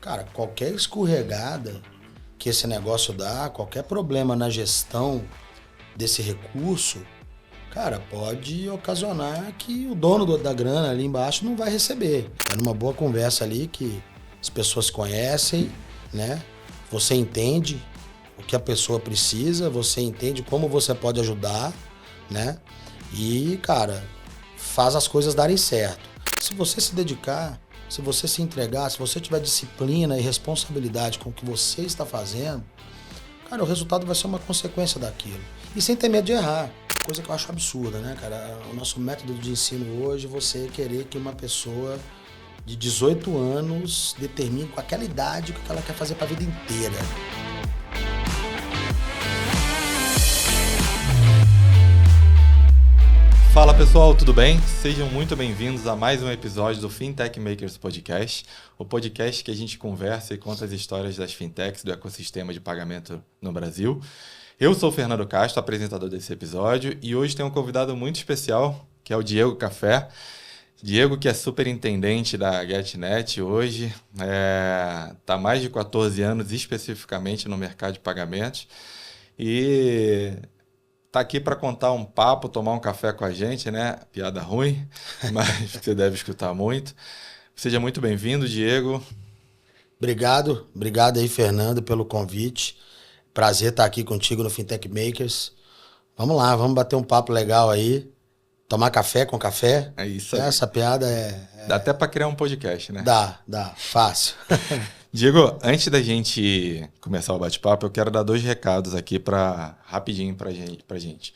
Cara, qualquer escorregada que esse negócio dá, qualquer problema na gestão desse recurso, cara, pode ocasionar que o dono da grana ali embaixo não vai receber. É numa boa conversa ali que as pessoas conhecem, né? Você entende o que a pessoa precisa, você entende como você pode ajudar, né? E, cara, faz as coisas darem certo. Se você se dedicar, se você se entregar, se você tiver disciplina e responsabilidade com o que você está fazendo, cara, o resultado vai ser uma consequência daquilo. E sem ter medo de errar, coisa que eu acho absurda, né, cara? O nosso método de ensino hoje, você querer que uma pessoa de 18 anos determine com aquela idade o que ela quer fazer para a vida inteira. Fala pessoal, tudo bem? Sejam muito bem-vindos a mais um episódio do Fintech Makers Podcast, o podcast que a gente conversa e conta as histórias das fintechs do ecossistema de pagamento no Brasil. Eu sou o Fernando Castro, apresentador desse episódio, e hoje tem um convidado muito especial, que é o Diego Café. Diego, que é superintendente da GetNet hoje, está há mais de 14 anos especificamente no mercado de pagamentos e tá aqui para contar um papo, tomar um café com a gente, né? Piada ruim, mas você deve escutar muito. Seja muito bem-vindo, Diego. Obrigado aí, Fernando, pelo convite. Prazer estar aqui contigo no Fintech Makers. Vamos lá, vamos bater um papo legal aí. Tomar café com café. É isso aí. Essa piada Dá até para criar um podcast, né? Dá, fácil. Diego, antes da gente começar o bate-papo, eu quero dar 2 recados aqui rapidinho para gente.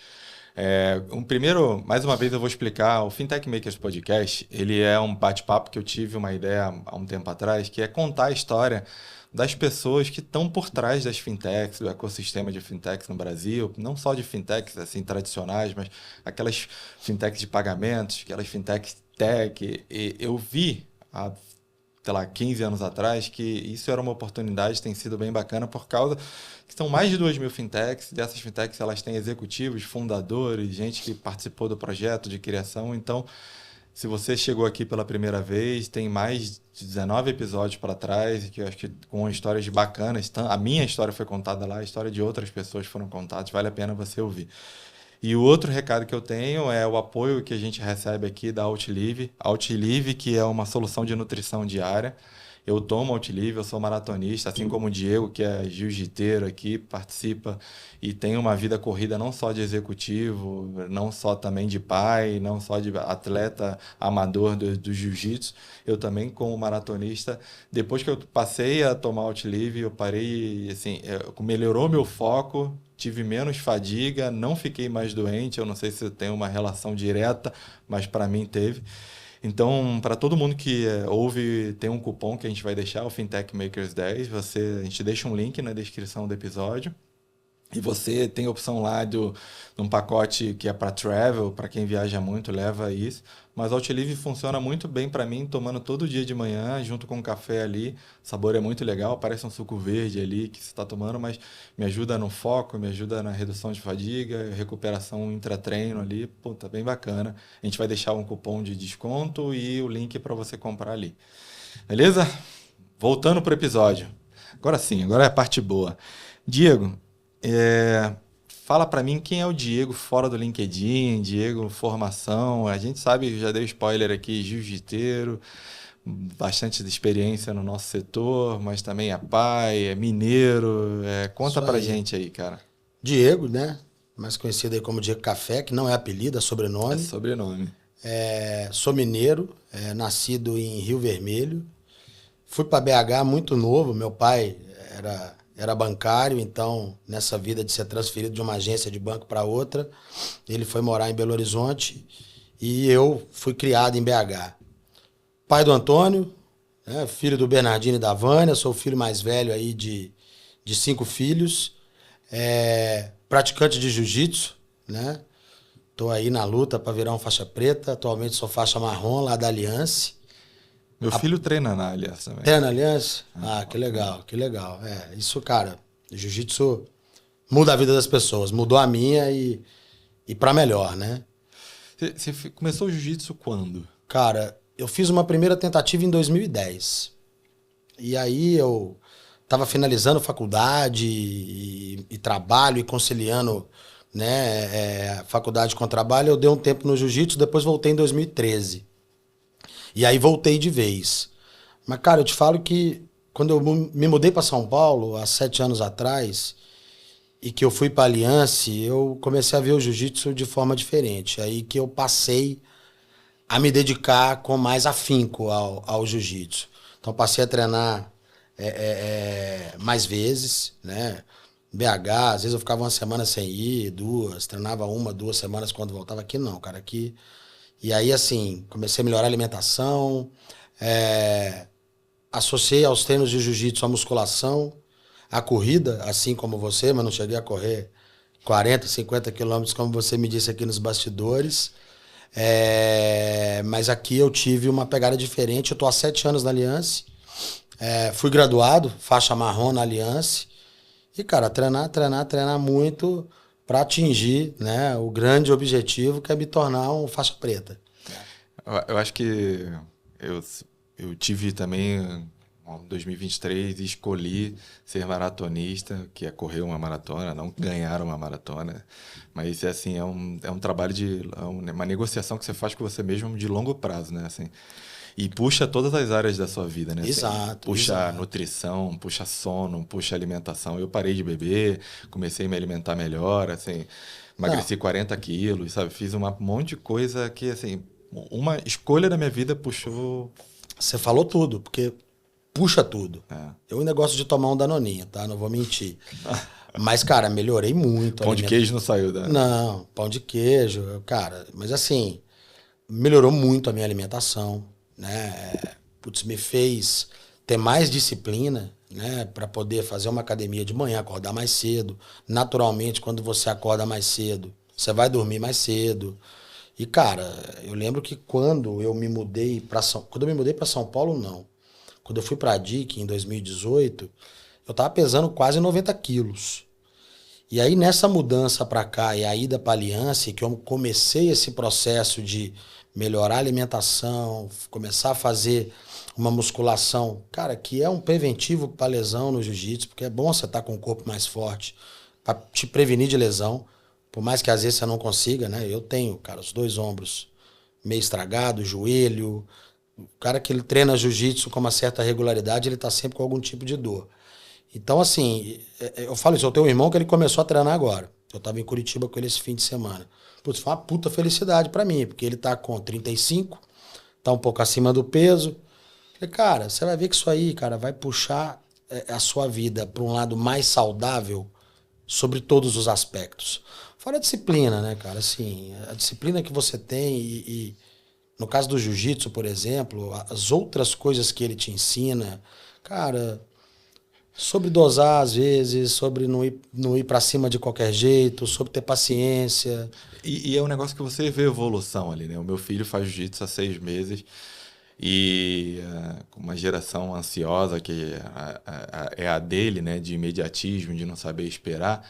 Primeiro, mais uma vez eu vou explicar, o Fintech Makers Podcast, ele é um bate-papo que eu tive uma ideia há um tempo atrás, que é contar a história das pessoas que estão por trás das fintechs, do ecossistema de fintechs no Brasil, não só de fintechs assim, tradicionais, mas aquelas fintechs de pagamentos, aquelas fintechs tech. E eu vi há, sei lá, 15 anos atrás que isso era uma oportunidade, tem sido bem bacana por causa que são mais de 2.000 fintechs, dessas fintechs elas têm executivos, fundadores, gente que participou do projeto de criação. Então, se você chegou aqui pela primeira vez, tem mais de 19 episódios para trás, que eu acho que com histórias bacanas. A minha história foi contada lá, a história de outras pessoas foram contadas, vale a pena você ouvir. E o outro recado que eu tenho é o apoio que a gente recebe aqui da Outlive. A Outlive, que é uma solução de nutrição diária. Eu tomo Outlive, eu sou maratonista, assim como o Diego, que é jiu-jiteiro aqui, participa e tem uma vida corrida não só de executivo, não só também de pai, não só de atleta amador do jiu-jitsu. Eu também, como maratonista, depois que eu passei a tomar Outlive, eu parei, assim, melhorou meu foco, tive menos fadiga, não fiquei mais doente. Eu não sei se tem uma relação direta, mas para mim teve. Então, para todo mundo que ouve, tem um cupom que a gente vai deixar, o Fintech Makers 10. A gente deixa um link na descrição do episódio. E você tem a opção lá de um pacote que é para travel, para quem viaja muito, leva isso. Mas a Outlive funciona muito bem para mim, tomando todo dia de manhã, junto com um café ali. O sabor é muito legal, parece um suco verde ali que você está tomando, mas me ajuda no foco, me ajuda na redução de fadiga, recuperação intra-treino ali. Pô, tá bem bacana. A gente vai deixar um cupom de desconto e o link para você comprar ali. Beleza? Voltando para o episódio. Agora sim, agora é a parte boa. Diego, fala para mim quem é o Diego fora do LinkedIn, Diego formação. A gente sabe, já dei spoiler aqui, jiu-jiteiro, bastante experiência no nosso setor, mas também é pai, é mineiro. Conta pra gente aí, cara. Diego, né? Mais conhecido aí como Diego Café, que não é apelido, é sobrenome. É sobrenome. Sou mineiro, nascido em Rio Vermelho. Fui para BH muito novo, meu pai era bancário, então nessa vida de ser transferido de uma agência de banco para outra, ele foi morar em Belo Horizonte e eu fui criado em BH. Pai do Antônio, né, filho do Bernardino e da Vânia, sou o filho mais velho aí de 5 filhos, praticante de jiu-jitsu, né? Tô aí na luta para virar um faixa preta, atualmente sou faixa marrom lá da Aliança. Meu filho treina na Aliança também. Treina na Aliança? Que legal, que legal. Isso, cara, jiu-jitsu muda a vida das pessoas, mudou a minha e para melhor, né? Você começou o jiu-jitsu quando? Cara, eu fiz uma primeira tentativa em 2010. E aí eu estava finalizando faculdade e trabalho e conciliando, né, faculdade com trabalho. Eu dei um tempo no jiu-jitsu, depois voltei em 2013. E aí voltei de vez. Mas, cara, eu te falo que quando eu me mudei para São Paulo, há 7 anos atrás, e que eu fui para Aliança, eu comecei a ver o jiu-jitsu de forma diferente. Aí que eu passei a me dedicar com mais afinco ao jiu-jitsu. Então passei a treinar mais vezes, né? BH, às vezes eu ficava uma semana sem ir, duas, treinava 1, 2 semanas quando voltava aqui, não, cara, aqui. E aí, assim, comecei a melhorar a alimentação, associei aos treinos de jiu-jitsu a musculação, a corrida, assim como você, mas não cheguei a correr 40, 50 quilômetros, como você me disse aqui nos bastidores. Mas aqui eu tive uma pegada diferente. Eu tô há 7 anos na Aliança. Fui graduado, faixa marrom na Aliança. E, cara, treinar muito para atingir, né, o grande objetivo que é me tornar um faixa preta. Eu acho que eu, eu tive também, em 2023, e escolhi ser maratonista, que é correr uma maratona, não ganhar uma maratona. Mas, assim, é um trabalho uma negociação que você faz com você mesmo de longo prazo, né? Assim, e puxa todas as áreas da sua vida, né? Assim, Exato, puxa exato. nutrição, puxa sono, puxa alimentação. Eu parei de beber, comecei a me alimentar melhor, assim, Não, emagreci 40 quilos, sabe? Fiz um monte de coisa que, assim, uma escolha da minha vida puxou. você falou tudo, porque puxa tudo. É. Eu ainda gosto de tomar um danoninho, tá? Não vou mentir. Mas, cara, melhorei muito a Pão de queijo não saiu da. Não, pão de queijo, cara. Mas assim, melhorou muito a minha alimentação, né? Putz, me fez ter mais disciplina, né? Para poder fazer uma academia de manhã, acordar mais cedo. Naturalmente, quando você acorda mais cedo, você vai dormir mais cedo. E, cara, eu lembro que quando eu me mudei para São Paulo, não. Quando eu fui para a DIC em 2018, eu tava pesando quase 90 quilos. E aí, nessa mudança para cá e a ida para a Aliança, que eu comecei esse processo de melhorar a alimentação, começar a fazer uma musculação, cara, que é um preventivo para lesão no jiu-jitsu, porque é bom você estar com o corpo mais forte para te prevenir de lesão, por mais que às vezes você não consiga, né? Eu tenho, cara, os 2 ombros meio estragados, joelho. O cara que ele treina jiu-jitsu com uma certa regularidade, ele tá sempre com algum tipo de dor. Então, assim, eu falo isso, eu tenho um irmão que ele começou a treinar agora. Eu tava em Curitiba com ele esse fim de semana. Putz, foi uma puta felicidade pra mim, porque ele tá com 35, tá um pouco acima do peso. Falei, cara, você vai ver que isso aí, cara, vai puxar a sua vida pra um lado mais saudável sobre todos os aspectos. Fora a disciplina, né, cara? Assim, a disciplina que você tem e no caso do jiu-jitsu, por exemplo, as outras coisas que ele te ensina, cara, sobre dosar às vezes, sobre não ir para cima de qualquer jeito, sobre ter paciência. E é um negócio que você vê evolução ali, né? O meu filho faz jiu-jitsu há 6 meses e com uma geração ansiosa que é a dele, né? De imediatismo, de não saber esperar.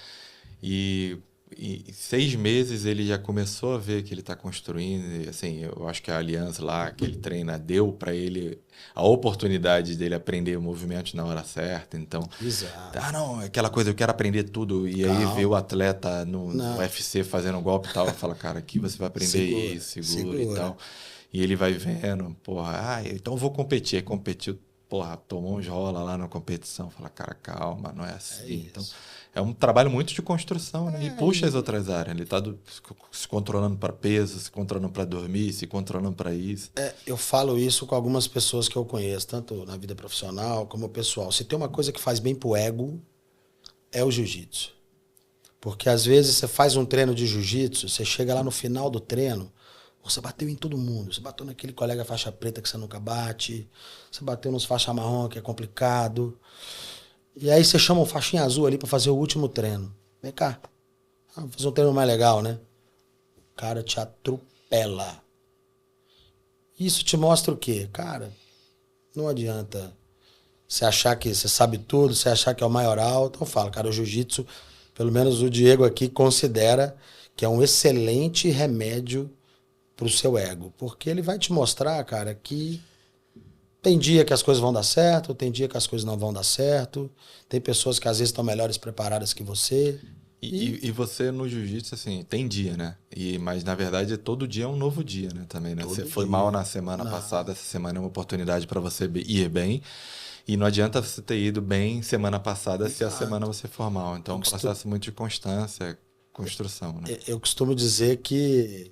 E em 6 meses ele já começou a ver que ele está construindo. E, assim, eu acho que a aliança lá que ele treina deu para ele a oportunidade dele aprender movimentos na hora certa. Então, Exato. não, aquela coisa, eu quero aprender tudo. E aí vê o Calma. atleta no Não. UFC fazendo um golpe e tal, e fala, cara, aqui você vai aprender Segura, isso, segura e segura. tal. E ele vai vendo, porra, então eu vou competir. Aí competiu, porra, tomou uns rola lá na competição. Fala, cara, calma, não é assim. Então, é um trabalho muito de construção, né? E puxa as outras áreas. Ele tá se controlando para peso, se controlando para dormir, se controlando para isso. Eu falo isso com algumas pessoas que eu conheço, tanto na vida profissional como pessoal. Se tem uma coisa que faz bem pro ego, é o jiu-jitsu. Porque às vezes você faz um treino de jiu-jitsu, você chega lá no final do treino, você bateu em todo mundo. Você bateu naquele colega faixa preta que você nunca bate, você bateu nos faixa marrom, que é complicado. E aí você chama um faixinha azul ali pra fazer o último treino. Vem cá, vamos fazer um treino mais legal, né? O cara te atropela. Isso te mostra o quê? Cara, não adianta você achar que você sabe tudo, você achar que é o maioral. Então fala, cara, o jiu-jitsu, pelo menos o Diego aqui, considera que é um excelente remédio pro seu ego. Porque ele vai te mostrar, cara, que Tem dia que as coisas vão dar certo, tem dia que as coisas não vão dar certo. Tem pessoas que às vezes estão melhores preparadas que você. E você no jiu-jitsu, assim, tem dia, né? Mas na verdade todo dia é um novo dia, né? Também, né? Você foi mal na semana passada, essa semana é uma oportunidade para você ir bem. E não adianta você ter ido bem semana passada se a semana você for mal. Então é um processo muito de constância, construção, né? Eu costumo dizer que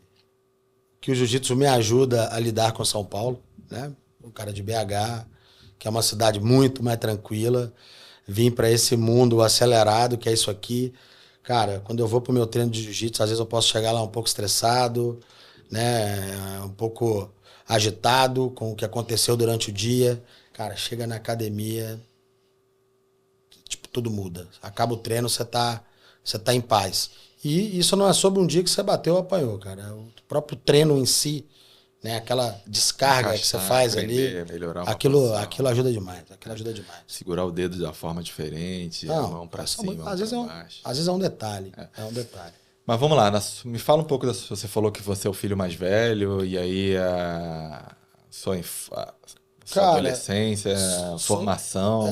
o jiu-jitsu me ajuda a lidar com São Paulo, né? O cara de BH, que é uma cidade muito mais tranquila. Vim para esse mundo acelerado, que é isso aqui. Cara, quando eu vou pro meu treino de jiu-jitsu, às vezes eu posso chegar lá um pouco estressado, né? Um pouco agitado com o que aconteceu durante o dia. Cara, chega na academia, tipo, tudo muda. Acaba o treino, você tá em paz. E isso não é sobre um dia que você bateu ou apanhou, cara. O próprio treino em si, né? Aquela descarga que você faz ali, melhorar uma aquilo ajuda demais. Aquilo ajuda demais. Segurar o dedo de uma forma diferente, a mão para cima, às vezes é um detalhe. É um detalhe. Mas vamos lá, me fala um pouco você falou que você é o filho mais velho, e aí a sua adolescência, formação.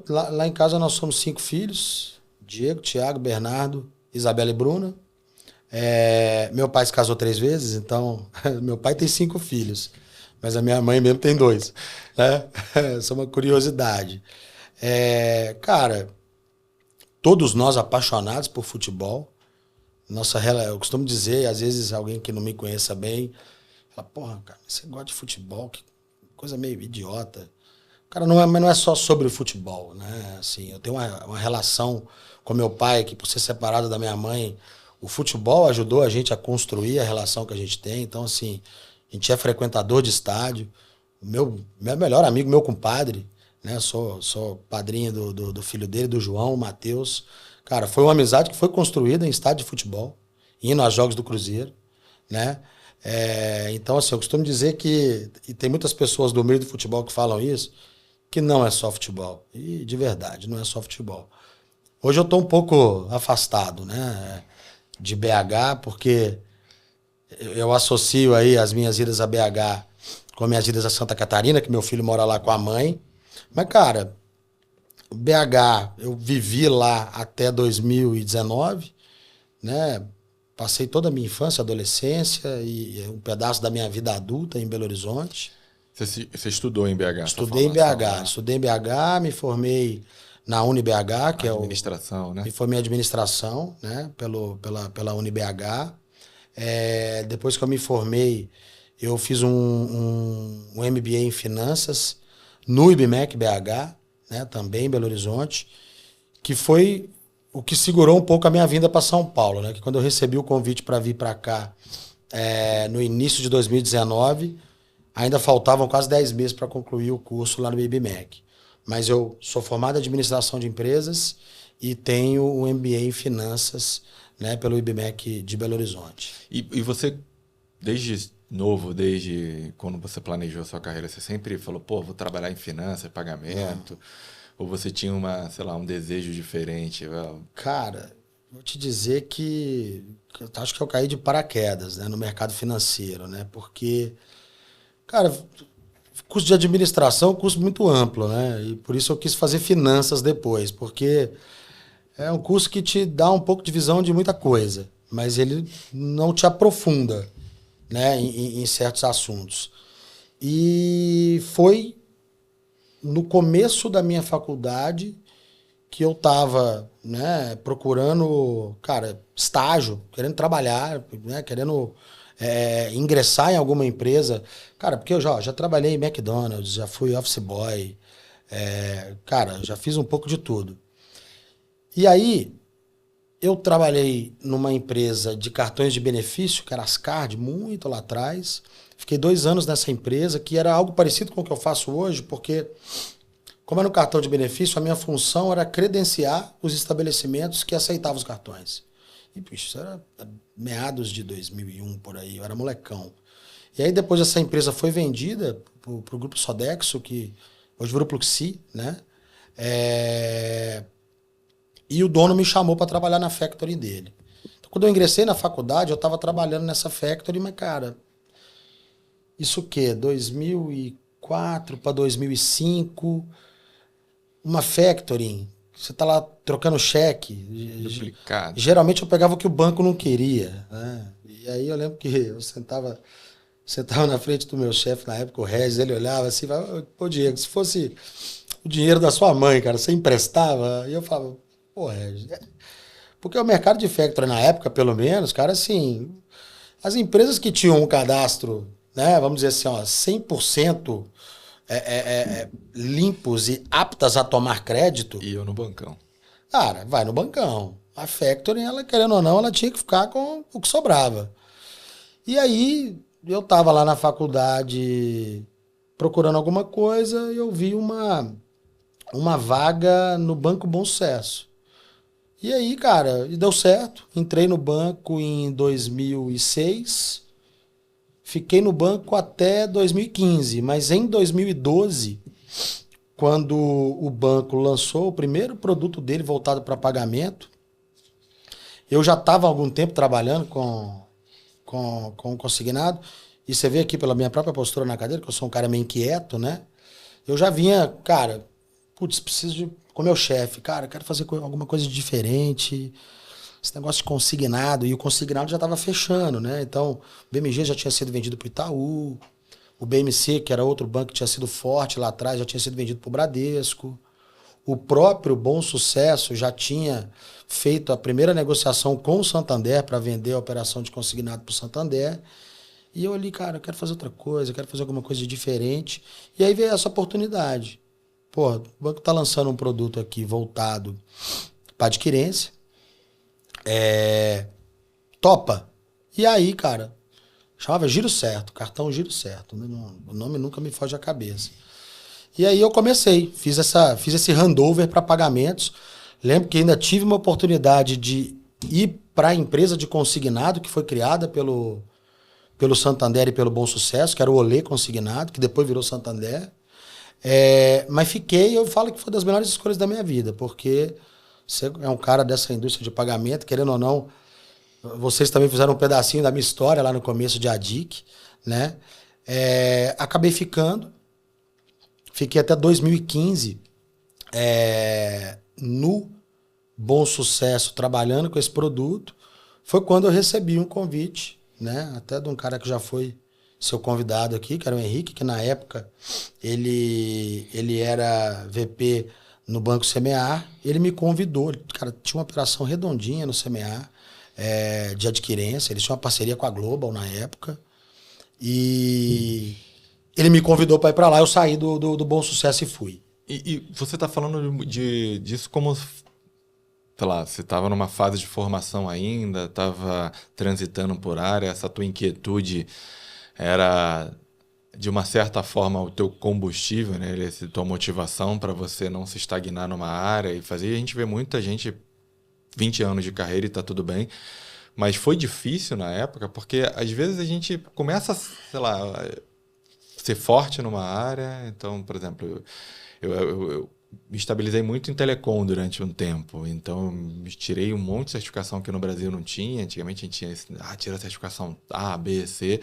Lá em casa nós somos 5 filhos: Diego, Thiago, Bernardo, Isabela e Bruna. Meu pai se casou 3 vezes, então meu pai tem 5 filhos, mas a minha mãe mesmo tem 2, né? Isso é uma curiosidade. Cara, todos nós apaixonados por futebol. Eu costumo dizer, às vezes alguém que não me conheça bem fala: porra, cara, você gosta de futebol? Que coisa meio idiota. Cara, mas não é só sobre o futebol, né? Assim, eu tenho uma relação com meu pai, que por ser separado da minha mãe, o futebol ajudou a gente a construir a relação que a gente tem. Então, assim, a gente é frequentador de estádio. O meu melhor amigo, meu compadre, né? Sou padrinho do filho dele, do João, o Matheus. Cara, foi uma amizade que foi construída em estádio de futebol, indo aos jogos do Cruzeiro, né? Então, assim, eu costumo dizer e tem muitas pessoas do meio do futebol que falam isso, que não é só futebol. E, de verdade, não é só futebol. Hoje eu estou um pouco afastado, né, de BH, porque eu associo aí as minhas idas a BH com as minhas idas a Santa Catarina, que meu filho mora lá com a mãe. Mas, cara, BH, eu vivi lá até 2019, né? Passei toda a minha infância, adolescência e um pedaço da minha vida adulta em Belo Horizonte. Você estudou em BH? Estudei em BH, me formei na UniBH, que administração, né? Me formei em administração, né? Pela UniBH. Depois que eu me formei, eu fiz um MBA em finanças no IBMEC BH, né? Também em Belo Horizonte, que foi o que segurou um pouco a minha vinda para São Paulo, né? Que quando eu recebi o convite para vir para cá, no início de 2019, ainda faltavam quase 10 meses para concluir o curso lá no IBMEC. Mas eu sou formado em administração de empresas e tenho um MBA em finanças, né, pelo IBMEC de Belo Horizonte. E você, desde novo, desde quando você planejou a sua carreira, você sempre falou: pô, vou trabalhar em finanças, pagamento? Ou você tinha um desejo diferente? Cara, vou te dizer que eu acho que eu caí de paraquedas, né, no mercado financeiro, né? Porque, cara, curso de administração é um curso muito amplo, né? E por isso eu quis fazer finanças depois, porque é um curso que te dá um pouco de visão de muita coisa, mas ele não te aprofunda, né, em certos assuntos. E foi no começo da minha faculdade que eu estava, né, procurando, cara, estágio, querendo trabalhar, né, querendo ingressar em alguma empresa. Cara, porque eu já trabalhei em McDonald's, já fui office boy, cara, já fiz um pouco de tudo. E aí, eu trabalhei numa empresa de cartões de benefício, que era Ascard, muito lá atrás. Fiquei 2 anos nessa empresa, que era algo parecido com o que eu faço hoje, porque, como era um cartão de benefício, a minha função era credenciar os estabelecimentos que aceitavam os cartões. E, puxa, isso era meados de 2001, por aí, eu era molecão. E aí, depois essa empresa foi vendida para o Grupo Sodexo, que hoje virou Pluxi, né? E o dono me chamou para trabalhar na factory dele. Então, quando eu ingressei na faculdade, eu estava trabalhando nessa factory, mas, cara, isso o quê? 2004, 2004 para 2005, uma factoring, você tá lá trocando cheque. Duplicado. Geralmente eu pegava o que o banco não queria, né? E aí eu lembro que eu sentava na frente do meu chefe na época, o Regis, ele olhava assim, e falava, pô, Diego, se fosse o dinheiro da sua mãe, cara, você emprestava? E eu falava, pô, Regis, porque o mercado de factoring na época, pelo menos, cara, assim, as empresas que tinham um cadastro, né, vamos dizer assim, ó, 100% limpos e aptas a tomar crédito, E eu no bancão. cara, vai no bancão. A factoring, ela querendo ou não, ela tinha que ficar com o que sobrava. E aí, eu tava lá na faculdade procurando alguma coisa e eu vi uma vaga no Banco Bom Sucesso. E aí, cara, e deu certo. Entrei no banco em 2006, fiquei no banco até 2015, mas em 2012, quando o banco lançou o primeiro produto dele voltado para pagamento, eu já estava há algum tempo trabalhando com consignado, e você vê aqui pela minha própria postura na cadeira, que eu sou um cara meio inquieto, né? Eu já vinha, cara, putz, preciso de, com meu chefe, cara, quero fazer alguma coisa diferente, esse negócio de consignado, e o consignado já estava fechando, né? Então, o BMG já tinha sido vendido para o Itaú, o BMC, que era outro banco que tinha sido forte lá atrás, já tinha sido vendido para o Bradesco, o próprio Bom Sucesso já tinha feito a primeira negociação com o Santander para vender a operação de consignado para o Santander. E eu ali, cara, eu quero fazer outra coisa, eu quero fazer alguma coisa de diferente. E aí veio essa oportunidade. Pô, o banco tá lançando um produto aqui voltado para adquirência. Topa. E aí, cara, chamava Giro Certo, cartão Giro Certo. O nome nunca me foge da cabeça. E aí eu comecei, fiz esse handover para pagamentos. Lembro que ainda tive uma oportunidade de ir para a empresa de consignado que foi criada pelo Santander e pelo Bom Sucesso, que era o Olê Consignado, que depois virou Santander. Mas fiquei, eu falo que foi das melhores escolhas da minha vida, porque você é um cara dessa indústria de pagamento, querendo ou não, vocês também fizeram um pedacinho da minha história lá no começo de Adic, né? Acabei ficando, fiquei até 2015 no Bom Sucesso trabalhando com esse produto. Foi quando eu recebi um convite, né? Até de um cara que já foi seu convidado aqui, que era o Henrique, que na época ele era VP no Banco Semear. Ele me convidou, cara, tinha uma operação redondinha no Semear, de adquirência. Eles tinham uma parceria com a Global na época. E ele me convidou para ir para lá. Eu saí do Bom Sucesso e fui. E você está falando disso como, sei lá, você estava numa fase de formação ainda, estava transitando por área, essa tua inquietude era, de uma certa forma, o teu combustível, né? A tua motivação para você não se estagnar numa área e fazer. A gente vê muita gente, 20 anos de carreira e está tudo bem, mas foi difícil na época, porque às vezes a gente começa, sei lá, ser forte numa área. Então, por exemplo, eu me estabilizei muito em telecom durante um tempo, então eu tirei um monte de certificação que no Brasil não tinha. Antigamente a gente tinha tira a certificação A, B, C,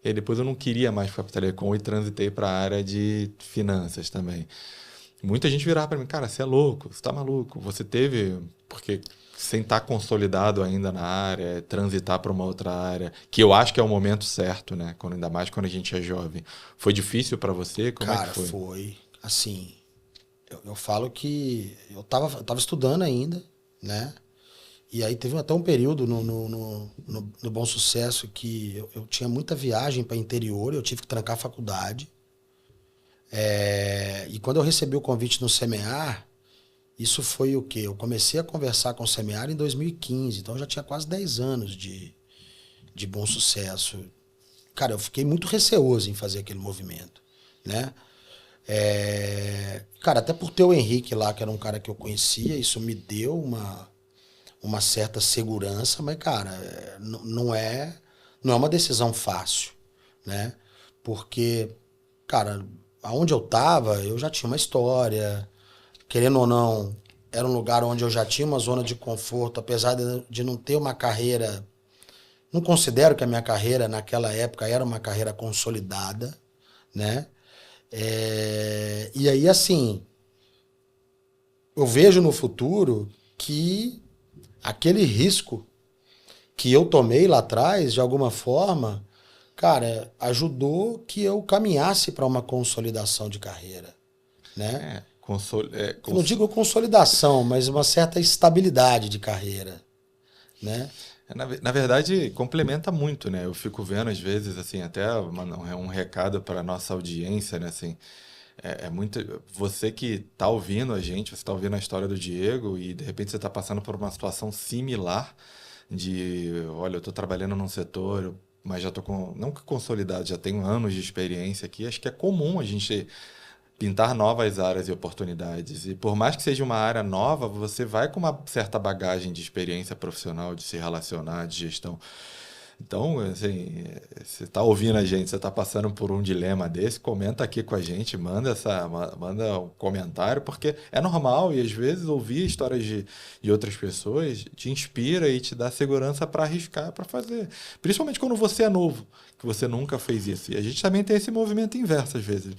e aí depois eu não queria mais ficar para telecom e transitei para a área de finanças também. Muita gente virava para mim, cara, você é louco, você tá maluco, você teve, porque sem estar consolidado ainda na área, transitar para uma outra área, que eu acho que é o momento certo, né? Ainda mais quando a gente é jovem. Foi difícil para você? Como cara, é que foi? Foi. Assim, eu falo que eu tava estudando ainda, né? E aí teve até um período no Bom Sucesso que eu tinha muita viagem para interior, eu tive que trancar a faculdade. E quando eu recebi o convite no Semear, isso foi o quê? Eu comecei a conversar com o Semear em 2015, então eu já tinha quase 10 anos de Bom Sucesso. Cara, eu fiquei muito receoso em fazer aquele movimento, né? Cara, até por ter o Henrique lá, que era um cara que eu conhecia, isso me deu uma certa segurança, mas, cara, não é uma decisão fácil, né? Porque, cara, aonde eu tava, eu já tinha uma história, querendo ou não, era um lugar onde eu já tinha uma zona de conforto, apesar de não ter uma carreira. Não considero que a minha carreira naquela época era uma carreira consolidada, né? E aí, assim, eu vejo no futuro que aquele risco que eu tomei lá atrás, de alguma forma, cara, ajudou que eu caminhasse para uma consolidação de carreira, né? É, Eu não digo consolidação, mas uma certa estabilidade de carreira, né? Na verdade, complementa muito, né? Eu fico vendo às vezes, assim, até um recado para nossa audiência, né? Assim, é muito. Você que tá ouvindo a gente, você tá ouvindo a história do Diego e de repente você tá passando por uma situação similar de, olha, eu tô trabalhando num setor, mas já tô com, não que consolidado, já tenho anos de experiência aqui. Acho que é comum a gente pintar novas áreas e oportunidades. E por mais que seja uma área nova, você vai com uma certa bagagem de experiência profissional, de se relacionar, de gestão. Então, assim, você está ouvindo a gente, você está passando por um dilema desse, comenta aqui com a gente, manda um comentário, porque é normal e às vezes ouvir histórias de outras pessoas te inspira e te dá segurança para arriscar, para fazer. Principalmente quando você é novo, que você nunca fez isso. E a gente também tem esse movimento inverso às vezes,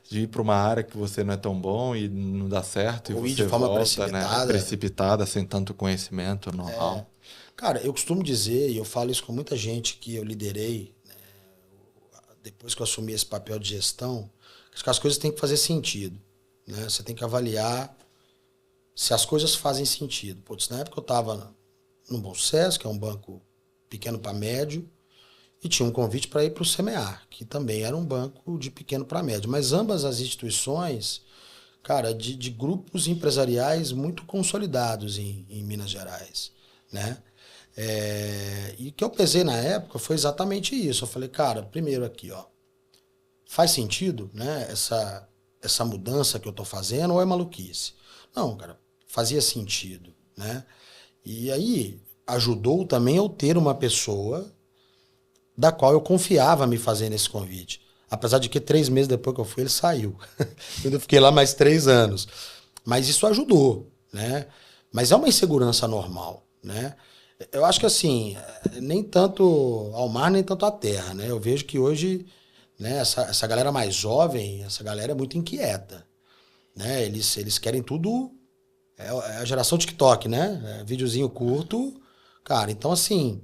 de ir para uma área que você não é tão bom e não dá certo e Ou ir você de forma volta, né, precipitada. precipitada, sem tanto conhecimento, know-how. Cara, eu costumo dizer, e eu falo isso com muita gente que eu liderei, depois que eu assumi esse papel de gestão, que as coisas têm que fazer sentido, né? Você tem que avaliar se as coisas fazem sentido. Putz, na época eu estava no Bom Sucesso, que é um banco pequeno para médio, e tinha um convite para ir para o Semear, que também era um banco de pequeno para médio. Mas ambas as instituições, cara, de grupos empresariais muito consolidados em Minas Gerais, né? E o que eu pesei na época foi exatamente isso. Eu falei, cara, primeiro aqui, ó, faz sentido, né, essa mudança que eu tô fazendo ou é maluquice? Não, cara, fazia sentido, né? E aí ajudou também eu ter uma pessoa da qual eu confiava me fazendo esse convite. Apesar de que 3 meses depois que eu fui, ele saiu. Eu ainda fiquei lá mais 3 anos. Mas isso ajudou, né? Mas é uma insegurança normal, né? Eu acho que assim, nem tanto ao mar, nem tanto à terra, né? Eu vejo que hoje, né, essa galera mais jovem, essa galera é muito inquieta, né? Eles querem tudo, é a geração TikTok, né? Videozinho curto, cara. Então, assim,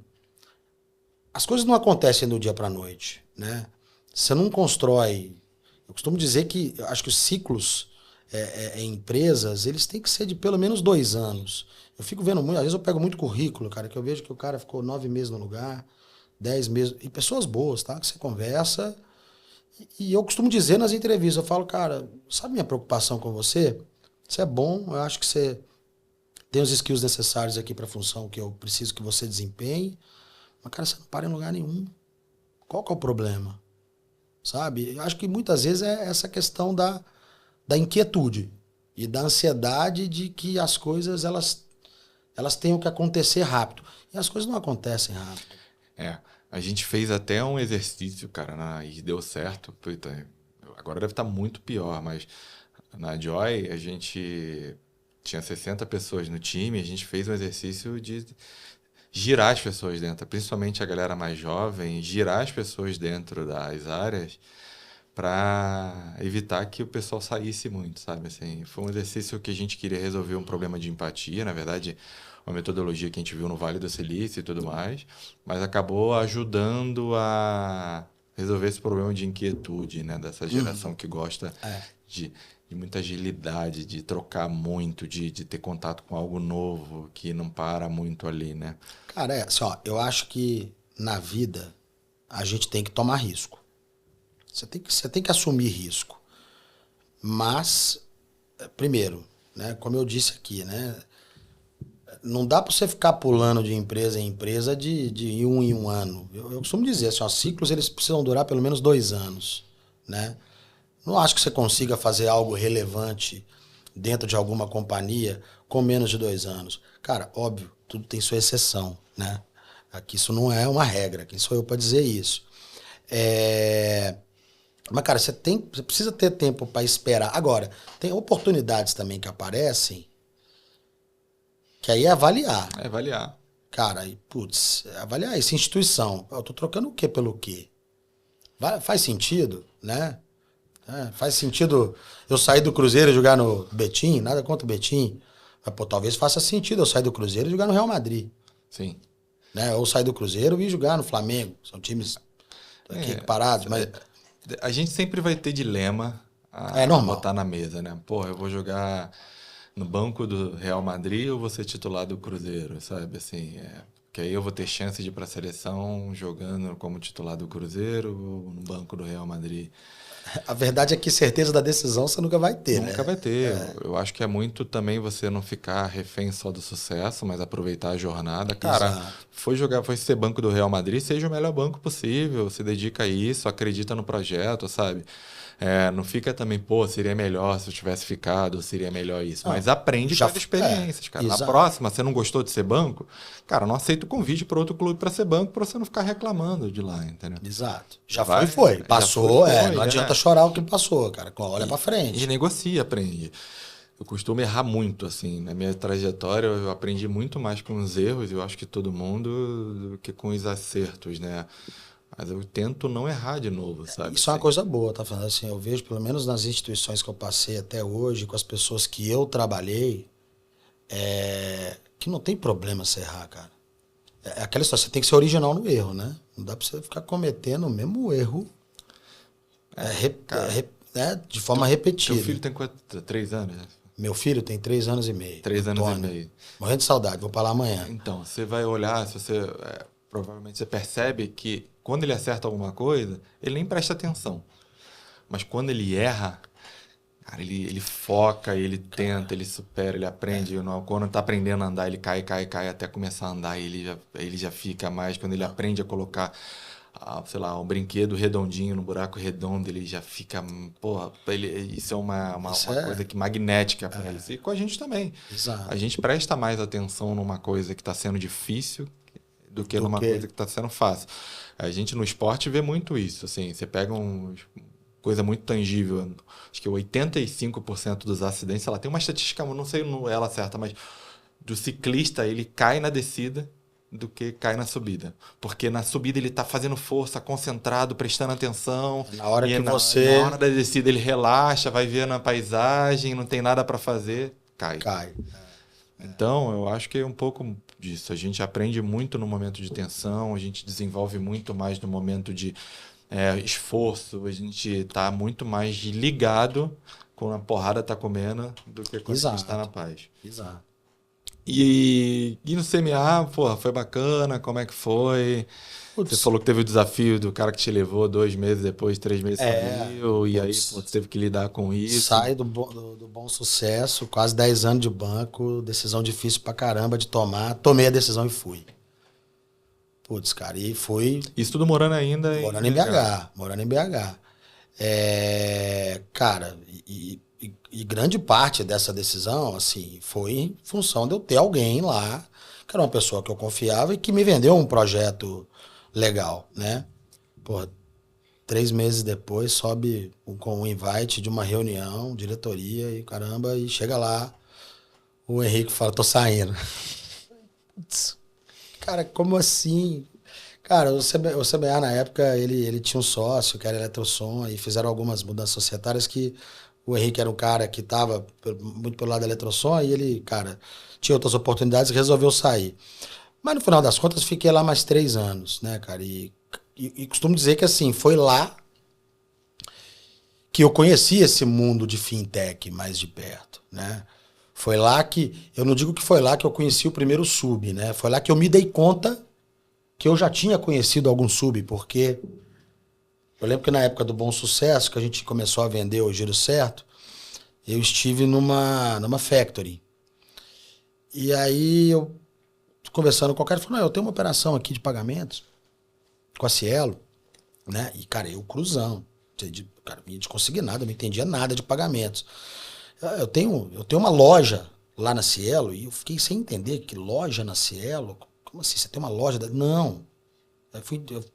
as coisas não acontecem do dia para noite, né? Você não constrói. Eu costumo dizer que eu acho que os ciclos em empresas, eles têm que ser de pelo menos 2 anos. Eu fico vendo muito, às vezes eu pego muito currículo, cara, que eu vejo que o cara ficou 9 meses no lugar, 10 meses, e pessoas boas, tá? Que você conversa. E eu costumo dizer nas entrevistas, eu falo, cara, sabe minha preocupação com você? Você é bom, eu acho que você tem os skills necessários aqui para a função que eu preciso que você desempenhe, mas, cara, você não para em lugar nenhum. Qual que é o problema? Sabe? Eu acho que muitas vezes é essa questão da inquietude e da ansiedade de que as coisas elas tenham que acontecer rápido. E as coisas não acontecem rápido. A gente fez até um exercício, cara, e deu certo. Puta, agora deve estar muito pior, mas na Joy a gente tinha 60 pessoas no time, a gente fez um exercício de girar as pessoas dentro, principalmente a galera mais jovem, girar as pessoas dentro das áreas para evitar que o pessoal saísse muito, sabe? Assim, foi um exercício que a gente queria resolver um problema de empatia, na verdade, uma metodologia que a gente viu no Vale do Silício e tudo mais, mas acabou ajudando a resolver esse problema de inquietude, né? Dessa geração que gosta de, de muita agilidade, de trocar muito, de ter contato com algo novo, que não para muito ali, né? Cara, assim, ó, eu acho que na vida a gente tem que tomar risco. Você tem que assumir risco. Mas, primeiro, né, como eu disse aqui, né, não dá para você ficar pulando de empresa em empresa de um em um ano. Eu costumo dizer assim, ó, ciclos eles precisam durar pelo menos 2 anos, né? Não acho que você consiga fazer algo relevante dentro de alguma companhia com menos de 2 anos. Cara, óbvio, tudo tem sua exceção, né? Aqui isso não é uma regra, quem sou eu para dizer isso? Mas, cara, você precisa ter tempo para esperar. Agora, tem oportunidades também que aparecem, que aí é avaliar. É avaliar. Cara, e, putz, avaliar essa instituição. Eu tô trocando o quê pelo quê? Faz sentido, né? Faz sentido eu sair do Cruzeiro e jogar no Betim? Nada contra o Betim. Mas, pô, talvez faça sentido eu sair do Cruzeiro e jogar no Real Madrid. Sim. Né? Ou sair do Cruzeiro e jogar no Flamengo. São times aqui equiparados. Mas... A gente sempre vai ter dilema É normal. botar na mesa, né? Porra, eu vou jogar no banco do Real Madrid ou vou ser titular do Cruzeiro, sabe? Assim, que aí eu vou ter chance de ir para a seleção jogando como titular do Cruzeiro ou no banco do Real Madrid. A verdade é que certeza da decisão você nunca vai ter, Nunca vai ter. Eu acho que é muito também você não ficar refém só do sucesso, mas aproveitar a jornada. Cara, Exato. foi ser banco do Real Madrid, seja o melhor banco possível, se dedica a isso, acredita no projeto, sabe? Não fica também, pô, seria melhor se eu tivesse ficado, seria melhor isso. Mas aprende com as experiências, cara. Exato. Na próxima, você não gostou de ser banco? Cara, não aceita o convite para outro clube para ser banco para você não ficar reclamando de lá, entendeu? Exato. Já Vai, foi. Passou, já foi, não adianta chorar o que passou, cara. Olha pra frente. E negocia, aprende. Eu costumo errar muito, assim. Na minha trajetória, eu aprendi muito mais com os erros, eu acho que todo mundo, do que com os acertos, né? Mas eu tento não errar de novo, sabe? Isso é uma coisa boa, tá falando assim. Eu vejo, pelo menos nas instituições que eu passei até hoje, com as pessoas que eu trabalhei, que não tem problema você errar, cara. É aquela história, você tem que ser original no erro, né? Não dá pra você ficar cometendo o mesmo erro de forma repetida. Seu filho tem quanto? 3 anos? Né? Meu filho tem 3 anos e meio. 3 anos e meio. Morrendo de saudade, vou pra lá amanhã. Então, você vai olhar, se você provavelmente você percebe que quando ele acerta alguma coisa, ele nem presta atenção. Mas quando ele erra, cara, ele foca, ele tenta, ele supera, ele aprende. Quando tá aprendendo a andar, ele cai até começar a andar. Ele já fica mais. Quando ele aprende a colocar, sei lá, um brinquedo redondinho no buraco redondo, ele já fica... Porra, isso é uma coisa que magnética para ele. E com a gente também. Exato. A gente presta mais atenção numa coisa que está sendo difícil do que numa coisa que está sendo fácil. A gente no esporte vê muito isso. Assim, você pega coisa muito tangível. Acho que 85% dos acidentes, tem uma estatística, não sei ela certa, mas do ciclista, ele cai na descida do que cai na subida. Porque na subida ele está fazendo força, concentrado, prestando atenção. Na hora que na hora da descida ele relaxa, vai ver na paisagem, não tem nada para fazer, cai. Então, eu acho que é um pouco disso. A gente aprende muito no momento de tensão, a gente desenvolve muito mais no momento de esforço, a gente está muito mais ligado quando a porrada está comendo do que quando a gente está na paz. Exato. E no CMA, porra, foi bacana, como é que foi? Você falou que teve o desafio do cara que te levou 2 meses depois, 3 meses saiu, e aí você teve que lidar com isso. Sai do bom sucesso, quase 10 anos de banco, decisão difícil pra caramba de tomar. Tomei a decisão e fui. Putz, cara, e fui... Isso tudo morando ainda Morando em BH. Cara, e grande parte dessa decisão, assim, foi em função de eu ter alguém lá, que era uma pessoa que eu confiava e que me vendeu um projeto legal, né? Porra, 3 meses depois sobe com um invite de uma reunião, diretoria e caramba, e chega lá, o Henrique fala, tô saindo. Cara, como assim? Cara, o CBA na época, ele tinha um sócio que era Eletrosom e fizeram algumas mudanças societárias que o Henrique era um cara que estava muito pelo lado da Eletrosom e ele, cara, tinha outras oportunidades e resolveu sair. Mas no final das contas, fiquei lá mais 3 anos, né, cara? E costumo dizer que, assim, foi lá que eu conheci esse mundo de fintech mais de perto, né? Foi lá que... Eu não digo que foi lá que eu conheci o primeiro sub, né? Foi lá que eu me dei conta que eu já tinha conhecido algum sub, porque... Eu lembro que na época do Bom Sucesso, que a gente começou a vender o Giro Certo, eu estive numa factory. E aí eu... conversando com o cara, ele falou, não, eu tenho uma operação aqui de pagamentos com a Cielo, né? E, cara, eu cruzão. Cara, não ia conseguir nada, não entendia nada de pagamentos. Eu tenho uma loja lá na Cielo e eu fiquei sem entender que loja na Cielo? Como assim? Você tem uma loja? Não. Eu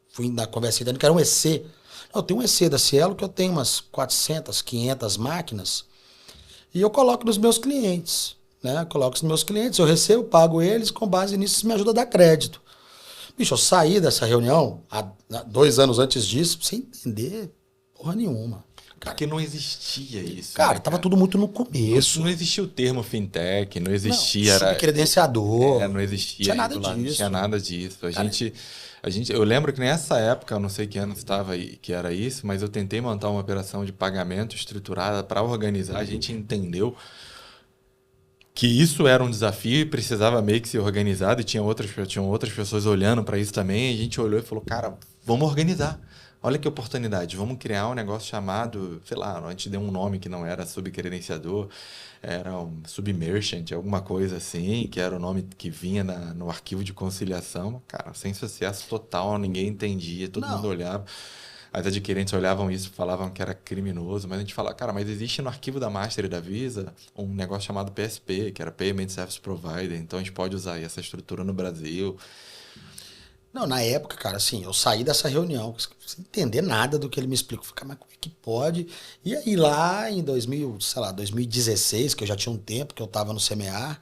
fui na conversa dizendo que era um EC. Não, eu tenho um EC da Cielo que eu tenho umas 400, 500 máquinas e eu coloco nos meus clientes. Né? Coloco os meus clientes, eu recebo, pago eles, com base nisso isso me ajuda a dar crédito. Bicho, eu saí dessa reunião 2 anos antes disso, sem entender porra nenhuma. Porque não existia isso. Cara, né, tava tudo muito no começo. Não existia o termo fintech, não existia... Não, subcredenciador. Não existia. Tinha nada Não disso. tinha nada disso. Cara, Eu lembro que nessa época, eu não sei que ano estava aí, que era isso, mas eu tentei montar uma operação de pagamento estruturada para organizar. A gente entendeu que isso era um desafio e precisava meio que ser organizado, e tinham outras pessoas olhando para isso também. E a gente olhou e falou, cara, vamos organizar. Olha que oportunidade, vamos criar um negócio chamado, sei lá, a gente deu um nome que não era subcredenciador, era um submerchant, alguma coisa assim, que era o nome que vinha no arquivo de conciliação. Cara, sem sucesso total, ninguém entendia, todo mundo olhava. As adquirentes olhavam isso, falavam que era criminoso, mas a gente falava, cara, mas existe no arquivo da Master e da Visa um negócio chamado PSP, que era Payment Service Provider, então a gente pode usar essa estrutura no Brasil. Não, na época, cara, assim, eu saí dessa reunião sem entender nada do que ele me explicou. Falei, mas como é que pode? E aí lá em 2016, que eu já tinha um tempo que eu tava no CMA,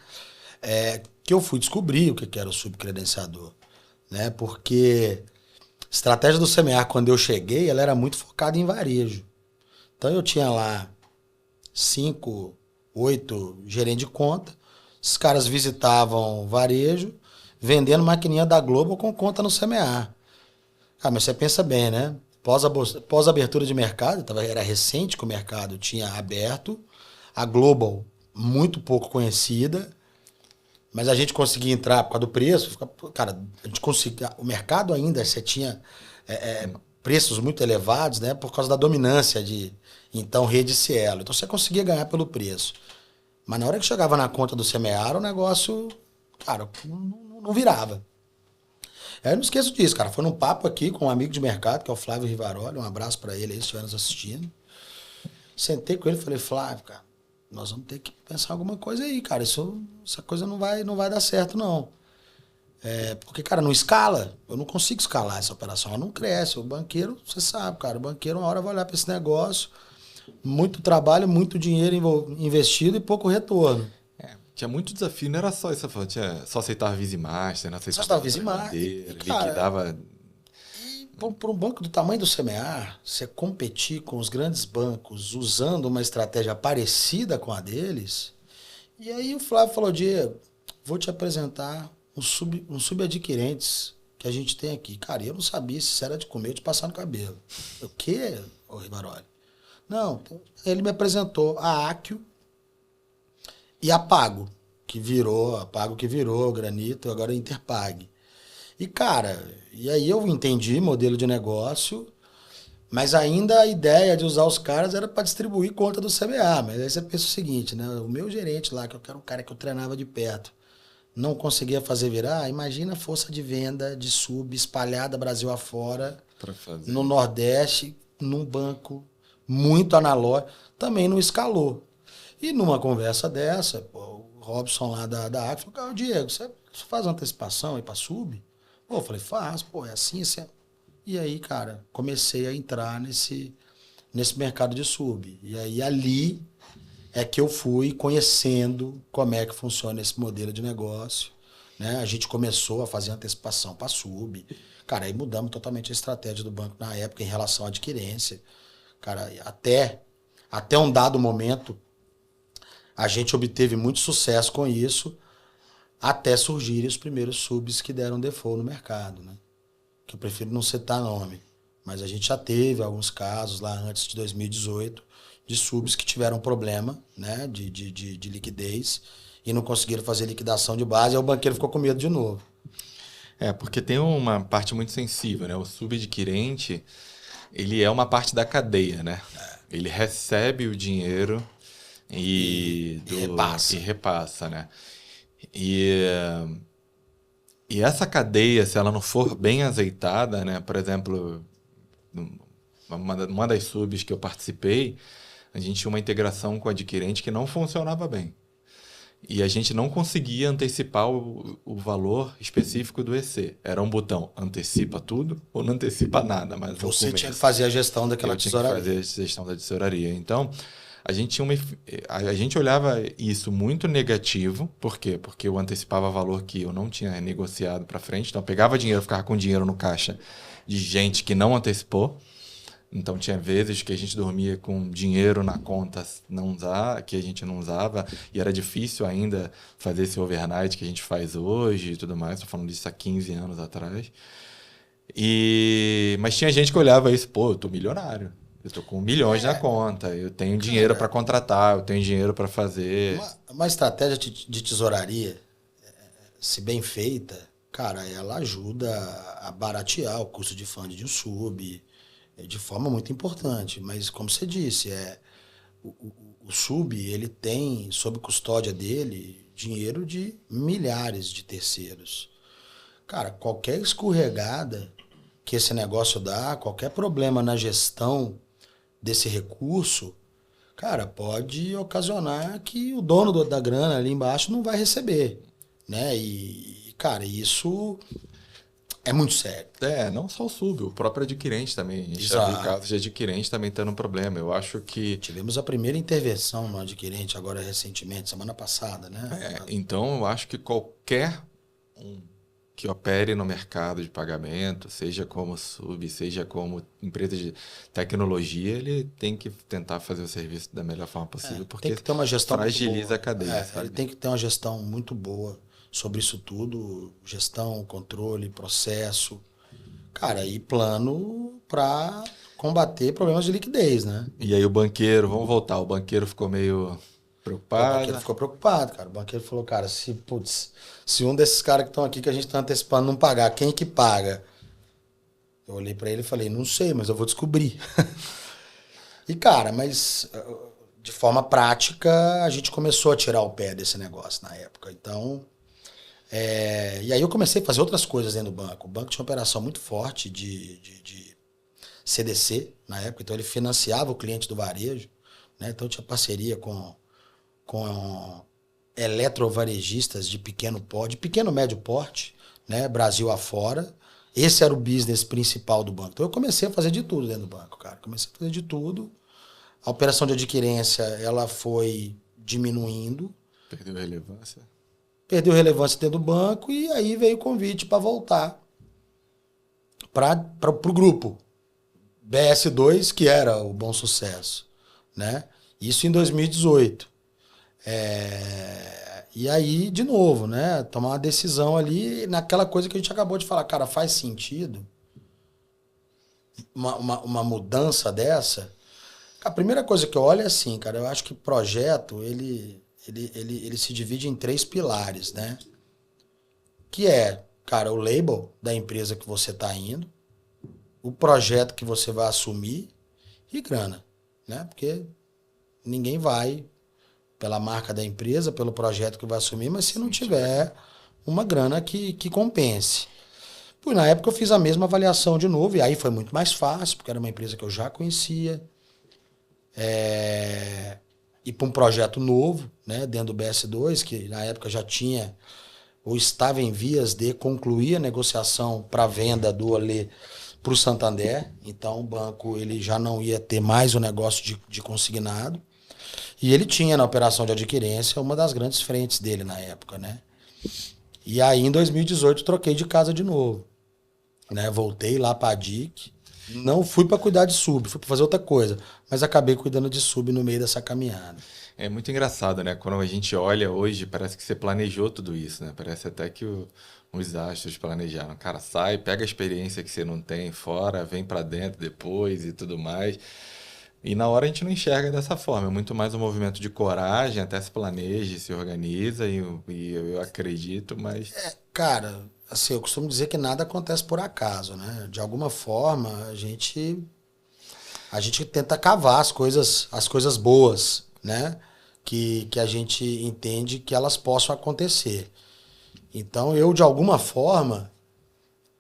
que eu fui descobrir o que era o subcredenciador, né? Porque a estratégia do CMA, quando eu cheguei, ela era muito focada em varejo. Então eu tinha lá 5, 8 gerentes de conta, os caras visitavam varejo, vendendo maquininha da Globo com conta no CMA. Ah, mas você pensa bem, né? Pós-abertura de mercado, era recente que o mercado tinha aberto, a Global muito pouco conhecida, mas a gente conseguia entrar por causa do preço. Cara, a gente conseguia, o mercado ainda, você tinha preços muito elevados, né? Por causa da dominância de, então, rede Cielo. Então você conseguia ganhar pelo preço. Mas na hora que chegava na conta do CMA, o negócio, cara, não virava. Eu não esqueço disso, cara. Foi num papo aqui com um amigo de mercado, que é o Flávio Rivaroli. Um abraço pra ele aí, se estiver nos assistindo. Sentei com ele e falei, Flávio, cara, nós vamos ter que pensar alguma coisa aí, cara. Essa coisa não vai dar certo, não. Porque, cara, não escala. Eu não consigo escalar essa operação. Ela não cresce. O banqueiro, você sabe, cara. O banqueiro, uma hora vai olhar pra esse negócio. Muito trabalho, muito dinheiro investido e pouco retorno. Tinha muito desafio, não era só isso, tinha só aceitar Visa e Master, não aceitava Só aceitava Visa e Master, liquidava. E para um banco do tamanho do CMA, você competir com os grandes bancos usando uma estratégia parecida com a deles. E aí o Flávio falou, Diego, vou te apresentar uns subadquirentes que a gente tem aqui. Cara, eu não sabia se isso era de comer ou de passar no cabelo. O quê, ô Rivaroli? Não, ele me apresentou a Accio e a Pago, que virou Granito, agora é Interpag. E, cara, e aí eu entendi modelo de negócio, mas ainda a ideia de usar os caras era para distribuir conta do CBA. Mas aí você pensa o seguinte, né? O meu gerente lá, que eu era um cara que eu treinava de perto, não conseguia fazer virar. Imagina a força de venda de sub espalhada Brasil afora, no Nordeste, num banco muito analógico, também não escalou. E numa conversa dessa, o Robson lá da Accio falou, Diego, você faz antecipação aí para sub? Eu falei, faz, é assim, assim. E aí, cara, comecei a entrar nesse mercado de sub. E aí, ali é que eu fui conhecendo como é que funciona esse modelo de negócio. Né? A gente começou a fazer antecipação para sub. Cara, aí mudamos totalmente a estratégia do banco na época em relação à adquirência. Cara, até um dado momento, a gente obteve muito sucesso com isso, até surgirem os primeiros subs que deram default no mercado, né? Que eu prefiro não citar nome. Mas a gente já teve alguns casos lá antes de 2018 de subs que tiveram problema, né, de liquidez e não conseguiram fazer liquidação de base, e o banqueiro ficou com medo de novo. Porque tem uma parte muito sensível, né? O subadquirente, ele é uma parte da cadeia, né? Ele recebe o dinheiro e repassa, né? E essa cadeia, se ela não for bem azeitada, né? Por exemplo, uma das subs que eu participei, a gente tinha uma integração com o adquirente que não funcionava bem. E a gente não conseguia antecipar o valor específico do EC. Era um botão, antecipa tudo ou não antecipa nada. Mas você tinha que fazer a gestão daquela tesouraria. Tinha que fazer a gestão da tesouraria. Então, a gente olhava isso muito negativo. Por quê? Porque eu antecipava valor que eu não tinha negociado para frente. Então, eu pegava dinheiro, ficava com dinheiro no caixa de gente que não antecipou. Então tinha vezes que a gente dormia com dinheiro na conta não usar, que a gente não usava, e era difícil ainda fazer esse overnight que a gente faz hoje e tudo mais. Estou falando disso há 15 anos atrás. Mas tinha gente que olhava isso, pô, eu tô milionário. Eu tô com milhões na conta, eu tenho dinheiro para contratar, eu tenho dinheiro para fazer. Uma estratégia de tesouraria, se bem feita, cara, ela ajuda a baratear o custo de fund de um sub de forma muito importante. Mas, como você disse, o sub ele tem sob custódia dele dinheiro de milhares de terceiros. Cara, qualquer escorregada que esse negócio dá, qualquer problema na gestão desse recurso, cara, pode ocasionar que o dono da grana ali embaixo não vai receber, né? E, cara, isso é muito sério. Não só o sub, o próprio adquirente também. A gente já viu casos de adquirente também tendo um problema. Eu acho que... Tivemos a primeira intervenção no adquirente agora recentemente, semana passada, né? Então, eu acho que qualquer um que opere no mercado de pagamento, seja como sub, seja como empresa de tecnologia, ele tem que tentar fazer o serviço da melhor forma possível, porque tem que ter uma gestão fragiliza a cadeia. Sabe? Ele tem que ter uma gestão muito boa sobre isso tudo, gestão, controle, processo, cara, e plano para combater problemas de liquidez, né? E aí o banqueiro, vamos voltar, o banqueiro ficou meio preocupado. O banqueiro ficou preocupado, cara. O banqueiro falou, cara, se um desses caras que estão aqui que a gente está antecipando não pagar, quem que paga? Eu olhei para ele e falei, não sei, mas eu vou descobrir. E, cara, mas de forma prática, a gente começou a tirar o pé desse negócio na época. Então, e aí eu comecei a fazer outras coisas dentro do banco. O banco tinha uma operação muito forte de CDC na época, então ele financiava o cliente do varejo, né? Então tinha parceria com eletrovarejistas de pequeno médio porte, né? Brasil afora. Esse era o business principal do banco. Então eu comecei a fazer de tudo dentro do banco, cara. Comecei a fazer de tudo. A operação de adquirência, ela foi diminuindo. Perdeu relevância dentro do banco e aí veio o convite para voltar para o grupo BS2, que era o Bom Sucesso, né? Isso em 2018. E aí, de novo, né? Tomar uma decisão ali naquela coisa que a gente acabou de falar. Cara, faz sentido uma mudança dessa? A primeira coisa que eu olho é assim, cara, eu acho que projeto, ele se divide em 3 pilares, né? Que é, cara, o label da empresa que você está indo, o projeto que você vai assumir e grana, né? Porque ninguém vai pela marca da empresa, pelo projeto que vai assumir, mas se não tiver uma grana que compense. Pô, na época eu fiz a mesma avaliação de novo, e aí foi muito mais fácil, porque era uma empresa que eu já conhecia. E para um projeto novo, né, dentro do BS2, que na época já tinha ou estava em vias de concluir a negociação para venda do Alê para o Santander. Então o banco ele já não ia ter mais o negócio de consignado. E ele tinha na operação de adquirência uma das grandes frentes dele na época, né? E aí em 2018 troquei de casa de novo, né? Voltei lá para a DIC. Não fui para cuidar de sub, fui para fazer outra coisa, mas acabei cuidando de sub no meio dessa caminhada. É muito engraçado, né? Quando a gente olha hoje, parece que você planejou tudo isso, né? Parece até que os astros planejaram. Cara, sai, pega a experiência que você não tem fora, vem para dentro depois e tudo mais. E na hora a gente não enxerga dessa forma. É muito mais um movimento de coragem, até se planeja, se organiza, e eu acredito, mas... Cara, assim, eu costumo dizer que nada acontece por acaso, né? De alguma forma, a gente tenta cavar as coisas boas, né? Que a gente entende que elas possam acontecer. Então, eu, de alguma forma,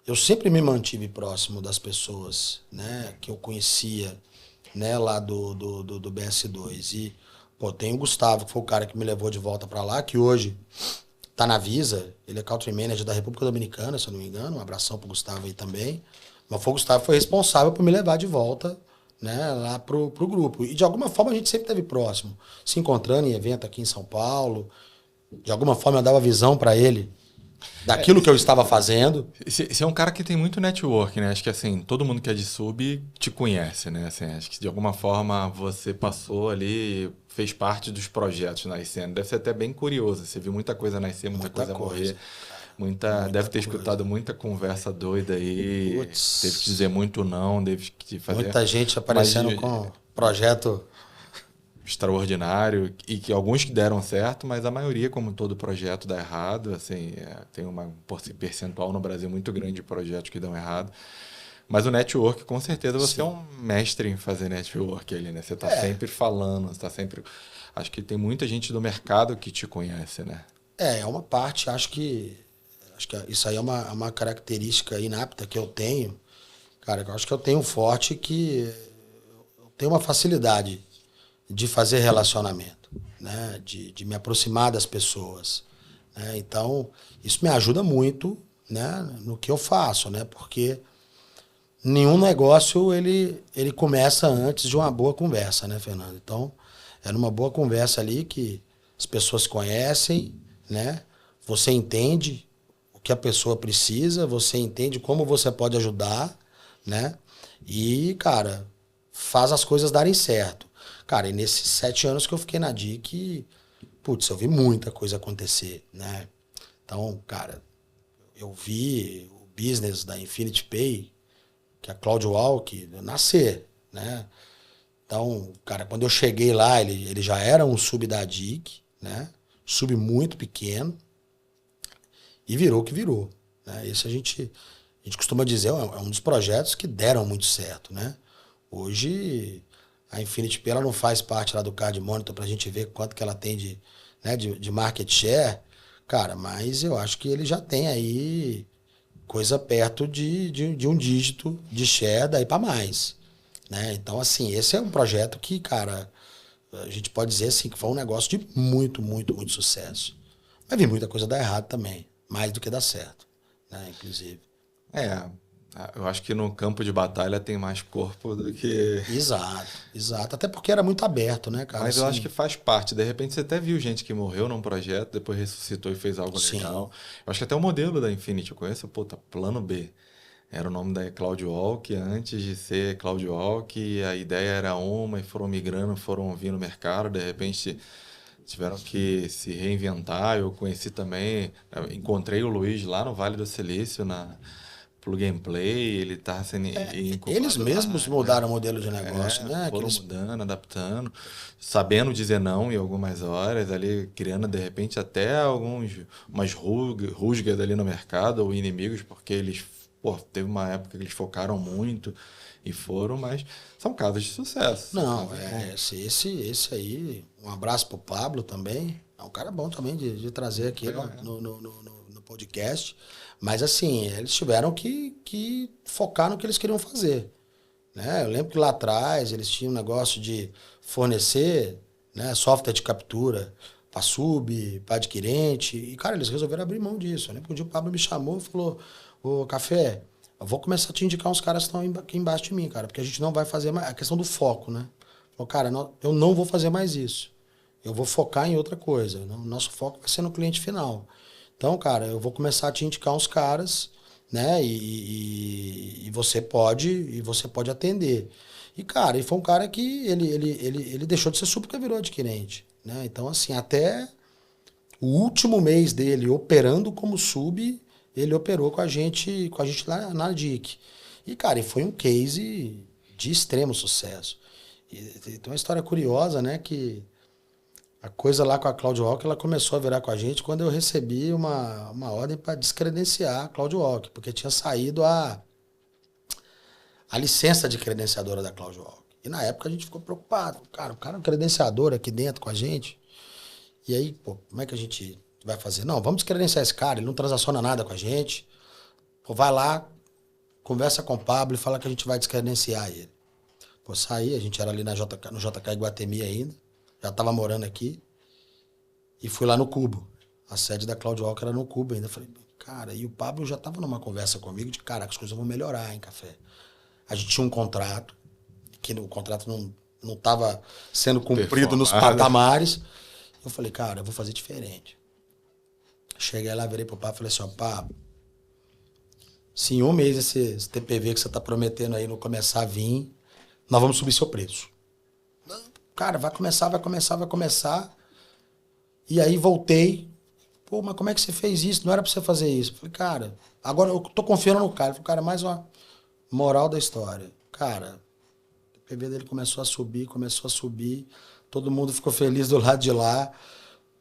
eu sempre me mantive próximo das pessoas, né? Que eu conhecia, né? Lá do BS2. E, pô, tem o Gustavo, que foi o cara que me levou de volta para lá, que hoje tá na Visa, ele é Country Manager da República Dominicana, se eu não me engano. Um abração pro Gustavo aí também. Mas o Gustavo foi responsável por me levar de volta, né, lá pro grupo. E de alguma forma a gente sempre esteve próximo, se encontrando em evento aqui em São Paulo. De alguma forma eu dava visão para ele daquilo que eu estava fazendo. Você é um cara que tem muito network, né? Acho que assim, todo mundo que é de sub te conhece, né? Assim, acho que de alguma forma você passou ali, fez parte dos projetos nascendo. Deve ser até bem curioso. Você viu muita coisa nascer, muita coisa morrer. Deve ter escutado muita conversa doida aí. Putz. Teve que dizer muito não, teve que fazer. Muita gente aparecendo com projeto extraordinário e que alguns que deram certo, mas a maioria, como todo projeto, dá errado. Assim, tem um percentual no Brasil muito grande de projetos que dão errado. Mas o network, com certeza, você é um mestre em fazer network ali, né? Você está sempre falando, você está sempre... Acho que tem muita gente do mercado que te conhece, né? É uma parte, acho que isso aí é uma característica inapta que eu tenho. Cara, eu acho que eu tenho um forte que eu tenho uma facilidade de fazer relacionamento, né? De me aproximar das pessoas, né? Então, isso me ajuda muito, né? No que eu faço, né? Porque nenhum negócio ele começa antes de uma boa conversa, né, Fernando? Então, é numa boa conversa ali que as pessoas conhecem, né? Você entende o que a pessoa precisa, você entende como você pode ajudar, né? E, cara, faz as coisas darem certo. Cara, e nesses 7 anos que eu fiquei na DIC, putz, eu vi muita coisa acontecer, né? Então, cara, eu vi o business da Infinity Pay, que é a Claudio Walk, nascer, né? Então, cara, quando eu cheguei lá, ele já era um sub da DIC, né? Sub muito pequeno, e virou o que virou, né? Esse a gente costuma dizer, é um dos projetos que deram muito certo, né? Hoje, a Infinity Pay ela não faz parte lá do Card Monitor pra gente ver quanto que ela tem de market share, cara, mas eu acho que ele já tem aí coisa perto de um dígito de share daí para mais, né? Então, assim, esse é um projeto que, cara, a gente pode dizer assim que foi um negócio de muito, muito, muito sucesso. Mas vi muita coisa dar errado também, mais do que dar certo, né? Inclusive. Eu acho que no campo de batalha tem mais corpo do que... Exato. Até porque era muito aberto, né, cara? Mas assim, eu acho que faz parte. De repente você até viu gente que morreu num projeto, depois ressuscitou e fez algo sim. legal. Eu acho que até o modelo da Infinity, eu conheço, puta, Plano B. Era o nome da Claudio Walk, antes de ser Claudio Walk, a ideia era uma e foram migrando, foram vindo no mercado, de repente tiveram que se reinventar. Eu conheci também, encontrei o Luiz lá no Vale do Silício, na Plug and Play, ele tá sendo eles mesmos mudaram o modelo de negócio, né? Foram mudando, adaptando, sabendo dizer não em algumas horas, ali criando de repente até umas rusgas ali no mercado ou inimigos, porque eles, teve uma época que eles focaram muito e foram, mas são casos de sucesso. Não, esse aí, um abraço pro Pablo também, é um cara bom também de trazer aqui no podcast. Mas assim, eles tiveram que focar no que eles queriam fazer, né? Eu lembro que lá atrás eles tinham um negócio de fornecer, né, software de captura para sub, para adquirente, e cara, eles resolveram abrir mão disso. Eu lembro que um dia o Pablo me chamou e falou: ô Café, eu vou começar a te indicar uns caras que estão aqui embaixo de mim, cara, porque a gente não vai fazer mais. A questão do foco, né? Falou, cara, eu não vou fazer mais isso. Eu vou focar em outra coisa. Nosso foco vai ser no cliente final. Então, cara, eu vou começar a te indicar uns caras, né? E você pode atender. E, cara, ele foi um cara que ele deixou de ser sub porque virou adquirente, né? Então, assim, até o último mês dele operando como sub, ele operou com a gente lá na DIC. E, cara, foi um case de extremo sucesso. E tem uma história curiosa, né? Que a coisa lá com a Claudio Walk, ela começou a virar com a gente quando eu recebi uma ordem para descredenciar a Claudio Walk, porque tinha saído a licença de credenciadora da Claudio Walk. E na época a gente ficou preocupado. Cara, o cara é um credenciador aqui dentro com a gente. E aí, pô, como é que a gente vai fazer? Não, vamos descredenciar esse cara, ele não transaciona nada com a gente. Pô, vai lá, conversa com o Pablo e fala que a gente vai descredenciar ele. Pô, saí, a gente era ali no JK Iguatemi ainda. Já estava morando aqui. E fui lá no Cubo. A sede da Claudio Walker era no Cubo ainda. Falei, cara, e o Pablo já estava numa conversa comigo de, cara, as coisas vão melhorar, hein, Café. A gente tinha um contrato, que o contrato não estava sendo cumprido nos patamares. Eu falei, cara, eu vou fazer diferente. Cheguei lá, virei pro Pablo e falei assim, ó, Pablo, se em um mês esse TPV que você tá prometendo aí não começar a vir, nós vamos subir seu preço. Cara, vai começar, vai começar, vai começar. E aí voltei. Pô, mas como é que você fez isso? Não era pra você fazer isso. Falei, cara, agora eu tô confiando no cara. Falei, cara, mais uma moral da história. Cara, o PV dele começou a subir. Todo mundo ficou feliz do lado de lá.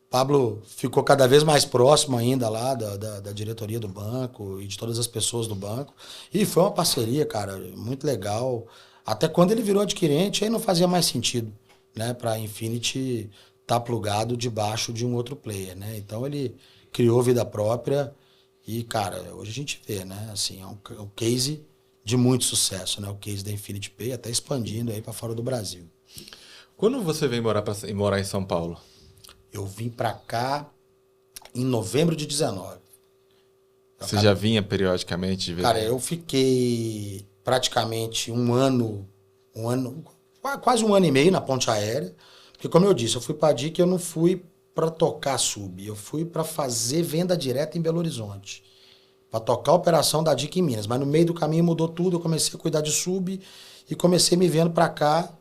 Pablo ficou cada vez mais próximo ainda lá da diretoria do banco e de todas as pessoas do banco. E foi uma parceria, cara, muito legal. Até quando ele virou adquirente, aí não fazia mais sentido, né, para a Infinity estar plugado debaixo de um outro player, né? Então ele criou vida própria e, cara, hoje a gente vê, né, assim, é um case de muito sucesso, né? O case da Infinity Pay até expandindo aí para fora do Brasil. Quando você veio morar em São Paulo? Eu vim para cá em novembro de 19. Você já vinha periodicamente de vez? Cara, eu fiquei praticamente quase um ano e meio na ponte aérea. Porque, como eu disse, eu fui para a DIC e eu não fui para tocar sub. Eu fui para fazer venda direta em Belo Horizonte. Para tocar a operação da DIC em Minas. Mas no meio do caminho mudou tudo. Eu comecei a cuidar de sub e comecei me vendo para cá.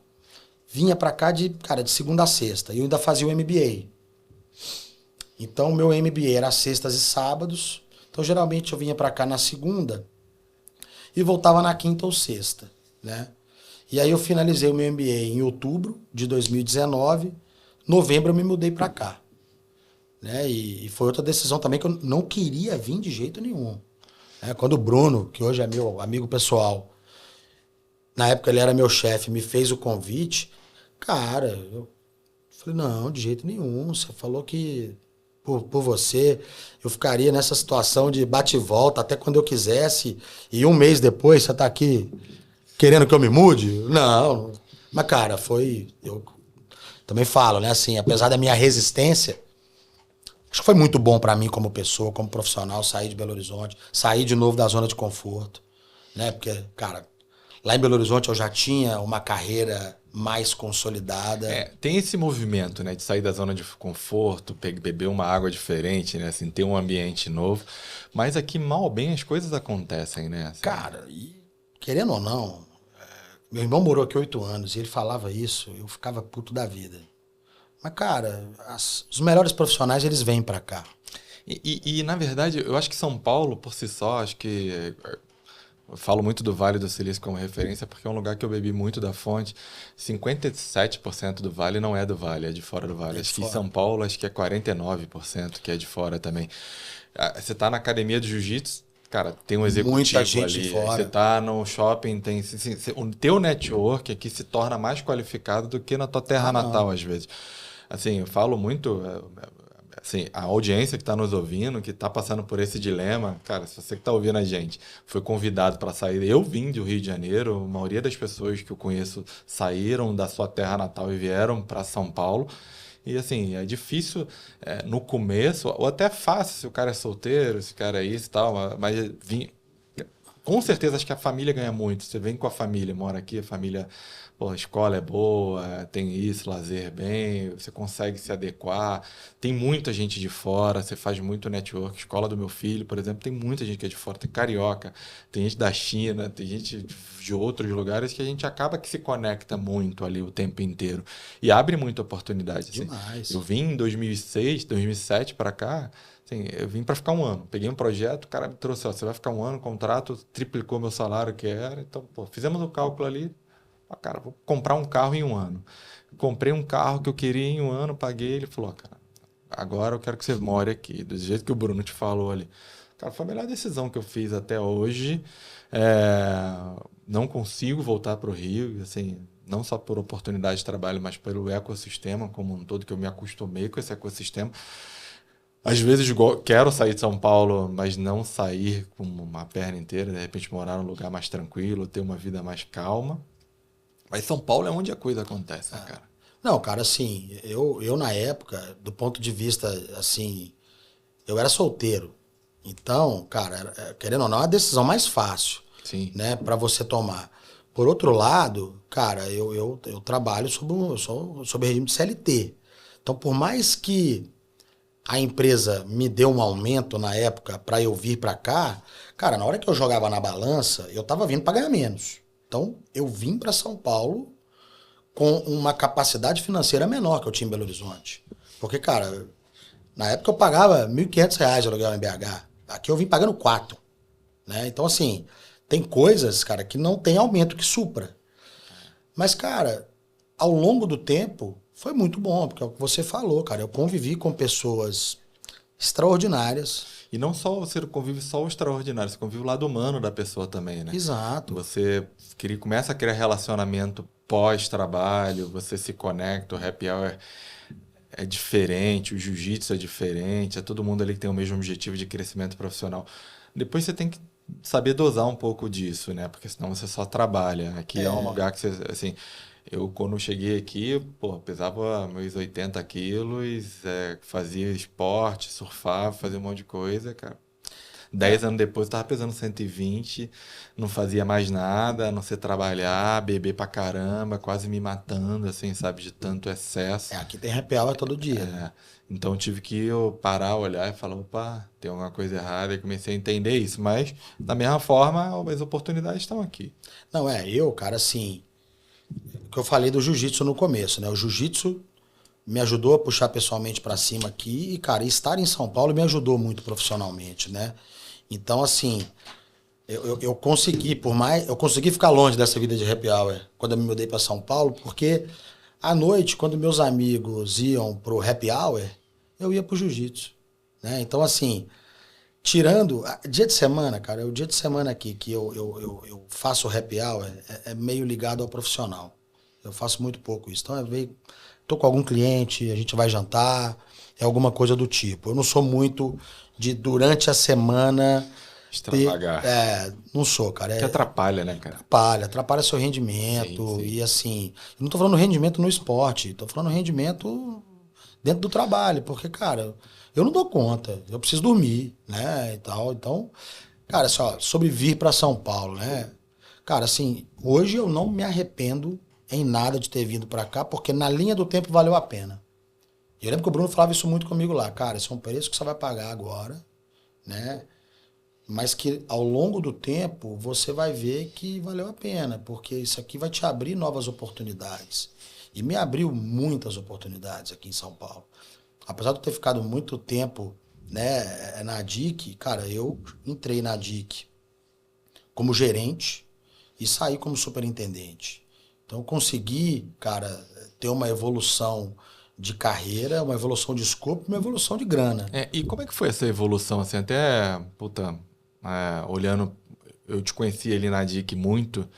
Vinha para cá de segunda a sexta. E eu ainda fazia o MBA. Então, o meu MBA era sextas e sábados. Então, geralmente, eu vinha para cá na segunda e voltava na quinta ou sexta, né? E aí eu finalizei o meu MBA em outubro de 2019. Novembro eu me mudei para cá, né? E foi outra decisão também que eu não queria vir de jeito nenhum, né? Quando o Bruno, que hoje é meu amigo pessoal, na época ele era meu chefe, me fez o convite, cara, eu falei, não, de jeito nenhum. Você falou que por você eu ficaria nessa situação de bate e volta até quando eu quisesse e um mês depois você tá aqui querendo que eu me mude? Não. Mas, cara, eu também falo, né, assim, apesar da minha resistência, acho que foi muito bom pra mim como pessoa, como profissional, sair de Belo Horizonte, sair de novo da zona de conforto, né? Porque, cara, lá em Belo Horizonte eu já tinha uma carreira mais consolidada. Tem esse movimento, né, de sair da zona de conforto, beber uma água diferente, né, assim, ter um ambiente novo. Mas aqui, mal ou bem, as coisas acontecem, né? Assim. Cara, e querendo ou não, meu irmão morou aqui 8 anos e ele falava isso, eu ficava puto da vida. Mas, cara, os melhores profissionais, eles vêm pra cá. Na verdade, eu acho que São Paulo, por si só, acho que... Eu falo muito do Vale do Silício como referência porque é um lugar que eu bebi muito da fonte. 57% do Vale não é do Vale, é de fora do Vale. Acho que em São Paulo, acho que é 49% que é de fora também. Você tá na academia de jiu-jitsu, cara, tem um executivo Muita gente ali. fora. Você tá no shopping, tem... Assim, o teu network aqui se torna mais qualificado do que na tua terra natal, às vezes. Assim, eu falo muito... Assim, a audiência que está nos ouvindo, que está passando por esse dilema, cara, se você que está ouvindo a gente foi convidado para sair, eu vim do Rio de Janeiro, a maioria das pessoas que eu conheço saíram da sua terra natal e vieram para São Paulo. E assim, é difícil no começo, ou até fácil se o cara é solteiro, se o cara é isso e tal, mas com certeza acho que a família ganha muito. Você vem com a família, mora aqui, a família, pô, a escola é boa, tem isso, lazer bem, você consegue se adequar. Tem muita gente de fora, você faz muito network. Escola do meu filho, por exemplo, tem muita gente que é de fora, tem carioca, tem gente da China, tem gente de outros lugares que a gente acaba que se conecta muito ali o tempo inteiro e abre muita oportunidade. Assim. Demais. Eu vim em 2006, 2007 para cá. Assim, eu vim para ficar um ano. Peguei um projeto, o cara me trouxe, ó, você vai ficar um ano, contrato, triplicou meu salário que era. Então, pô, fizemos o cálculo ali. Ah, cara, vou comprar um carro em um ano. Comprei um carro que eu queria em um ano, paguei. Ele falou, cara, agora eu quero que você more aqui, do jeito que o Bruno te falou ali. Cara, foi a melhor decisão que eu fiz até hoje. Não consigo voltar para o Rio, assim, não só por oportunidade de trabalho, mas pelo ecossistema como um todo, que eu me acostumei com esse ecossistema. Às vezes quero sair de São Paulo, mas não sair com uma perna inteira, de repente morar num lugar mais tranquilo, ter uma vida mais calma. Mas São Paulo é onde a coisa acontece, né, cara? Não, cara, assim, eu na época, do ponto de vista, assim, eu era solteiro. Então, cara, querendo ou não, é a decisão mais fácil, Sim. né, pra você tomar. Por outro lado, cara, eu trabalho sob regime de CLT. Então, por mais que a empresa me deu um aumento na época para eu vir para cá, cara, na hora que eu jogava na balança, eu tava vindo para ganhar menos. Então, eu vim para São Paulo com uma capacidade financeira menor que eu tinha em Belo Horizonte. Porque, cara, na época eu pagava R$ 1.500 de aluguel em BH. Aqui eu vim pagando 4, né? Então, assim, tem coisas, cara, que não tem aumento que supra. Mas, cara, ao longo do tempo, foi muito bom, porque é o que você falou, cara. Eu convivi com pessoas extraordinárias. E não só você convive só o extraordinário, você convive o lado humano da pessoa também, né? Exato. Você começa a criar relacionamento pós-trabalho, você se conecta, o happy hour é diferente, o jiu-jitsu é diferente, é todo mundo ali que tem o mesmo objetivo de crescimento profissional. Depois você tem que saber dosar um pouco disso, né? Porque senão você só trabalha. Aqui é um lugar que você, assim, eu quando cheguei aqui, pô, pesava meus 80 quilos, fazia esporte, surfava, fazia um monte de coisa, cara. 10 anos depois eu tava pesando 120, não fazia mais nada, a não ser trabalhar, beber pra caramba, quase me matando, assim, sabe, de tanto excesso. Aqui tem happy hour todo dia. Né? Então eu tive que parar, olhar e falar, opa, tem alguma coisa errada, e comecei a entender isso. Mas, da mesma forma, as oportunidades estão aqui. Não, cara, assim, o que eu falei do jiu-jitsu no começo, né? O jiu-jitsu me ajudou a puxar pessoalmente pra cima aqui e, cara, estar em São Paulo me ajudou muito profissionalmente, né? Então, assim, eu consegui, eu consegui ficar longe dessa vida de happy hour quando eu me mudei para São Paulo, porque à noite, quando meus amigos iam pro happy hour, eu ia pro jiu-jitsu, né? Então, assim, tirando... Dia de semana, cara, o dia de semana aqui que eu faço happy hour é meio ligado ao profissional. Eu faço muito pouco isso. Então, tô com algum cliente, a gente vai jantar, é alguma coisa do tipo. Eu não sou muito de, durante a semana... Extravagar. Não sou, cara. Que atrapalha, né, cara? Atrapalha seu rendimento. Sim. E assim, eu não tô falando rendimento no esporte, tô falando rendimento dentro do trabalho, porque, cara, eu não dou conta, eu preciso dormir, né, e tal. Então, cara, só sobre vir para São Paulo, né? Cara, assim, hoje eu não me arrependo em nada de ter vindo para cá, porque na linha do tempo valeu a pena. Eu lembro que o Bruno falava isso muito comigo lá, cara, esse é um preço que você vai pagar agora, né? Mas que ao longo do tempo você vai ver que valeu a pena, porque isso aqui vai te abrir novas oportunidades. E me abriu muitas oportunidades aqui em São Paulo. Apesar de eu ter ficado muito tempo, né, na DIC, cara, eu entrei na DIC como gerente e saí como superintendente. Então eu consegui, cara, ter uma evolução de carreira, uma evolução de escopo, uma evolução de grana. E como é que foi essa evolução, assim, até, puta, olhando, eu te conheci ali na DIC muito,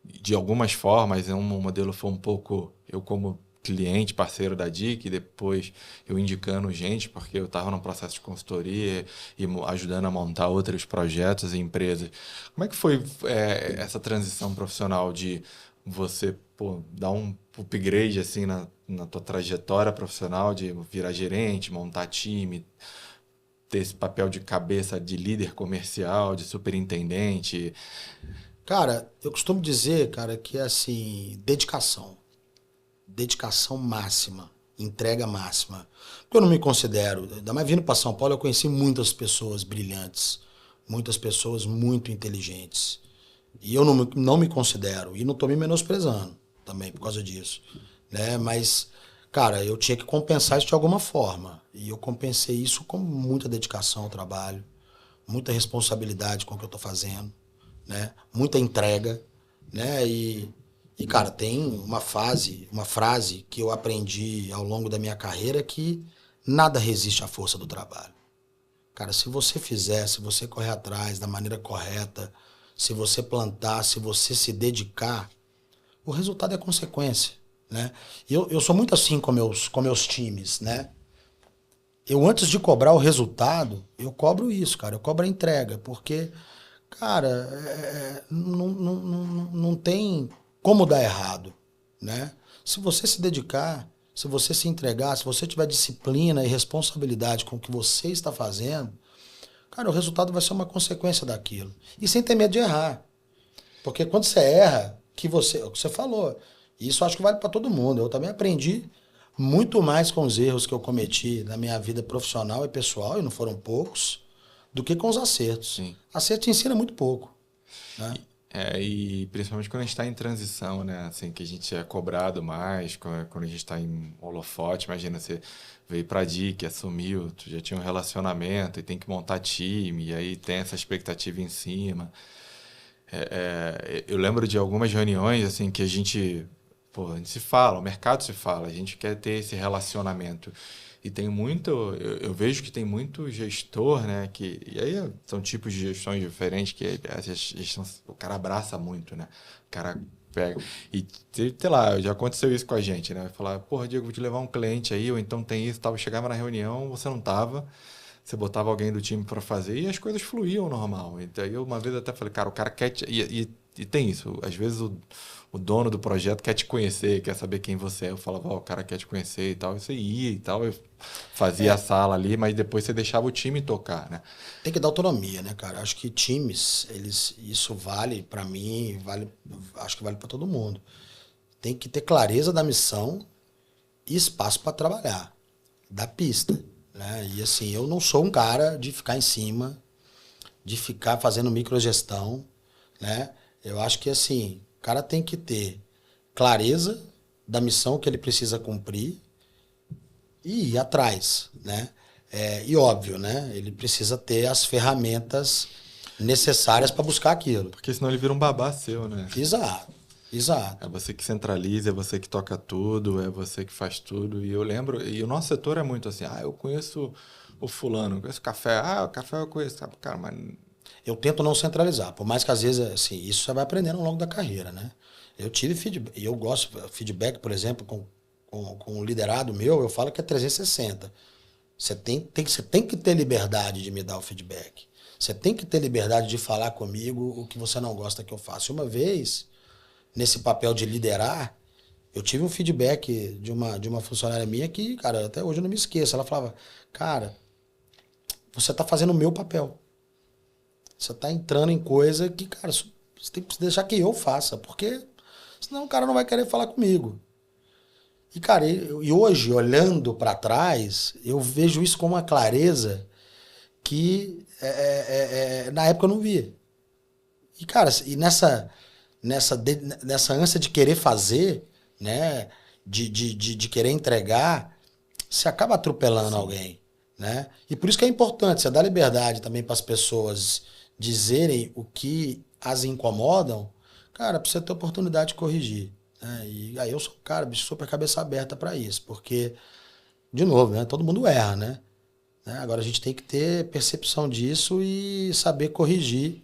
de algumas formas, um modelo foi um pouco, eu como cliente, parceiro da DIC, depois eu indicando gente, porque eu estava num processo de consultoria e ajudando a montar outros projetos e empresas. Como é que foi essa transição profissional de você dar um upgrade assim, na tua trajetória profissional, de virar gerente, montar time, ter esse papel de cabeça de líder comercial, de superintendente? Cara, eu costumo dizer, cara, que é assim, dedicação. Dedicação máxima, entrega máxima. Porque eu não me considero, ainda mais vindo para São Paulo, eu conheci muitas pessoas brilhantes, muitas pessoas muito inteligentes. E eu não me considero, e não estou me menosprezando também por causa disso, né? Mas, cara, eu tinha que compensar isso de alguma forma. E eu compensei isso com muita dedicação ao trabalho, muita responsabilidade com o que eu estou fazendo, né? Muita entrega, né? E, cara, tem uma frase que eu aprendi ao longo da minha carreira que nada resiste à força do trabalho. Cara, se você fizer, se você correr atrás da maneira correta, se você plantar, se você se dedicar, o resultado é consequência, né? E eu sou muito assim com meus times, né? Eu, antes de cobrar o resultado, eu cobro isso, cara. Eu cobro a entrega, porque, cara, não tem como dar errado, né? Se você se dedicar, se você se entregar, se você tiver disciplina e responsabilidade com o que você está fazendo, cara, o resultado vai ser uma consequência daquilo. E sem ter medo de errar. Porque quando você erra, o que você falou, isso eu acho que vale para todo mundo. Eu também aprendi muito mais com os erros que eu cometi na minha vida profissional e pessoal, e não foram poucos, do que com os acertos. Sim. Acerto ensina muito pouco, né? E principalmente quando a gente está em transição, né? Assim, que a gente é cobrado mais, quando a gente está em holofote. Imagina, você veio para a DIC, assumiu, tu já tinha um relacionamento e tem que montar time, e aí tem essa expectativa em cima. Eu lembro de algumas reuniões assim que a gente se fala, o mercado se fala, a gente quer ter esse relacionamento. E tem muito, eu vejo que tem muito gestor, né, e aí são tipos de gestões diferentes que a gestão, o cara abraça muito, né? O cara pega e sei lá, já aconteceu isso com a gente, né? Falar, porra, Diego, vou te levar um cliente aí, ou então tem isso, tal, chegava na reunião, você não tava. Você botava alguém do time para fazer e as coisas fluíam normal. Então, eu uma vez até falei, cara, o cara quer e tem isso. Às vezes o dono do projeto quer te conhecer, quer saber quem você é. Eu falava, ó, o cara quer te conhecer e tal. E você ia e tal. Eu fazia a sala ali, mas depois você deixava o time tocar, né? Tem que dar autonomia, né, cara? Acho que times, isso vale pra mim, acho que vale pra todo mundo. Tem que ter clareza da missão e espaço pra trabalhar, da pista, né? E assim, eu não sou um cara de ficar em cima, de ficar fazendo microgestão, né? Eu acho que assim, o cara tem que ter clareza da missão que ele precisa cumprir e ir atrás, né? E óbvio, né? Ele precisa ter as ferramentas necessárias para buscar aquilo. Porque senão ele vira um babá seu, né? Exato, É exato. você que centraliza, é você que toca tudo, é você que faz tudo. E eu lembro, e o nosso setor é muito assim, eu conheço o fulano, eu conheço o café, o café eu conheço. Cara, mas Eu tento não centralizar, por mais que às vezes, assim, isso você vai aprendendo ao longo da carreira, né? Eu tive feedback, e eu gosto, feedback, por exemplo, com o liderado meu, eu falo que é 360. Você tem que ter liberdade de me dar o feedback. Você tem que ter liberdade de falar comigo o que você não gosta que eu faça. Uma vez, nesse papel de liderar, eu tive um feedback de uma funcionária minha que, cara, até hoje eu não me esqueço. Ela falava, cara, você tá fazendo o meu papel. Você tá entrando em coisa que, cara, você tem que deixar que eu faça, porque senão o cara não vai querer falar comigo. E, cara, e hoje, olhando para trás, eu vejo isso com uma clareza que na época eu não via. E, cara, e nessa ânsia de querer fazer, né? De querer entregar, você acaba atropelando sim. alguém, né? E por isso que é importante você dar liberdade também para as pessoas dizerem o que as incomodam, cara, para você ter oportunidade de corrigir, né? E aí eu sou um cara, bicho, super cabeça aberta para isso, porque, de novo, né? Todo mundo erra, né? Agora a gente tem que ter percepção disso e saber corrigir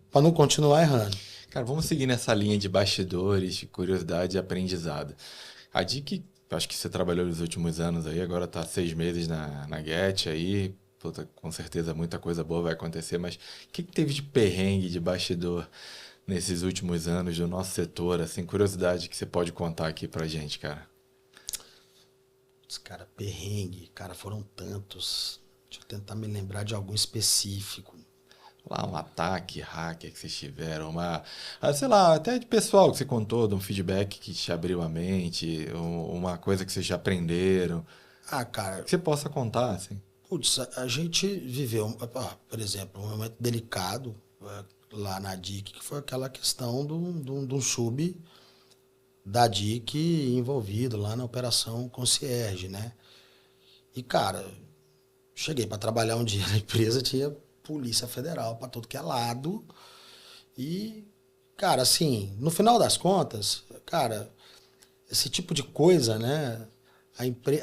para não continuar errando. Cara, vamos seguir nessa linha de bastidores, de curiosidade e aprendizado. A DIC, acho que você trabalhou nos últimos anos aí, agora está 6 meses na Get aí, puta, com certeza muita coisa boa vai acontecer, mas o que teve de perrengue, de bastidor nesses últimos anos do nosso setor, assim, curiosidade que você pode contar aqui pra gente, cara? Cara, perrengue, cara, foram tantos. Deixa eu tentar me lembrar de algum específico. Lá, um ataque, hacker que vocês tiveram, sei lá, até de pessoal que você contou, de um feedback que te abriu a mente, uma coisa que vocês já aprenderam, Cara, que você possa contar, assim. putz, a gente viveu, por exemplo, um momento delicado lá na DIC, que foi aquela questão do sub da DIC envolvido lá na operação Concierge, né? E, cara, cheguei para trabalhar um dia na empresa, tinha Polícia Federal para todo que é lado. E, cara, assim, no final das contas, cara, esse tipo de coisa, né?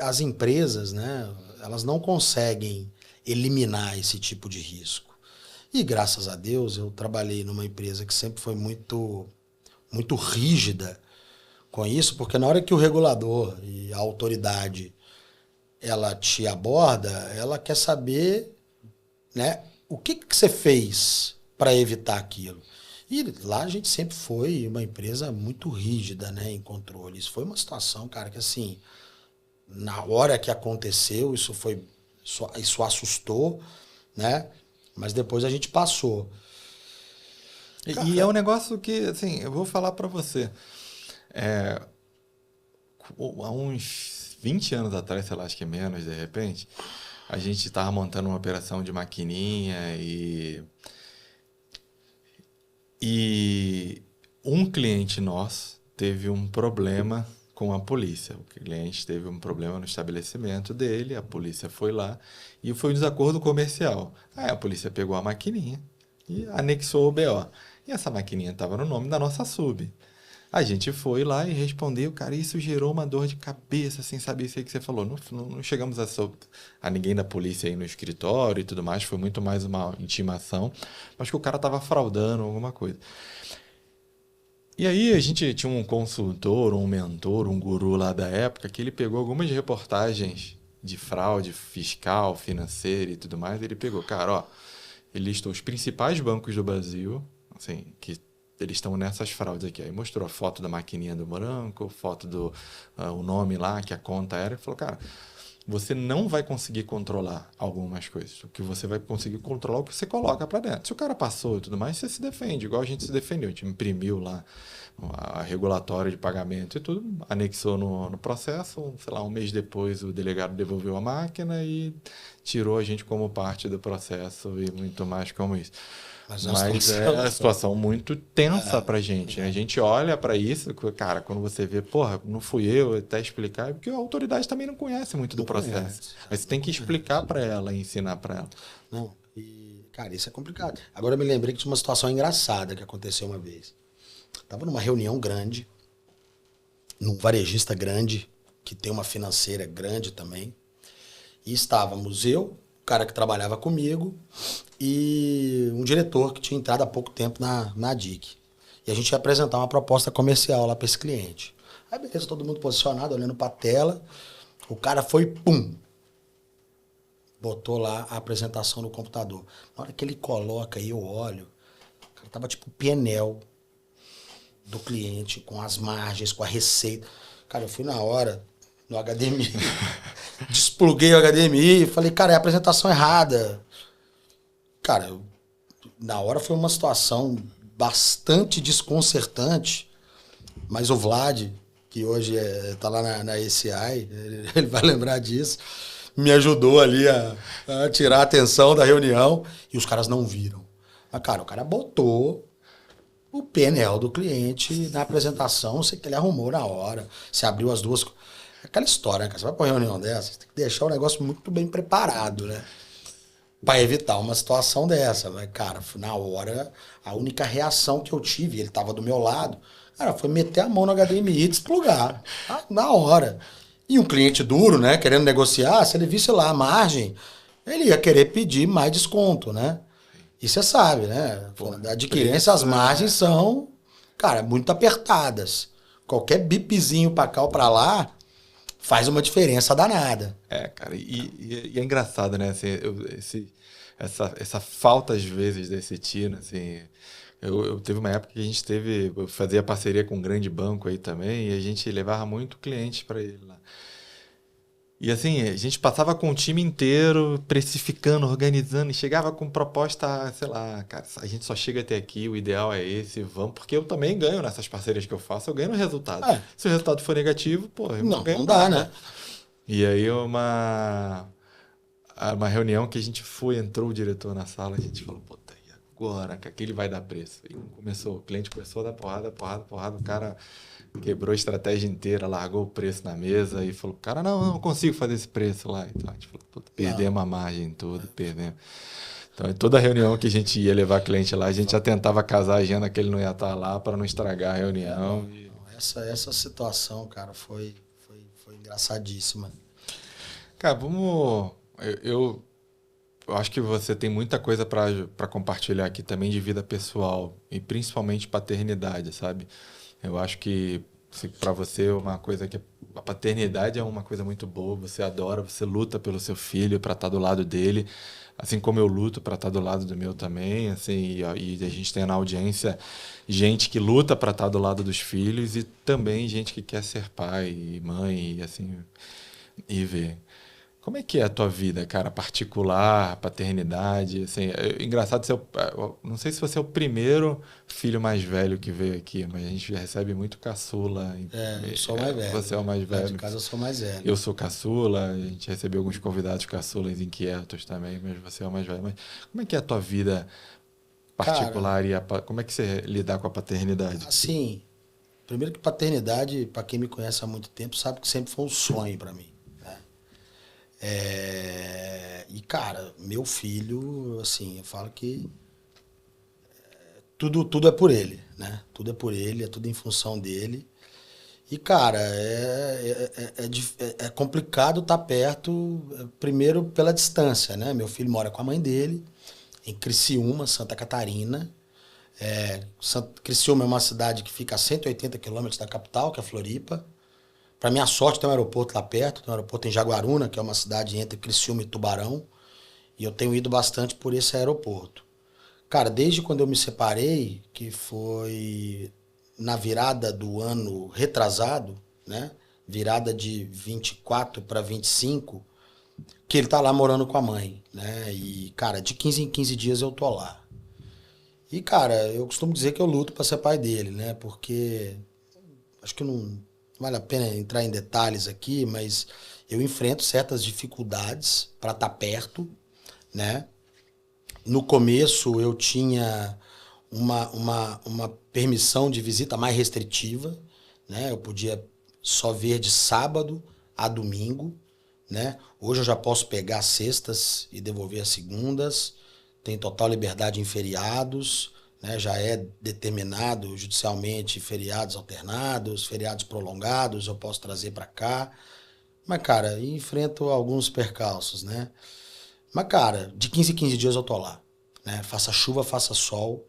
As empresas, né? Elas não conseguem eliminar esse tipo de risco. E graças a Deus eu trabalhei numa empresa que sempre foi muito, muito rígida com isso, porque na hora que o regulador e a autoridade ela te aborda, ela quer saber, né, o que você fez para evitar aquilo. E lá a gente sempre foi uma empresa muito rígida, né, em controle. Isso foi uma situação, cara, que assim, na hora que aconteceu, isso assustou, né? Mas depois a gente passou. E é um negócio que, assim, eu vou falar pra você. Há uns 20 anos atrás, sei lá, acho que é menos, de repente, a gente estava montando uma operação de maquininha e um cliente nosso teve um problema com a polícia. O cliente teve um problema no estabelecimento dele, a polícia foi lá e foi um desacordo comercial. Aí a polícia pegou a maquininha e anexou o BO. E essa maquininha estava no nome da nossa sub. A gente foi lá e respondeu, cara, isso gerou uma dor de cabeça, sem saber isso aí que você falou. Não chegamos a ninguém da polícia aí no escritório e tudo mais, foi muito mais uma intimação, mas que o cara estava fraudando alguma coisa. E aí a gente tinha um consultor, um mentor, um guru lá da época, que ele pegou algumas reportagens de fraude fiscal, financeira e tudo mais, ele pegou, cara, ó, ele listou os principais bancos do Brasil, assim, que eles estão nessas fraudes aqui. Aí mostrou a foto da maquininha do branco, foto do o nome lá, que a conta era, e falou, cara, você não vai conseguir controlar algumas coisas. O que você vai conseguir controlar é o que você coloca para dentro. Se o cara passou e tudo mais, você se defende, igual a gente se defendeu. A gente imprimiu lá a regulatória de pagamento e tudo, anexou no processo. Sei lá, um mês depois o delegado devolveu a máquina e tirou a gente como parte do processo e muito mais como isso. Mas é uma situação muito tensa pra gente. A gente olha para isso, cara, quando você vê, porra, não fui eu até explicar, porque a autoridade também não conhece muito do processo. Mas você tem que explicar para ela, ensinar para ela. Não, e, cara, isso é complicado. Agora eu me lembrei que tinha uma situação engraçada que aconteceu uma vez. Tava numa reunião grande, num varejista grande, que tem uma financeira grande também, e estávamos eu, o cara que trabalhava comigo, e um diretor que tinha entrado há pouco tempo na DIC. E a gente ia apresentar uma proposta comercial lá para esse cliente. Aí beleza, todo mundo posicionado, olhando para a tela. O cara foi, pum, botou lá a apresentação no computador. Na hora que ele coloca aí, eu olho, o cara tava tipo o PNL do cliente, com as margens, com a receita. Cara, eu fui na hora, no HDMI, despluguei o HDMI e falei, cara, é a apresentação errada. Cara, na hora foi uma situação bastante desconcertante, mas o Vlad, que hoje tá lá na ACI, ele vai lembrar disso, me ajudou ali a tirar a atenção da reunião e os caras não viram. Mas, cara, o cara botou o PNL do cliente na apresentação, sei que ele arrumou na hora, se abriu as duas... Aquela história, né, cara? Você vai pra uma reunião dessa, você tem que deixar o negócio muito bem preparado, né? Para evitar uma situação dessa. Mas, cara, na hora, a única reação que eu tive, ele tava do meu lado, cara, foi meter a mão no HDMI e desplugar. Na hora. E um cliente duro, né, querendo negociar, se ele visse lá a margem, ele ia querer pedir mais desconto, né? E você sabe, né? Da adquirência, as margens são, cara, muito apertadas. Qualquer bipzinho para cá ou para lá faz uma diferença danada. É, cara, e é engraçado, né? Assim, essa falta, às vezes, desse tino, assim... Eu teve uma época que a gente eu fazia parceria com um grande banco aí também, e a gente levava muito cliente para ele lá. E assim, a gente passava com o time inteiro, precificando, organizando, e chegava com proposta, sei lá, cara, a gente só chega até aqui, o ideal é esse, vamos, porque eu também ganho nessas parcerias que eu faço, eu ganho no resultado. Se o resultado for negativo, pô, eu não ganho nada, né? E aí uma reunião que a gente entrou o diretor na sala, a gente falou, puta, e agora, que aqui ele vai dar preço. E o cliente começou a dar porrada, o cara quebrou a estratégia inteira, largou o preço na mesa e falou, cara, não consigo fazer esse preço lá. Então a gente falou, puta, perdemos a margem toda, perdemos. Então, toda reunião que a gente ia levar cliente lá, a gente já tentava casar a agenda que ele não ia estar lá para não estragar a reunião. Essa situação, cara, foi engraçadíssima. Cara, vamos... Eu acho que você tem muita coisa para compartilhar aqui também de vida pessoal e principalmente paternidade, sabe? Eu acho que para você é uma coisa que a paternidade é uma coisa muito boa, você adora, você luta pelo seu filho para estar do lado dele, assim como eu luto para estar do lado do meu também, assim, e a gente tem na audiência gente que luta para estar do lado dos filhos e também gente que quer ser pai e mãe e assim, e ver. Como é que é a tua vida, cara? Particular, paternidade, assim, engraçado, eu não sei se você é o primeiro filho mais velho que veio aqui, mas a gente recebe muito caçula. Eu sou o mais velho. Você é o mais Lá de velho. casa eu sou mais velho. Eu sou caçula, a gente recebeu alguns convidados caçulas inquietos também, mas você é o mais velho. Mas como é que é a tua vida Cara, particular e como é que você lidar com a paternidade? assim, primeiro que paternidade, para quem me conhece há muito tempo, sabe que sempre foi um sonho para mim, né? E, cara, meu filho, assim, eu falo que tudo é por ele, né? Tudo é por ele, é tudo em função dele. E, cara, é complicado estar perto, primeiro pela distância, né? Meu filho mora com a mãe dele, em Criciúma, Santa Catarina. Criciúma é uma cidade que fica a 180 quilômetros da capital, que é Floripa. Para minha sorte, tem um aeroporto lá perto, tem um aeroporto em Jaguaruna, que é uma cidade entre Criciúma e Tubarão. E eu tenho ido bastante por esse aeroporto. Cara, desde quando eu me separei, que foi na virada do ano retrasado, né? Virada de 24 para 25, que ele tá lá morando com a mãe, né? E, cara, de 15 em 15 dias eu tô lá. E, cara, eu costumo dizer que eu luto para ser pai dele, né? Porque acho que não vale a pena entrar em detalhes aqui, mas eu enfrento certas dificuldades para estar perto, né? No começo eu tinha uma permissão de visita mais restritiva, né? Eu podia só ver de sábado a domingo, né? Hoje eu já posso pegar sextas e devolver as segundas, tem total liberdade em feriados, né? Já é determinado judicialmente feriados alternados, feriados prolongados, eu posso trazer para cá. Mas, cara, enfrento alguns percalços, né? Mas, cara, de 15 em 15 dias eu tô lá, né? Faça chuva, faça sol.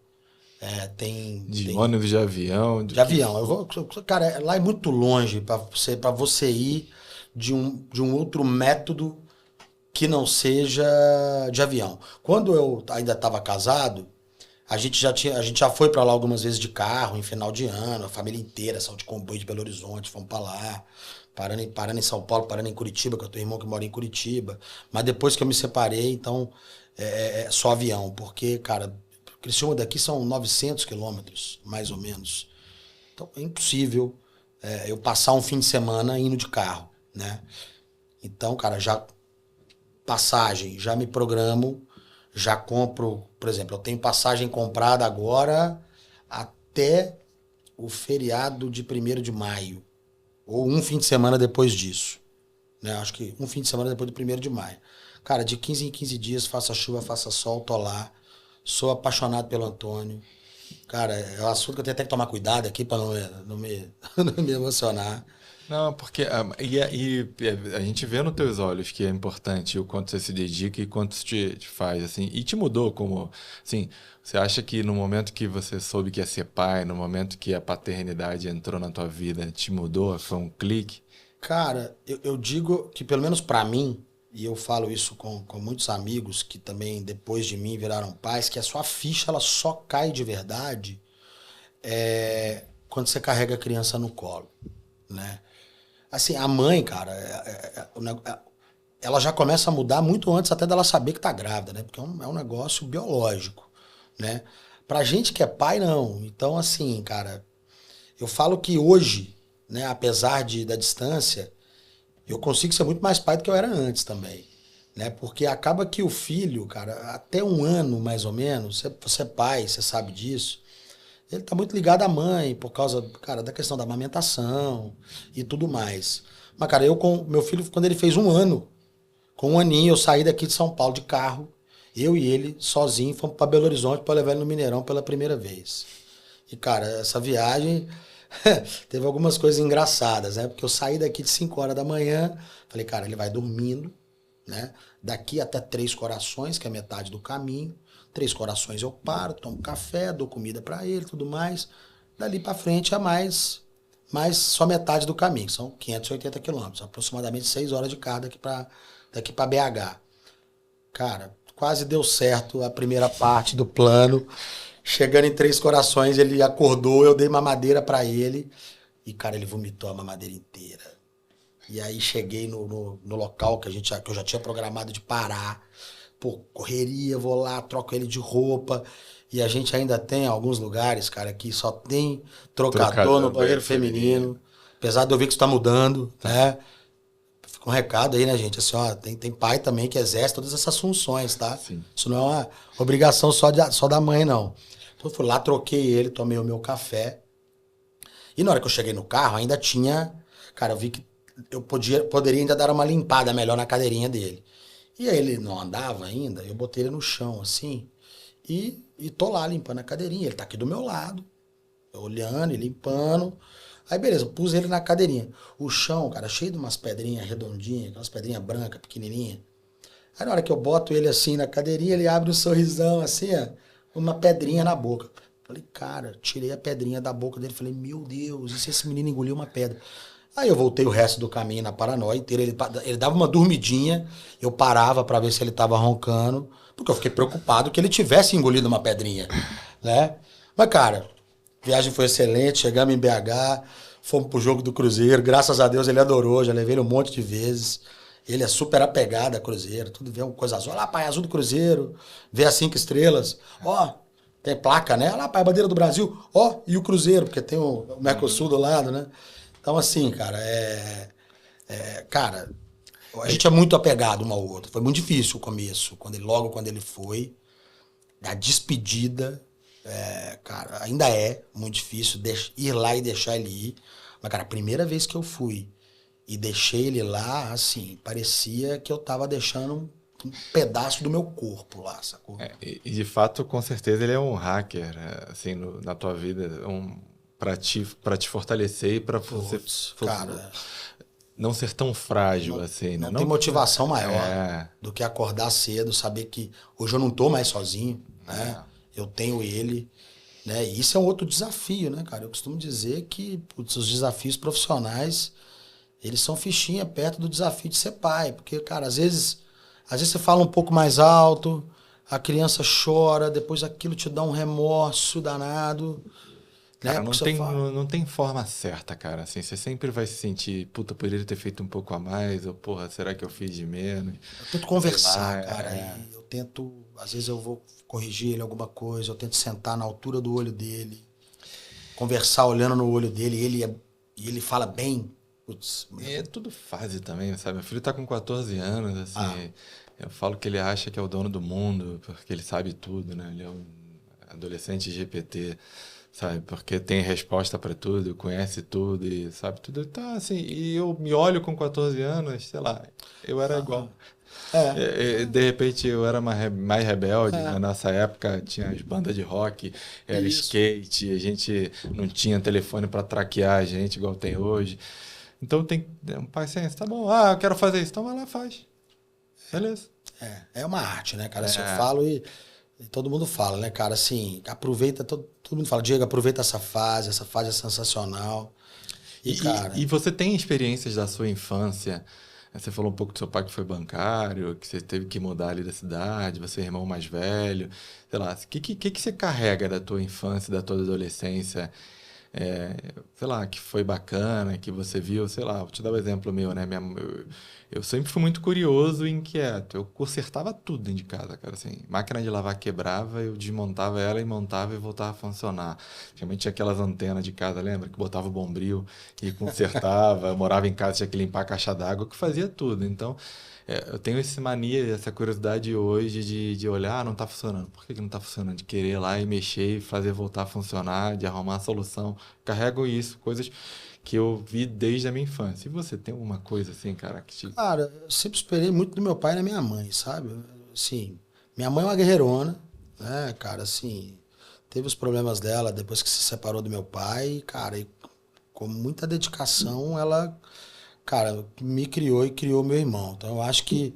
De Tem ônibus, de avião, de avião. Eu vou, cara, lá é muito longe para você ir de um outro método que não seja de avião. Quando eu ainda estava casado, a gente já foi para lá algumas vezes de carro, em final de ano, a família inteira, saiu de comboio de Belo Horizonte, fomos para lá, parando em São Paulo, parando em Curitiba, que eu tenho irmão que mora em Curitiba. Mas depois que eu me separei, então é só avião, porque, cara, Criciúma daqui são 900 quilômetros, mais ou menos. Então é impossível eu passar um fim de semana indo de carro, né? Então, cara, já passagem, já me programo, já compro, por exemplo, eu tenho passagem comprada agora até o feriado de 1º de maio, ou um fim de semana depois disso, né? Acho que um fim de semana depois do 1º de maio. Cara, de 15 em 15 dias, faça chuva, faça sol, tô lá. Sou apaixonado pelo Antônio. Cara, é um assunto que eu tenho até que tomar cuidado aqui para não me emocionar. Não, porque a gente vê nos teus olhos que é importante o quanto você se dedica e quanto isso te faz, assim, e te mudou como, assim, você acha que no momento que você soube que ia ser pai, no momento que a paternidade entrou na tua vida, te mudou, foi um clique? Cara, eu digo que pelo menos para mim, e eu falo isso com muitos amigos que também depois de mim viraram pais, que a sua ficha ela só cai de verdade quando você carrega a criança no colo, né? Assim, a mãe, cara, ela já começa a mudar muito antes até dela saber que tá grávida, né? Porque é um negócio biológico, né? Pra gente que é pai, não. Então, assim, cara, eu falo que hoje, né, apesar da distância, eu consigo ser muito mais pai do que eu era antes também, né? Porque acaba que o filho, cara, até um ano mais ou menos, você é pai, você sabe disso, ele tá muito ligado à mãe por causa, cara, da questão da amamentação e tudo mais. Mas, cara, eu com meu filho, quando ele fez um ano, com um aninho, eu saí daqui de São Paulo de carro, eu e ele, sozinho, fomos para Belo Horizonte para levar ele no Mineirão pela primeira vez. E, cara, essa viagem teve algumas coisas engraçadas, né? Porque eu saí daqui de 5 horas da manhã, falei, cara, ele vai dormindo, né? Daqui até Três Corações, que é metade do caminho. Três Corações eu paro, tomo café, dou comida para ele, tudo mais. Dali para frente é mais só metade do caminho, são 580 quilômetros, aproximadamente 6 horas de carro daqui para BH. Cara, quase deu certo a primeira parte do plano. Chegando em Três Corações, ele acordou, eu dei mamadeira para ele e, cara, ele vomitou a mamadeira inteira. E aí cheguei no local que eu já tinha programado de parar. Pô, correria, vou lá, troco ele de roupa. E a gente ainda tem alguns lugares, cara, que só tem trocador no Trocador, banheiro banheiro feminino. feminino. Apesar de eu ver que isso tá mudando, né? Fica um recado aí, né, gente? Assim, ó, tem pai também que exerce todas essas funções, tá? Sim. Isso não é uma obrigação só da mãe, não. Então eu fui lá, troquei ele, tomei o meu café. E na hora que eu cheguei no carro, ainda tinha. Cara, eu vi que poderia ainda dar uma limpada melhor na cadeirinha dele. E aí ele não andava ainda, eu botei ele no chão, assim, e tô lá limpando a cadeirinha. Ele tá aqui do meu lado, eu olhando e limpando. Aí beleza, eu pus ele na cadeirinha. O chão, cara, cheio de umas pedrinhas redondinhas, aquelas pedrinhas brancas, pequenininhas. Aí na hora que eu boto ele assim na cadeirinha, ele abre um sorrisão assim, ó, uma pedrinha na boca. Falei, cara, tirei a pedrinha da boca dele. Falei, meu Deus, e se esse menino engoliu uma pedra? Aí eu voltei o resto do caminho na paranoia inteira. Ele dava uma dormidinha, eu parava pra ver se ele tava roncando, porque eu fiquei preocupado que ele tivesse engolido uma pedrinha, né? Mas, cara, a viagem foi excelente, chegamos em BH, fomos pro jogo do Cruzeiro, graças a Deus ele adorou, já levei ele um monte de vezes. Ele é super apegado a Cruzeiro, tudo vê uma coisa azul. Olha lá, pai, azul do Cruzeiro, vê as 5 estrelas. Ó, tem placa, né? Olha lá, pai, a bandeira do Brasil. Ó, e o Cruzeiro, porque tem o Mercosul do lado, né? Então, assim, cara, cara, a gente é muito apegado um ao outro. Foi muito difícil o começo, logo quando ele foi. A despedida, cara, ainda é muito difícil ir lá e deixar ele ir. Mas, cara, a primeira vez que eu fui e deixei ele lá, assim, parecia que eu tava deixando um pedaço do meu corpo lá, sacou? E de fato, com certeza, ele é um hacker, assim, na tua vida, para te fortalecer e para você Putz, cara, não ser tão frágil, não, assim, né? não tem motivação maior É, do que acordar cedo, saber que hoje eu não tô mais sozinho, né? é. Eu tenho ele, né? E isso é um outro desafio, né, cara? Eu costumo dizer que putz, os desafios profissionais, eles são fichinha perto do desafio de ser pai, porque, cara, às vezes você fala um pouco mais alto, a criança chora, depois aquilo te dá um remorso danado, né? Cara, Porque você fala, não tem forma certa, cara. Assim, você sempre vai se sentir, puta, poderia ter feito um pouco a mais, ou porra, será que eu fiz de menos? eu tento Sei lá, conversar, cara, e eu tento, às vezes eu vou corrigir ele alguma coisa, eu tento sentar na altura do olho dele, conversar olhando no olho dele, e ele fala bem, putz, é tudo fase também, sabe? Meu filho tá com 14 anos, ah, assim, eu falo que ele acha que é o dono do mundo, porque ele sabe tudo, né? Ele é um adolescente GPT, sabe? Porque tem resposta para tudo, conhece tudo e sabe tudo. Tá assim, e eu me olho com 14 anos, sei lá, eu era igual. é, De repente eu era mais rebelde, é, na nossa época tinha as bandas de rock, era isso. skate, a gente não tinha telefone para traquear a gente igual tem hoje. Então tem um paciência, tá bom, eu quero fazer isso, então vai lá, faz. Beleza. É uma arte, né, cara? Assim, eu É. falo e todo mundo fala, né, cara? Assim, aproveita, todo mundo fala, Diego, aproveita essa fase é sensacional. E, E cara, você tem experiências da sua infância? Você falou um pouco do seu pai que foi bancário, que você teve que mudar ali da cidade, você é irmão mais velho, sei lá, o que você carrega da tua infância, da tua adolescência, sei lá, que foi bacana, que você viu, sei lá, vou te dar um exemplo meu, né? Eu sempre fui muito curioso e inquieto. Eu consertava tudo dentro de casa, cara. Assim, máquina de lavar quebrava, eu desmontava ela e montava e voltava a funcionar. Antigamente tinha aquelas antenas de casa, lembra? Que botava o bombril e consertava. Eu morava em casa, tinha que limpar a caixa d'água, que fazia tudo. Então, eu tenho essa mania, essa curiosidade hoje de olhar, não tá funcionando. Por que não tá funcionando? De querer ir lá e mexer e fazer voltar a funcionar, de arrumar a solução. Carrego isso, coisas que eu vi desde a minha infância. E você tem alguma coisa assim, cara, que te... cara, eu sempre esperei muito do meu pai e da minha mãe, sabe? Assim, minha mãe é uma guerreirona, né, cara, assim, teve os problemas dela depois que se separou do meu pai, e, cara, e com muita dedicação, ela, cara, me criou e criou meu irmão. Então eu acho que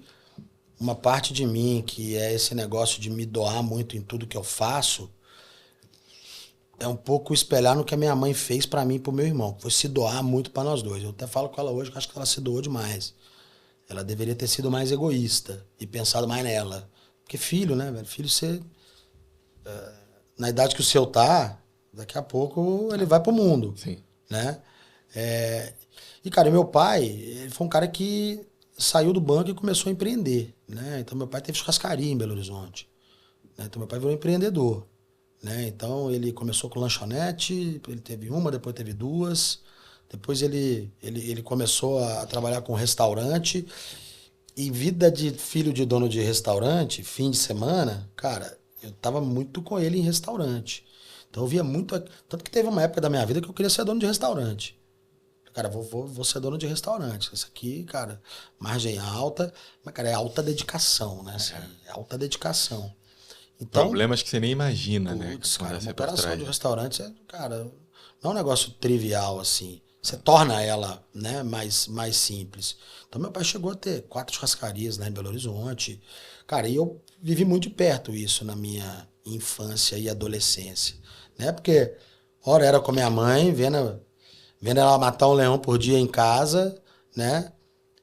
uma parte de mim, que é esse negócio de me doar muito em tudo que eu faço, é um pouco espelhar no que a minha mãe fez pra mim e pro meu irmão. Foi se doar muito pra nós dois. Eu até falo com ela hoje que eu acho que ela se doou demais. Ela deveria ter sido mais egoísta e pensado mais nela. Porque filho, né, velho? Filho, você. Na idade que o seu tá, daqui a pouco ele vai pro mundo, Sim. né? É, E, cara, meu pai, ele foi um cara que saiu do banco e começou a empreender, né? Então, meu pai teve churrascaria em Belo Horizonte, né? Então, meu pai virou empreendedor, né? Então, ele começou com lanchonete, ele teve uma, depois teve duas, depois ele começou a trabalhar com restaurante. E vida de filho de dono de restaurante, fim de semana, cara, eu tava muito com ele em restaurante. Então eu via muito. Tanto que teve uma época da minha vida que eu queria ser dono de restaurante. Cara, vou ser dono de restaurante. Isso aqui, cara, margem alta, mas, cara, é alta dedicação, né? Assim, é alta dedicação. Então, Problemas que você nem imagina, né? Que putz, cara, acontecem uma aí por operação trás. de restaurante, cara, não é um negócio trivial assim. Você torna ela, né, mais simples. Então, meu pai chegou a ter 4 churrascarias lá em Belo Horizonte. Cara, e eu vivi muito de perto isso na minha infância e adolescência, né? Porque, ora era com minha mãe, vendo ela matar um leão por dia em casa, né?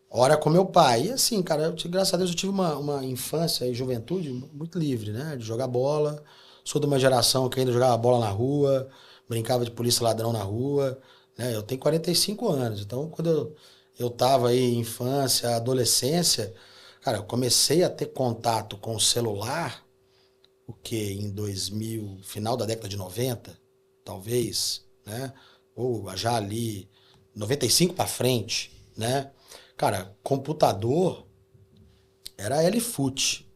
Ora com meu pai. E assim, cara, graças a Deus eu tive uma infância e juventude muito livre, né? De jogar bola. Sou de uma geração que ainda jogava bola na rua, brincava de polícia ladrão na rua, né? Eu tenho 45 anos, então quando eu tava aí em infância, adolescência, cara, eu comecei a ter contato com o celular, o que em 2000, final da década de 90, talvez, né? Ou já ali 95 para frente, né? Cara, computador era L-Foot.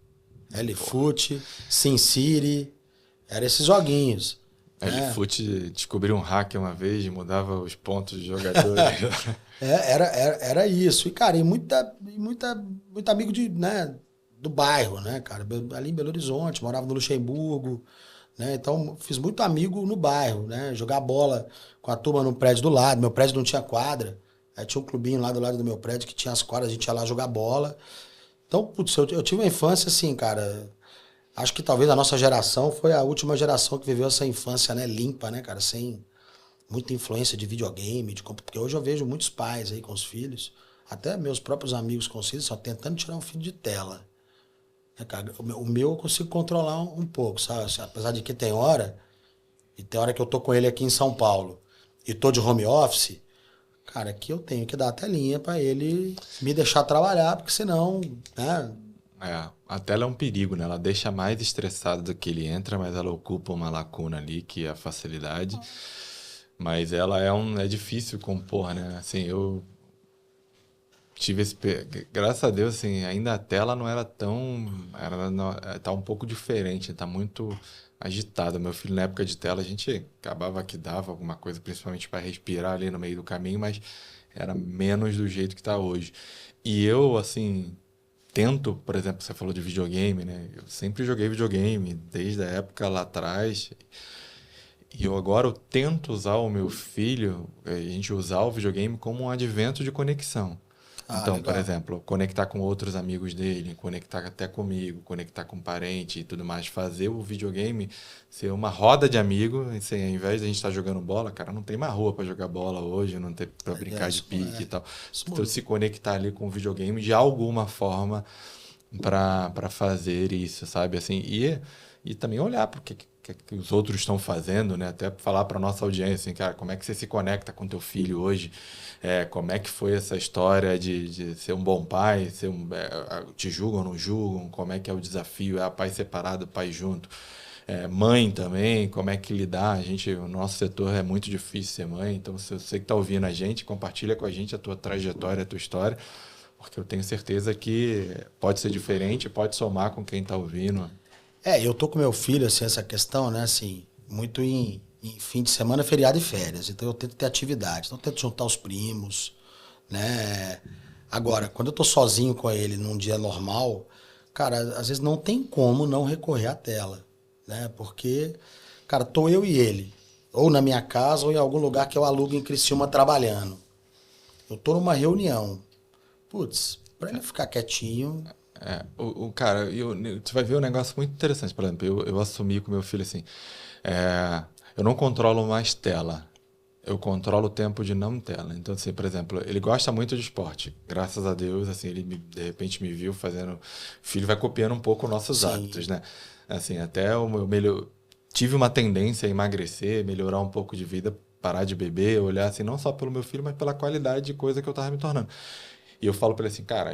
Pô, L-Foot, SimCity, eram esses joguinhos, né? LFoot descobriu um hack uma vez, mudava os pontos dos jogadores. Era isso. E, cara, muito amigo né, do bairro, né, cara? Ali em Belo Horizonte, morava no Luxemburgo, né? Então, fiz muito amigo no bairro, né? Jogar bola com a turma no prédio do lado. Meu prédio não tinha quadra. Aí tinha um clubinho lá do lado do meu prédio que tinha as quadras, a gente ia lá jogar bola. Então, putz, eu tive uma infância assim, cara. Acho que talvez a nossa geração foi a última geração que viveu essa infância, né, limpa, né, cara, sem muita influência de videogame, porque hoje eu vejo muitos pais aí com os filhos, até meus próprios amigos com os filhos, só tentando tirar um filho de tela. Né, cara? O meu eu consigo controlar um pouco, sabe? Assim, apesar de que tem hora que eu tô com ele aqui em São Paulo e tô de home office, cara, aqui eu tenho que dar a telinha pra ele me deixar trabalhar, porque senão, né? A tela é um perigo, né? Ela deixa mais estressado do que ele entra, mas ela ocupa uma lacuna ali, que é a facilidade. Mas ela é difícil compor, né? Assim, eu tive graças a Deus, assim, ainda a tela não era tão, tá um pouco diferente, tá muito agitada. Meu filho na época de tela, a gente acabava que dava alguma coisa, principalmente para respirar ali no meio do caminho, mas era menos do jeito que tá hoje. E eu, assim, tento, por exemplo, você falou de videogame, né? Eu sempre joguei videogame, desde a época lá atrás. E eu tento usar o meu filho, a gente usar o videogame como um advento de conexão. Ah, Então, por legal. exemplo, conectar com outros amigos dele, conectar até comigo, conectar com parente e tudo mais, fazer o videogame ser uma roda de amigos, assim, ao invés de a gente estar jogando bola, cara, não tem mais rua para jogar bola hoje, não tem para brincar de pique e tal. Isso Então, mudou. se conectar ali com o videogame de alguma forma para fazer isso, sabe? Assim, e também olhar para o que os outros estão fazendo, né? Até falar para nossa audiência, assim, cara, como é que você se conecta com teu filho hoje? Como é que foi essa história de ser um bom pai, te julgam ou não julgam? Como é que é o desafio? É pai separado, pai junto? Mãe também, como é que lidar? O nosso setor é muito difícil ser mãe, então se você que está ouvindo a gente, compartilha com a gente a tua trajetória, a tua história, porque eu tenho certeza que pode ser diferente, pode somar com quem está ouvindo. Eu tô com meu filho, assim, essa questão, né, assim, muito em fim de semana, feriado e férias. Então eu tento ter atividade. Então eu tento juntar os primos, né? Agora, quando eu tô sozinho com ele num dia normal, cara, às vezes não tem como não recorrer à tela, né? Porque, cara, tô eu e ele, ou na minha casa ou em algum lugar que eu alugo em Criciúma trabalhando. Eu tô numa reunião. Putz, pra ele ficar quietinho, Cara, você vai ver um negócio muito interessante. Por exemplo, eu assumi com meu filho assim: eu não controlo mais tela, eu controlo o tempo de não tela. Então, assim, por exemplo, ele gosta muito de esporte. Graças a Deus, assim, de repente me viu fazendo. O filho vai copiando um pouco nossos hábitos, sim, né? Assim, até tive uma tendência a emagrecer, melhorar um pouco de vida parar de beber, olhar assim, não só pelo meu filho, mas pela qualidade de coisa que eu tava me tornando. E eu falo pra ele assim, cara,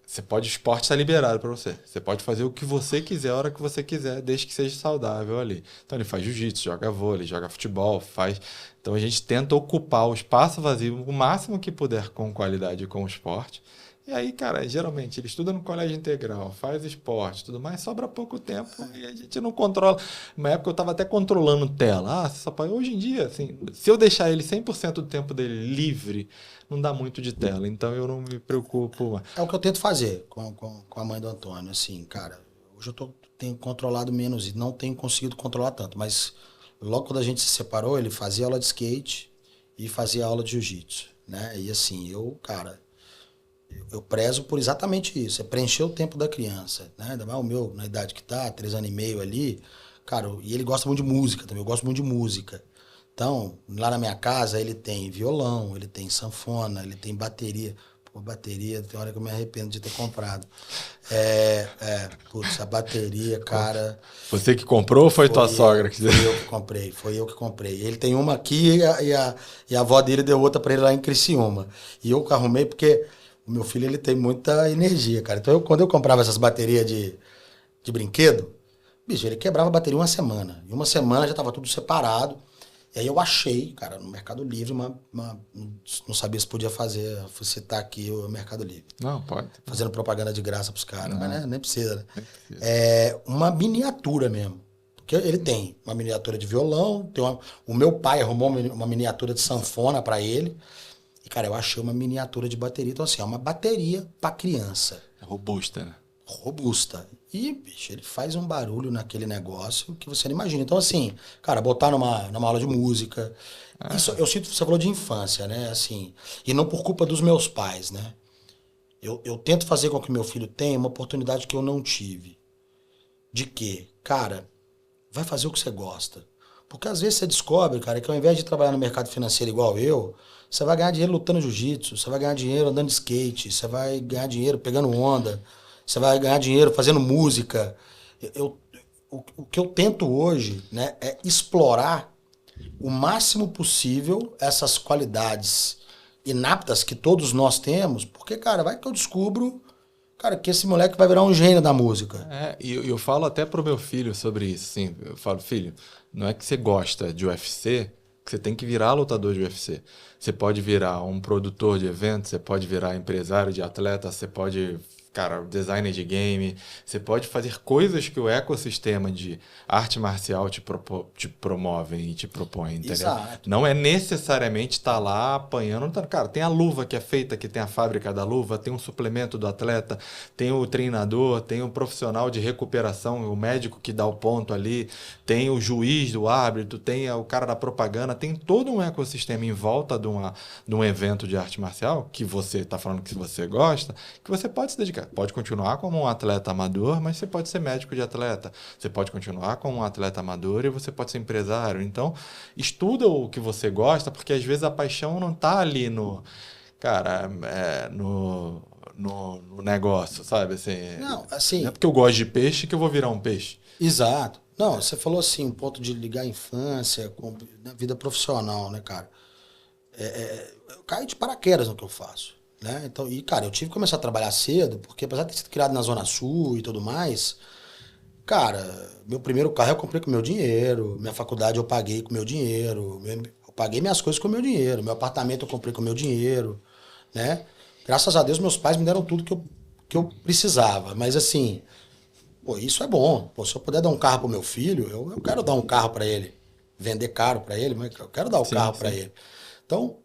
você pode, o esporte tá liberado pra você. Você pode fazer o que você quiser, a hora que você quiser, desde que seja saudável ali. Então ele faz jiu-jitsu, joga vôlei, joga futebol, faz... Então a gente tenta ocupar o espaço vazio o máximo que puder com qualidade com o esporte. E aí, cara, geralmente ele estuda no colégio integral, faz esporte, tudo mais, sobra pouco tempo e a gente não controla. Na época eu estava até controlando tela. Ah, você só pode... Hoje em dia, assim, se eu deixar ele 100% do tempo dele livre, não dá muito de tela, então eu não me preocupo. É o que eu tento fazer com a mãe do Antônio, assim, cara. Hoje tenho controlado menos e não tenho conseguido controlar tanto, mas logo quando a gente se separou, ele fazia aula de skate e fazia aula de jiu-jitsu, né? E assim, cara, eu prezo por exatamente isso, é preencher o tempo da criança, né? Ainda mais o meu, na idade que tá, 3 anos e meio ali, cara, e ele gosta muito de música também, eu gosto muito de música. Então, lá na minha casa, ele tem violão, ele tem sanfona, ele tem bateria. Pô, bateria, tem hora que eu me arrependo de ter comprado. Putz, a bateria, cara... Você que comprou ou foi tua sogra? Foi eu que comprei. Ele tem uma aqui e a avó dele deu outra pra ele lá em Criciúma. E eu que arrumei porque o meu filho, ele tem muita energia, cara. Então, quando eu comprava essas baterias de brinquedo, bicho, ele quebrava a bateria uma semana. Em uma semana já tava tudo separado. E aí eu achei, cara, no Mercado Livre, não sabia se podia fazer, citar aqui o Mercado Livre. Não, pode. Fazendo propaganda de graça pros caras, mas né, nem precisa, né? É uma miniatura mesmo. Porque ele tem uma miniatura de violão, o meu pai arrumou uma miniatura de sanfona pra ele. E, cara, eu achei uma miniatura de bateria. Então, assim, é uma bateria pra criança. Robusta, né? Robusta. E, bicho, ele faz um barulho naquele negócio que você não imagina. Então, assim, cara, botar numa aula de música. Isso, eu sinto, você falou de infância, né? Assim, e não por culpa dos meus pais, né? Eu tento fazer com que meu filho tenha uma oportunidade que eu não tive. De quê? Cara, vai fazer o que você gosta. Porque às vezes você descobre, cara, que ao invés de trabalhar no mercado financeiro igual eu, você vai ganhar dinheiro lutando jiu-jitsu, você vai ganhar dinheiro andando de skate, você vai ganhar dinheiro pegando onda, você vai ganhar dinheiro fazendo música. O que eu tento hoje, né, é explorar o máximo possível essas qualidades inaptas que todos nós temos, porque, cara, vai que eu descubro, cara, que esse moleque vai virar um gênio da música. E eu falo até pro meu filho sobre isso, assim, eu falo, filho, não é que você gosta de UFC, que você tem que virar lutador de UFC. Você pode virar um produtor de eventos, você pode virar empresário de atleta, você pode, cara, designer de game, você pode fazer coisas que o ecossistema de arte marcial te promove e te propõe, entendeu? Exato. Não é necessariamente estar lá apanhando. Cara, tem a luva que é feita, que tem a fábrica da luva, tem um suplemento do atleta, tem o treinador, tem o profissional de recuperação, o médico que dá o ponto ali, tem o juiz do árbitro, tem o cara da propaganda, tem todo um ecossistema em volta de um evento de arte marcial, que você está falando que você gosta, que você pode se dedicar. Pode continuar como um atleta amador, mas você pode ser médico de atleta. Você pode continuar como um atleta amador e você pode ser empresário. Então, estuda o que você gosta, porque às vezes a paixão não está ali no negócio, sabe? Assim, Não, assim... não é porque eu gosto de peixe que eu vou virar um peixe. Exato. Não, você falou assim, um ponto de ligar a infância com a vida profissional, né, cara? Eu caio de paraquedas no que eu faço, né? Então, e, cara, eu tive que começar a trabalhar cedo, porque apesar de ter sido criado na Zona Sul e tudo mais, cara, meu primeiro carro eu comprei com meu dinheiro, minha faculdade eu paguei com meu dinheiro, eu paguei minhas coisas com meu dinheiro, meu apartamento eu comprei com meu dinheiro, né? Graças a Deus meus pais me deram tudo que eu precisava, mas assim, pô, isso é bom. Pô, se eu puder dar um carro pro meu filho, eu quero dar um carro para ele, vender caro para ele, mas eu quero dar o carro para ele. Então,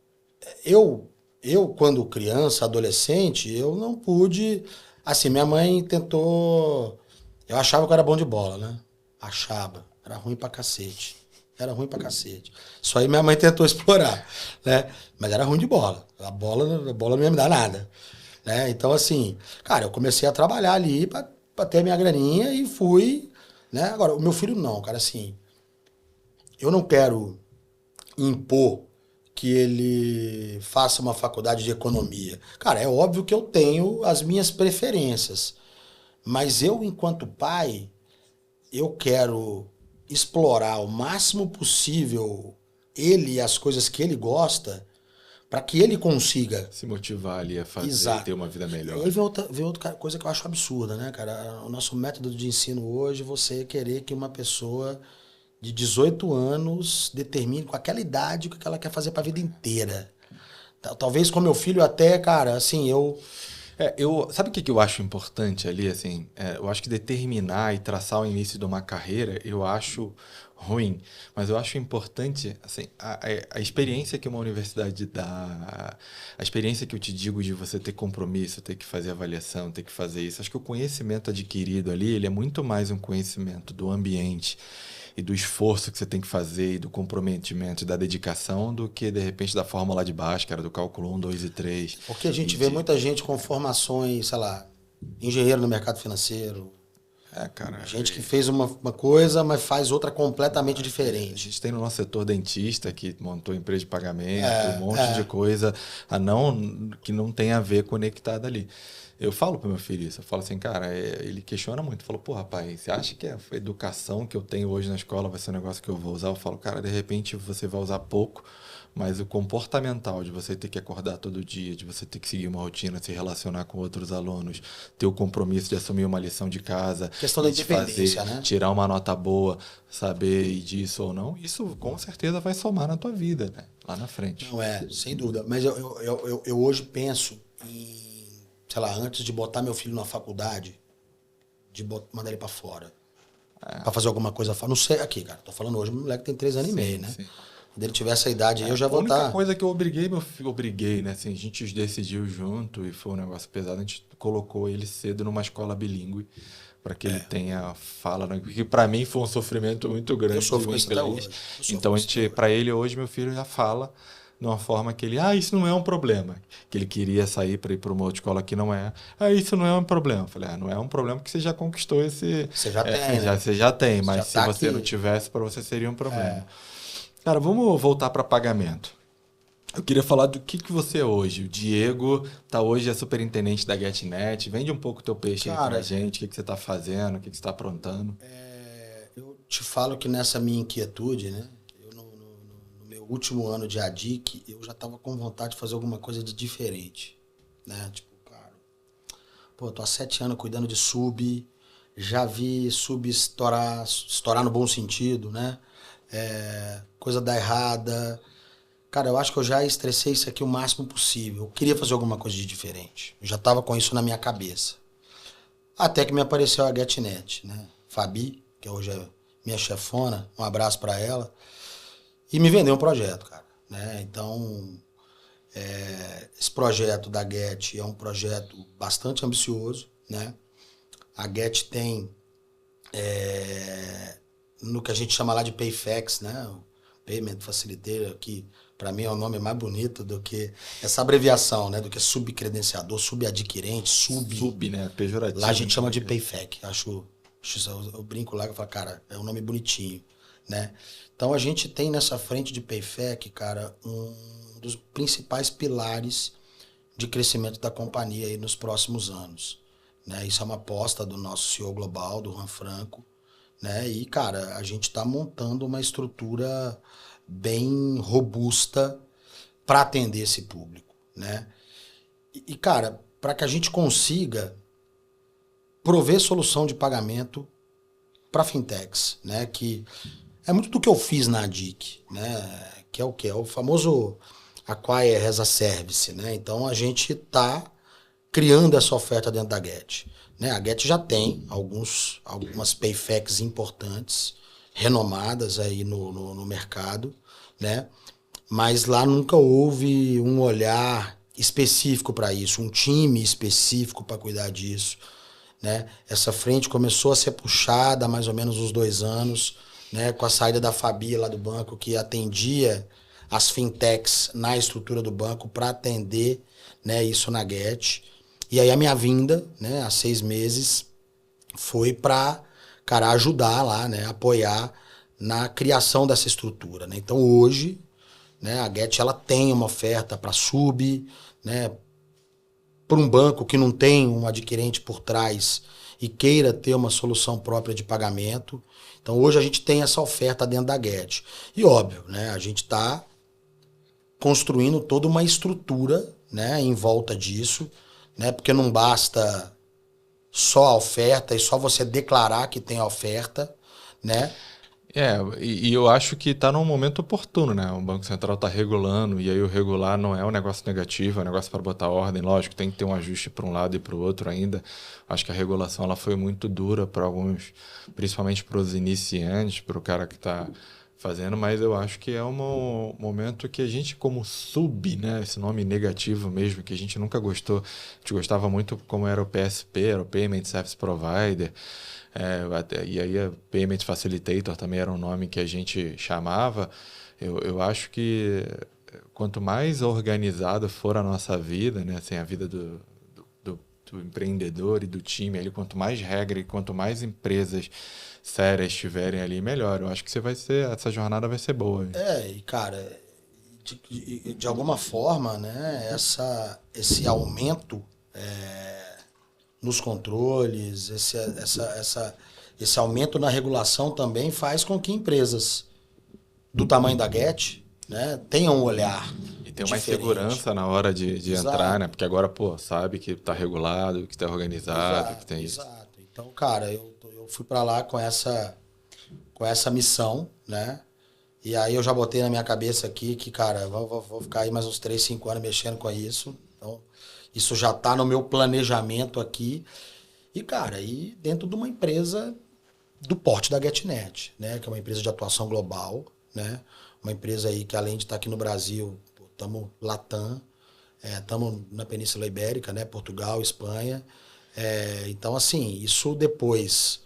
quando criança, adolescente, eu não pude, assim, minha mãe tentou. Eu achava que eu era bom de bola, né? Achava. Era ruim pra cacete. Era ruim pra cacete. Isso aí minha mãe tentou explorar, né? Mas era ruim de bola. A bola não ia me dar nada, né? Então, assim, cara, eu comecei a trabalhar ali pra ter a minha graninha e fui, né? Agora, o meu filho não, cara, assim, eu não quero impor que ele faça uma faculdade de economia. Cara, é óbvio que eu tenho as minhas preferências. Mas eu, enquanto pai, eu quero explorar o máximo possível ele e as coisas que ele gosta para que ele consiga Se motivar ali a fazer, Exato. ter uma vida melhor. Aí vem outra coisa que eu acho absurda, né, cara? O nosso método de ensino hoje, você querer que uma pessoa de 18 anos determine com aquela idade o que ela quer fazer para a vida inteira. Talvez com meu filho até, cara, assim, Sabe o que eu acho importante ali, assim? Eu acho que determinar e traçar o início de uma carreira, eu acho ruim. Mas eu acho importante, assim, a experiência que uma universidade dá, a experiência que eu te digo de você ter compromisso, ter que fazer avaliação, ter que fazer isso. Acho que o conhecimento adquirido ali, ele é muito mais um conhecimento do ambiente e do esforço que você tem que fazer, e do comprometimento e da dedicação, do que, de repente, da fórmula de Bhaskara, do cálculo 1, 2 e 3. porque a gente vê muita gente com formações, sei lá, engenheiro no mercado financeiro, Cara, gente que fez uma coisa, mas faz outra completamente a diferente. gente tem no nosso setor dentista que montou empresa de pagamento, um monte de coisa que não tem a ver conectada ali. Eu falo pro meu filho isso, eu falo assim, cara, ele questiona muito, falou, pô, rapaz, você acha que a educação que eu tenho hoje na escola vai ser um negócio que eu vou usar? Eu falo, cara, de repente você vai usar pouco, mas o comportamental de você ter que acordar todo dia, de você ter que seguir uma rotina, se relacionar com outros alunos, ter o compromisso de assumir uma lição de casa, Questão da de fazer, independência, né? tirar uma nota boa, saber ir disso ou não, isso com certeza vai somar na tua vida, né? Lá na frente. Não sem dúvida. Mas eu hoje penso em, sei lá, antes de botar meu filho na faculdade, mandar ele pra fora. Pra fazer alguma coisa fora. Não sei, aqui, cara, tô falando hoje, meu moleque tem 3 anos e meio, né? Sim. Quando ele tiver essa idade aí, eu já A vou única estar... coisa que eu obriguei, né? Assim, a gente decidiu junto e foi um negócio pesado. A gente colocou ele cedo numa escola bilíngue para que ele tenha fala, né? Porque para mim foi um sofrimento muito grande. Eu sofro com isso até inglês. hoje. Eu sofro Então com isso para ele hoje meu filho já fala de uma forma que ele, isso não é um problema, que ele queria sair para ir para uma outra escola que não é. Isso não é um problema. Eu falei, não é um problema porque você já conquistou esse. Você já tem, né? Você já tem, Você mas já se tá você aqui. não tivesse, para você seria um problema. Cara, vamos voltar para pagamento. Eu queria falar do que você é hoje. O Diego tá hoje é superintendente da GetNet. Vende um pouco o teu peixe aí pra gente. O que você tá fazendo, o que você tá aprontando. Eu te falo que nessa minha inquietude, né? Eu no meu último ano de ADIC, eu já tava com vontade de fazer alguma coisa de diferente, né? Tipo, cara, pô, eu tô há 7 anos cuidando de sub, já vi sub estourar no bom sentido, né? Coisa dar errada. Cara, eu acho que eu já estressei isso aqui o máximo possível. Eu queria fazer alguma coisa de diferente. Eu já tava com isso na minha cabeça. Até que me apareceu a GetNet, né? Fabi, que hoje é minha chefona, um abraço pra ela, e me vendeu um projeto, cara, né? Então, esse projeto da Get é um projeto bastante ambicioso, né? A Get tem no que a gente chama lá de Payfax, né? O Payment Facilitator, que para mim é o nome mais bonito do que essa abreviação, né? Do que subcredenciador, subadquirente, Sub, né? Pejorativo. Lá a gente chama de Payfac. Eu brinco lá e falo, cara, é um nome bonitinho, né? Então a gente tem nessa frente de Payfac, cara, um dos principais pilares de crescimento da companhia aí nos próximos anos, né? Isso é uma aposta do nosso CEO global, do Juan Franco, né? E, cara, a gente está montando uma estrutura bem robusta para atender esse público, né? E cara, para que a gente consiga prover solução de pagamento para fintechs, né? Que é muito do que eu fiz na ADIC, né? Que é o quê? É o famoso Acquire as a Service, né? Então a gente está criando essa oferta dentro da Get, né? A Get já tem algumas Payfacs importantes, renomadas aí no mercado, né? Mas lá nunca houve um olhar específico para isso, um time específico para cuidar disso, né? Essa frente começou a ser puxada há mais ou menos uns 2 anos, né? Com a saída da Fabi lá do banco, que atendia as fintechs na estrutura do banco para atender, né, isso na Get. E aí a minha vinda, né, há 6 meses, foi para, cara, ajudar lá, né, apoiar na criação dessa estrutura, né? Então hoje, né, a Get ela tem uma oferta para sub, né, para um banco que não tem um adquirente por trás e queira ter uma solução própria de pagamento. Então hoje a gente tem essa oferta dentro da Get. E óbvio, né, a gente está construindo toda uma estrutura, né, em volta disso, né, porque não basta só a oferta e só você declarar que tem a oferta, né? E eu acho que está num momento oportuno, né? O Banco Central está regulando, e aí o regular não é um negócio negativo, é um negócio para botar ordem. Lógico, tem que ter um ajuste para um lado e para o outro ainda. Acho que a regulação ela foi muito dura para alguns, principalmente para os iniciantes, para o cara que está fazendo, mas eu acho que é um momento que a gente, como sub, né? Esse nome negativo mesmo, que a gente nunca gostou, a gente gostava muito como era o PSP, era o Payment Service Provider. E aí a Payment Facilitator também era um nome que a gente chamava. Eu acho que quanto mais organizada for a nossa vida, né, assim, a vida do empreendedor e do time, ali, quanto mais regra e quanto mais empresas sérias estiverem ali, melhor. Eu acho que essa jornada vai ser boa. E cara, de alguma forma, né, esse aumento nos controles, esse aumento na regulação também faz com que empresas do tamanho da Get, né, tenham um olhar E tem uma diferente. segurança na hora de entrar, né? Porque agora, pô, sabe que tá regulado, que tá organizado, que tem isso. Exato. Então, cara, eu fui para lá com essa missão, né? E aí eu já botei na minha cabeça aqui que, cara, vou ficar aí mais uns 3, 5 anos mexendo com isso. Então, isso já tá no meu planejamento aqui. E, cara, aí dentro de uma empresa do porte da GetNet, né? Que é uma empresa de atuação global, né? Uma empresa aí que, além de estar aqui no Brasil, estamos Latam, estamos na Península Ibérica, né? Portugal, Espanha. Então, assim, isso depois,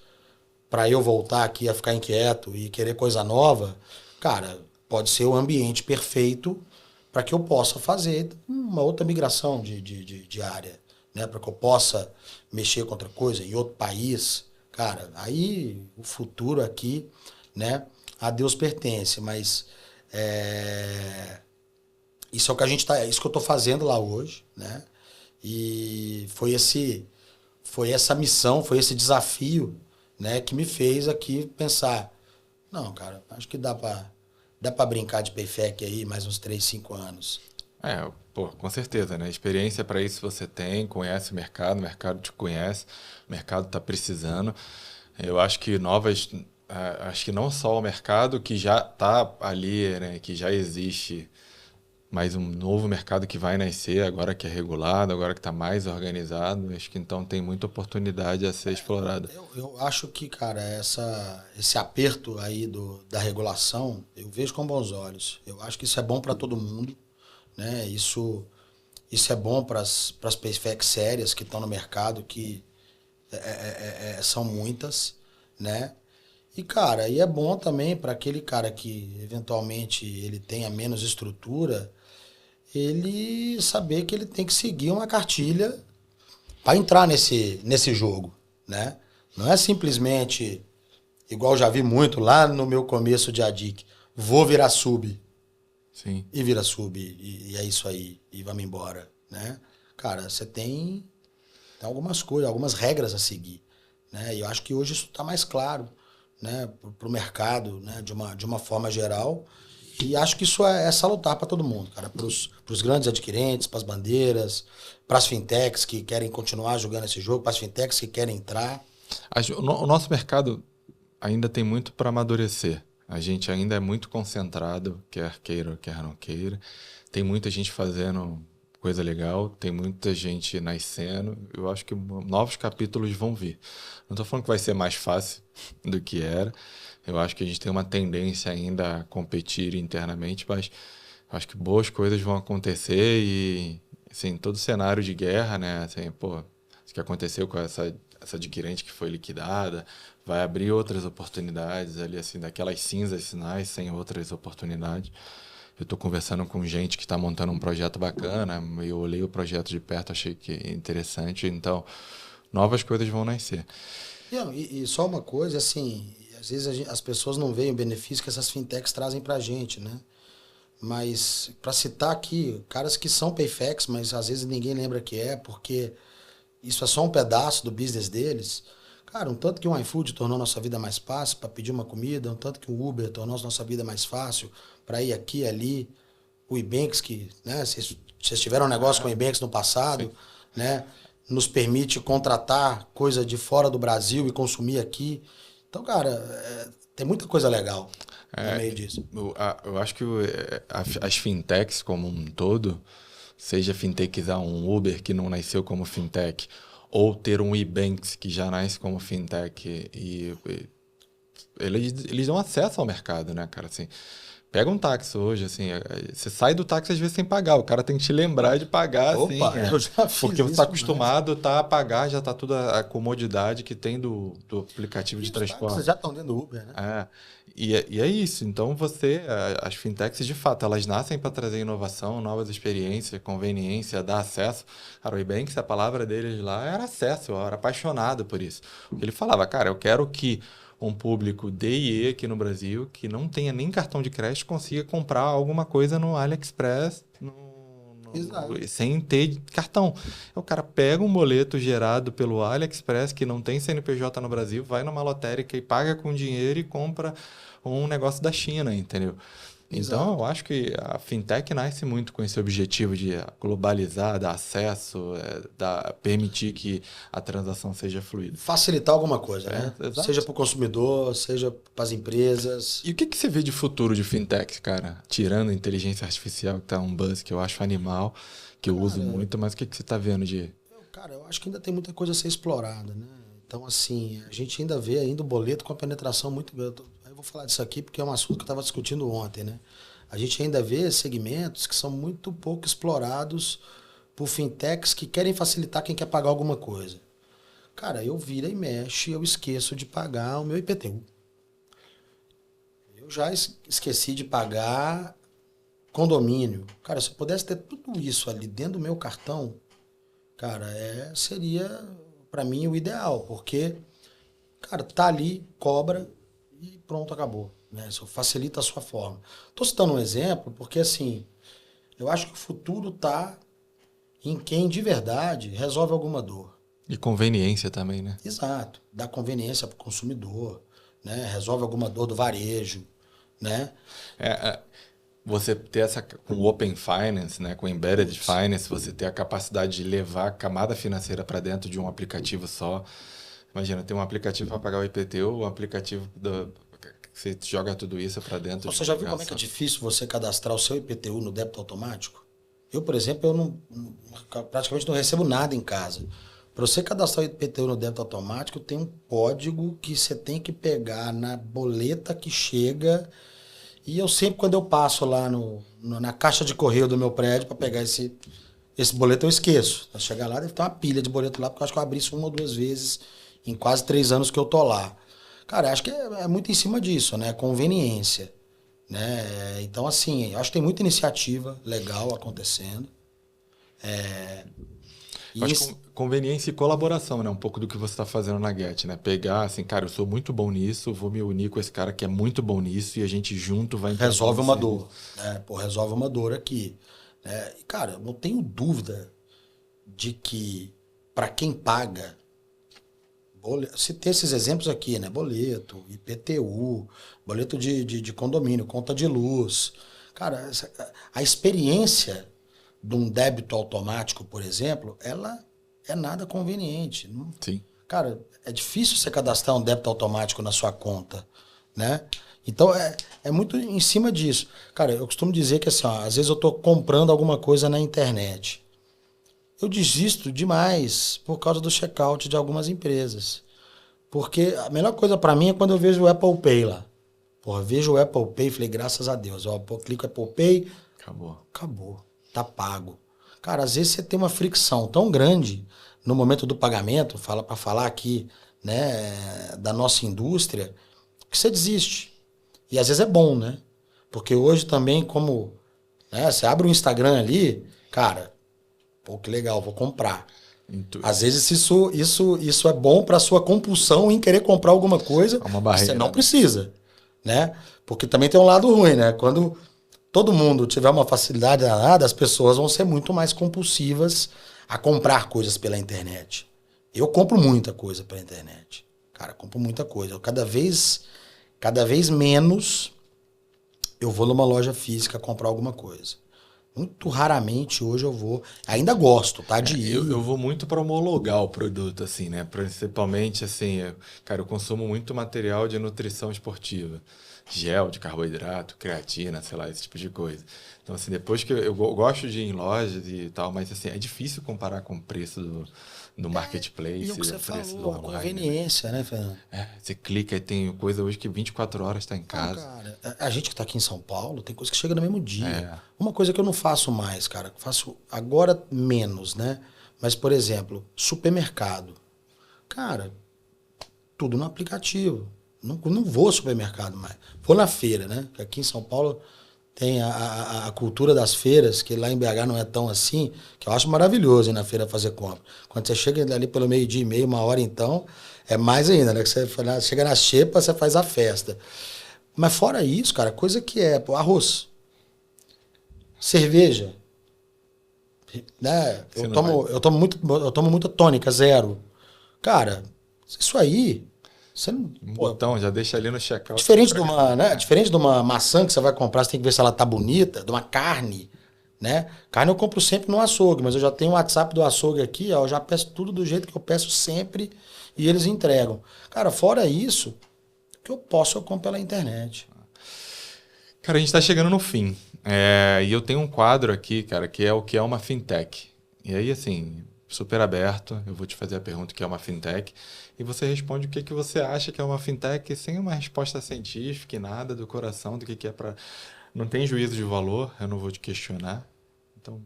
para eu voltar aqui a ficar inquieto e querer coisa nova, cara, pode ser o ambiente perfeito para que eu possa fazer uma outra migração de área, né? Para que eu possa mexer com outra coisa em outro país. Cara, aí o futuro aqui, né? A Deus pertence, mas isso é o que isso que eu estou fazendo lá hoje, né? E foi essa missão, foi esse desafio, né, que me fez aqui pensar, não, cara, acho que dá para brincar de Payfac aí mais uns 3, 5 anos. Pô, com certeza, né? Experiência para isso você tem, conhece o mercado te conhece, o mercado está precisando. Eu acho que acho que não só o mercado que já está ali, né, que já existe, mas um novo mercado que vai nascer agora que é regulado, agora que está mais organizado. Acho que então tem muita oportunidade a ser explorada. Eu acho que, cara, esse aperto aí da regulação, eu vejo com bons olhos. Eu acho que isso é bom para todo mundo, né? Isso é bom para as Payfacs sérias que estão no mercado, que são muitas, né? E, cara, é bom também para aquele cara que, eventualmente, ele tenha menos estrutura, ele saber que ele tem que seguir uma cartilha para entrar nesse jogo, né? Não é simplesmente, igual eu já vi muito lá no meu começo de Adic, vou virar sub. Sim. E vira sub, e é isso aí, e vamos embora, né? Cara, você tem algumas coisas, algumas regras a seguir, né? E eu acho que hoje isso está mais claro, né, para o mercado, né, de uma forma geral. E acho que isso é salutar para todo mundo, cara. Para os grandes adquirentes, para as bandeiras, para as fintechs que querem continuar jogando esse jogo, para as fintechs que querem entrar. O nosso mercado ainda tem muito para amadurecer. A gente ainda é muito concentrado, quer queira, quer não queira. Tem muita gente fazendo coisa legal, tem muita gente nascendo. Eu acho que novos capítulos vão vir. Não estou falando que vai ser mais fácil do que era. Eu acho que a gente tem uma tendência ainda a competir internamente, mas acho que boas coisas vão acontecer e, assim, todo cenário de guerra, né? Assim, pô, isso que aconteceu com essa adquirente que foi liquidada, vai abrir outras oportunidades ali, assim, daquelas cinzas sinais, sem outras oportunidades. Eu estou conversando com gente que está montando um projeto bacana, eu olhei o projeto de perto, achei que é interessante, então novas coisas vão nascer. E só uma coisa, assim, às vezes as pessoas não veem o benefício que essas fintechs trazem para a gente, né? Mas, para citar aqui, caras que são Payfacs, mas às vezes ninguém lembra que porque isso é só um pedaço do business deles. Cara, um tanto que o iFood tornou nossa vida mais fácil para pedir uma comida, um tanto que o Uber tornou nossa vida mais fácil para ir aqui e ali. O Ibanks, que, né, vocês tiveram um negócio com o Ibanks no passado, né, nos permite contratar coisa de fora do Brasil e consumir aqui. Então, cara, tem muita coisa legal no meio disso. Eu acho que as fintechs como um todo, seja fintechizar um Uber que não nasceu como fintech, ou ter um Ebanks que já nasce como fintech, eles dão acesso ao mercado, né, cara? Assim, pega um táxi hoje, assim, você sai do táxi às vezes sem pagar, o cara tem que te lembrar de pagar, Opa, assim, eu já fiz porque você isso está acostumado a pagar, já está toda a comodidade que tem do aplicativo de transporte. Vocês já estão dentro do Uber, né? E é isso. Então, as fintechs, de fato, elas nascem para trazer inovação, novas experiências, conveniência, dar acesso. Cara, o Ebanks, a palavra deles lá era acesso, eu era apaixonado por isso. Ele falava, cara, eu quero que um público D e E aqui no Brasil, que não tenha nem cartão de crédito, consiga comprar alguma coisa no AliExpress sem ter cartão. O cara pega um boleto gerado pelo AliExpress, que não tem CNPJ no Brasil, vai numa lotérica e paga com dinheiro e compra um negócio da China, entendeu? Então, eu acho que a fintech nasce muito com esse objetivo de globalizar, dar acesso, permitir que a transação seja fluida. Facilitar alguma coisa, né? Seja para o consumidor, seja para as empresas. E o que você vê de futuro de fintech, cara? Tirando a inteligência artificial, que tá um buzz que eu acho animal, que eu uso muito, mas o que você está vendo de... Cara, eu acho que ainda tem muita coisa a ser explorada, né? Então, assim, a gente ainda vê ainda o boleto com a penetração muito grande. Eu vou falar disso aqui porque é um assunto que eu estava discutindo ontem, né? A gente ainda vê segmentos que são muito pouco explorados por fintechs que querem facilitar quem quer pagar alguma coisa. Cara, eu vira e mexe, eu esqueço de pagar o meu IPTU. Eu já esqueci de pagar condomínio. Cara, se eu pudesse ter tudo isso ali dentro do meu cartão, cara, seria para mim o ideal, porque, cara, tá ali, cobra e pronto, acabou. Né? Isso facilita a sua forma. Estou citando um exemplo porque, assim, eu acho que o futuro está em quem de verdade resolve alguma dor. E conveniência também, né? Exato. Dá conveniência para o consumidor, né? Resolve alguma dor do varejo, né? Você ter com o Open Finance, né? Com o Embedded Finance, você ter a capacidade de levar a camada financeira para dentro de um aplicativo só. Imagina, tem um aplicativo para pagar o IPTU, um aplicativo você joga tudo isso para dentro. Você já viu como é que é difícil você cadastrar o seu IPTU no débito automático? Eu, por exemplo, praticamente não recebo nada em casa. Para você cadastrar o IPTU no débito automático, tem um código que você tem que pegar na boleta que chega. E eu sempre, quando eu passo lá na caixa de correio do meu prédio para pegar esse boleto, eu esqueço. Pra chegar lá, deve ter uma pilha de boleto lá, porque eu acho que eu abri isso 1 ou 2 vezes em quase 3 anos que eu tô lá. Cara, acho que é muito em cima disso, né? Conveniência. Né? Então, assim, eu acho que tem muita iniciativa legal acontecendo. Acho que conveniência e colaboração, né? Um pouco do que você está fazendo na Get, né? Pegar, assim, cara, eu sou muito bom nisso, vou me unir com esse cara que é muito bom nisso e a gente junto vai... Resolve uma dor. Né? Pô, resolve uma dor aqui. Né? E, cara, eu não tenho dúvida de que para quem paga... Se tem esses exemplos aqui, né? Boleto, IPTU, boleto de condomínio, conta de luz. Cara, a experiência de um débito automático, por exemplo, ela é nada conveniente. Sim. Cara, é difícil você cadastrar um débito automático na sua conta, né? Então, é muito em cima disso. Cara, eu costumo dizer que assim, ó, às vezes eu estou comprando alguma coisa na internet. Eu desisto demais por causa do checkout de algumas empresas. Porque a melhor coisa para mim é quando eu vejo o Apple Pay lá. Porra, vejo o Apple Pay e falei, graças a Deus. Ó, clico Apple Pay, acabou. Tá pago. Cara, às vezes você tem uma fricção tão grande no momento do pagamento, para falar aqui, né, da nossa indústria, que você desiste. E às vezes é bom, né? Porque hoje também, como, né, você abre o Instagram ali, cara, pô, que legal, vou comprar. Às vezes isso é bom para sua compulsão em querer comprar alguma coisa que você não precisa, né? Porque também tem um lado ruim, né? Quando todo mundo tiver uma facilidade danada, as pessoas vão ser muito mais compulsivas a comprar coisas pela internet. Eu compro muita coisa pela internet, Cara, compro muita coisa. Cada vez menos eu vou numa loja física comprar alguma coisa. Muito raramente hoje eu vou. Ainda gosto, tá? De Eu ir. vou muito para homologar o produto, assim, né? Principalmente, assim, cara, eu consumo muito material de nutrição esportiva. Gel de carboidrato, creatina, sei lá, esse tipo de coisa. Então, assim, depois que eu gosto de ir em lojas e tal, mas, assim, é difícil comparar com o preço do E marketplace, o que você o preço do falou, a online, né? conveniência, né, Fernando? Você clica e tem coisa hoje que 24 horas está em Não, casa. cara, a gente que tá aqui em São Paulo, tem coisa que chega no mesmo dia. É, Uma coisa que eu não faço mais, cara, faço agora menos, né? Mas, por exemplo, supermercado. Cara, tudo no aplicativo. Não vou ao supermercado mais. Vou na feira, né? Porque aqui em São Paulo tem a cultura das feiras, que lá em BH não é tão assim, que eu acho maravilhoso ir na feira fazer compra. Quando você chega ali pelo meio-dia e meio, uma hora então, é mais ainda, né? Que você chega na xepa, você faz a festa. Mas fora isso, cara, coisa que é, pô, arroz, cerveja, né? você não vai. Eu tomo muita tônica, zero. Cara, isso aí, você não, Um pô, botão, já deixa ali no checkout. diferente de uma, né? Diferente de uma maçã que você vai comprar, você tem que ver se ela tá bonita, de uma carne, né? Carne eu compro sempre no açougue, mas eu já tenho o WhatsApp do açougue aqui, ó, eu já peço tudo do jeito que eu peço sempre e eles entregam. Cara, fora isso, o que eu posso eu compro pela internet. Cara, a gente está chegando no fim. E eu tenho um quadro aqui, cara, que é o que é uma fintech. E aí, assim, super aberto, eu vou te fazer a pergunta o que é uma fintech e você responde o que que você acha que é uma fintech sem uma resposta científica e nada do coração do que é para. Não tem juízo de valor, eu não vou te questionar. Então,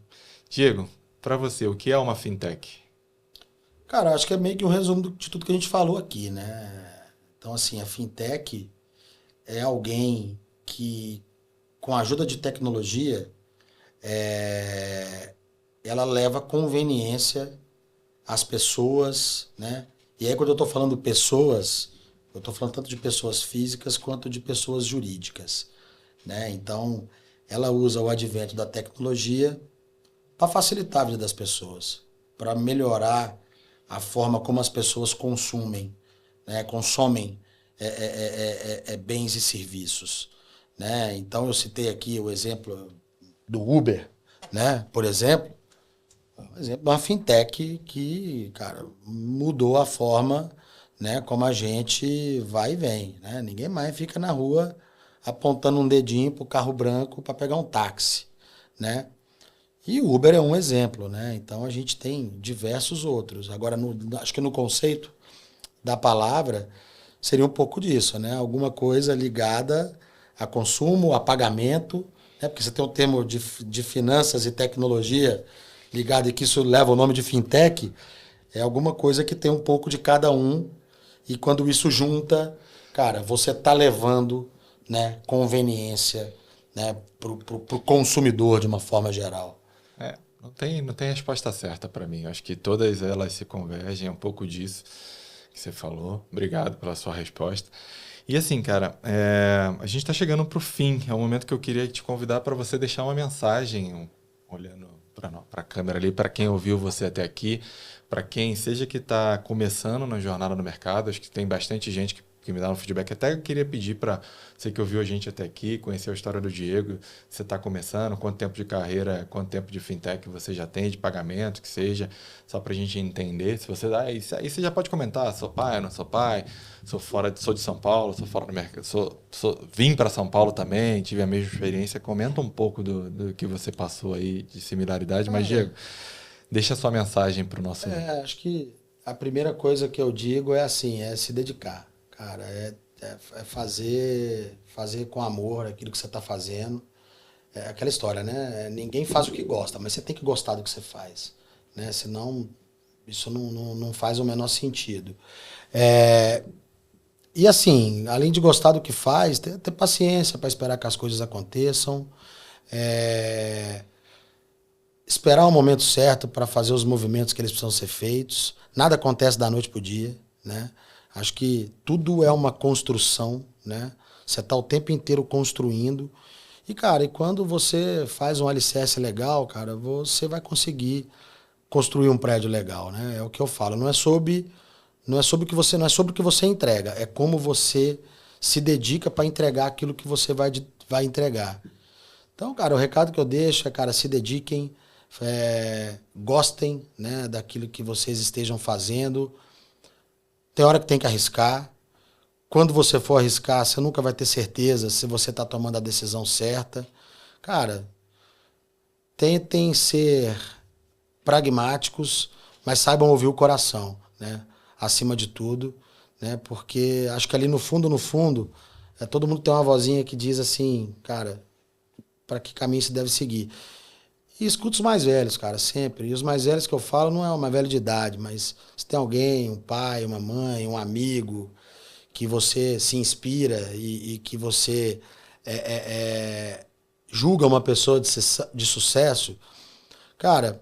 Diego, para você, o que é uma fintech? Cara, acho que é meio que um resumo de tudo que a gente falou aqui, né? Então, assim, a fintech é alguém que, com a ajuda de tecnologia, é, ela leva conveniência às pessoas, né? E aí, quando eu estou falando pessoas, eu estou falando tanto de pessoas físicas quanto de pessoas jurídicas, né? Então, ela usa o advento da tecnologia para facilitar a vida das pessoas, para melhorar a forma como as pessoas consumem, né? Consomem bens e serviços, né? Então eu citei aqui o exemplo do Uber, né? Por exemplo, um exemplo de uma fintech que, cara, mudou a forma, né, como a gente vai e vem, né? Ninguém mais fica na rua apontando um dedinho pro carro branco para pegar um táxi, né? E o Uber é um exemplo, né? Então a gente tem diversos outros. Agora, acho que no conceito da palavra seria um pouco disso, né? Alguma coisa ligada a consumo, a pagamento, né? Porque você tem o termo de finanças e tecnologia ligado e que isso leva o nome de fintech, é alguma coisa que tem um pouco de cada um e quando isso junta, cara, você tá levando, né, conveniência, né, pro consumidor de uma forma geral. Não tem resposta certa para mim. Acho que todas elas se convergem, é um pouco disso que você falou. Obrigado pela sua resposta. E assim, cara, a gente está chegando para o fim. É o momento que eu queria te convidar para você deixar uma mensagem, olhando para a câmera ali, para quem ouviu você até aqui, para quem seja que está começando na jornada no mercado. Acho que tem bastante gente que me dá um feedback. Até eu queria pedir para você que ouviu a gente até aqui, conhecer a história do Diego. Você está começando, quanto tempo de carreira, quanto tempo de fintech você já tem, de pagamento, que seja, só para a gente entender. Se você aí você já pode comentar, sou pai, não sou pai, sou de São Paulo, sou fora do mercado, vim para São Paulo também, tive a mesma experiência. Comenta um pouco do que você passou aí de similaridade, mas Diego, deixa a sua mensagem para o nosso. Acho que a primeira coisa que eu digo é assim, é se dedicar, cara, é fazer com amor aquilo que você está fazendo. É aquela história, né? Ninguém faz o que gosta, mas você tem que gostar do que você faz, né? Senão isso não faz o menor sentido. É, e assim, além de gostar do que faz, ter paciência para esperar que as coisas aconteçam. É, esperar o momento certo para fazer os movimentos que eles precisam ser feitos. Nada acontece da noite para o dia, né? Acho que tudo é uma construção, né? Você está o tempo inteiro construindo. E, cara, e quando você faz um alicerce legal, cara, você vai conseguir construir um prédio legal, né? É o que eu falo. Não é sobre Não é sobre o que você entrega, é como você se dedica para entregar aquilo que você vai entregar. Então, cara, o recado que eu deixo é, cara, se dediquem, gostem, né, daquilo que vocês estejam fazendo. Tem hora que tem que arriscar. Quando você for arriscar, você nunca vai ter certeza se você está tomando a decisão certa. Cara, tentem ser pragmáticos, mas saibam ouvir o coração, né? Acima de tudo, né? Porque acho que ali no fundo, todo mundo tem uma vozinha que diz assim, cara, para que caminho se deve seguir. E escuta os mais velhos, cara, sempre. E os mais velhos que eu falo não é uma velha de idade, mas se tem alguém, um pai, uma mãe, um amigo, que você se inspira e que você é, é, é, julga uma pessoa de sucesso, cara,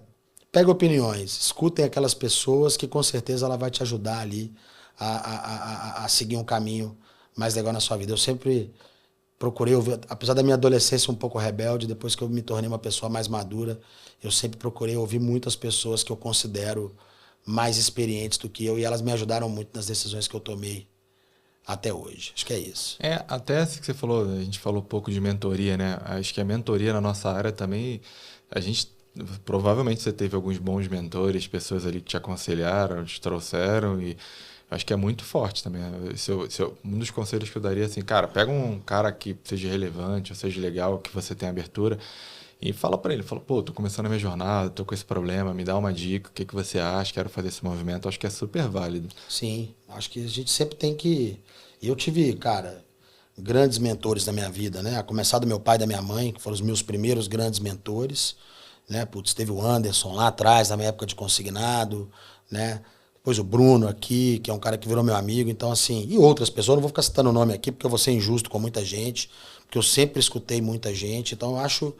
pega opiniões, escutem aquelas pessoas que com certeza ela vai te ajudar ali a seguir um caminho mais legal na sua vida. Eu sempre procurei ouvir, apesar da minha adolescência um pouco rebelde, depois que eu me tornei uma pessoa mais madura, eu sempre procurei ouvir muitas pessoas que eu considero mais experientes do que eu e elas me ajudaram muito nas decisões que eu tomei até hoje. Acho que é isso. Até assim que você falou, a gente falou um pouco de mentoria, né? Acho que a mentoria na nossa área também, a gente, provavelmente você teve alguns bons mentores, pessoas ali que te aconselharam, te trouxeram e acho que é muito forte também. Um dos conselhos que eu daria assim, cara, pega um cara que seja relevante, ou seja legal, que você tenha abertura e fala para ele, fala, pô, tô começando a minha jornada, tô com esse problema, me dá uma dica, o que que você acha, quero fazer esse movimento, acho que é super válido. Sim, acho que a gente sempre tem que... Eu tive, cara, grandes mentores da minha vida, né? A começar do meu pai e da minha mãe, que foram os meus primeiros grandes mentores, né? Putz, teve o Anderson lá atrás, na minha época de consignado, né? Depois o Bruno aqui, que é um cara que virou meu amigo. Então, assim, e outras pessoas, não vou ficar citando o nome aqui, porque eu vou ser injusto com muita gente, porque eu sempre escutei muita gente. Então, eu acho,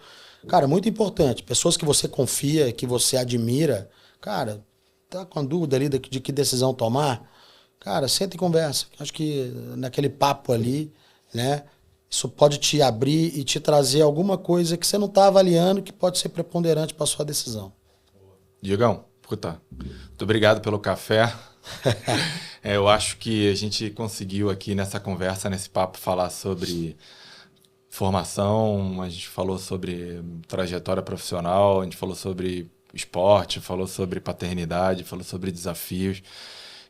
cara, muito importante. Pessoas que você confia, que você admira, cara, tá com dúvida ali de que decisão tomar, cara, senta e conversa. Acho que naquele papo ali, né, isso pode te abrir e te trazer alguma coisa que você não está avaliando que pode ser preponderante para sua decisão. Diegão, puta, muito obrigado pelo café. Eu acho que a gente conseguiu aqui nessa conversa, nesse papo, falar sobre formação, a gente falou sobre trajetória profissional, a gente falou sobre esporte, falou sobre paternidade, falou sobre desafios.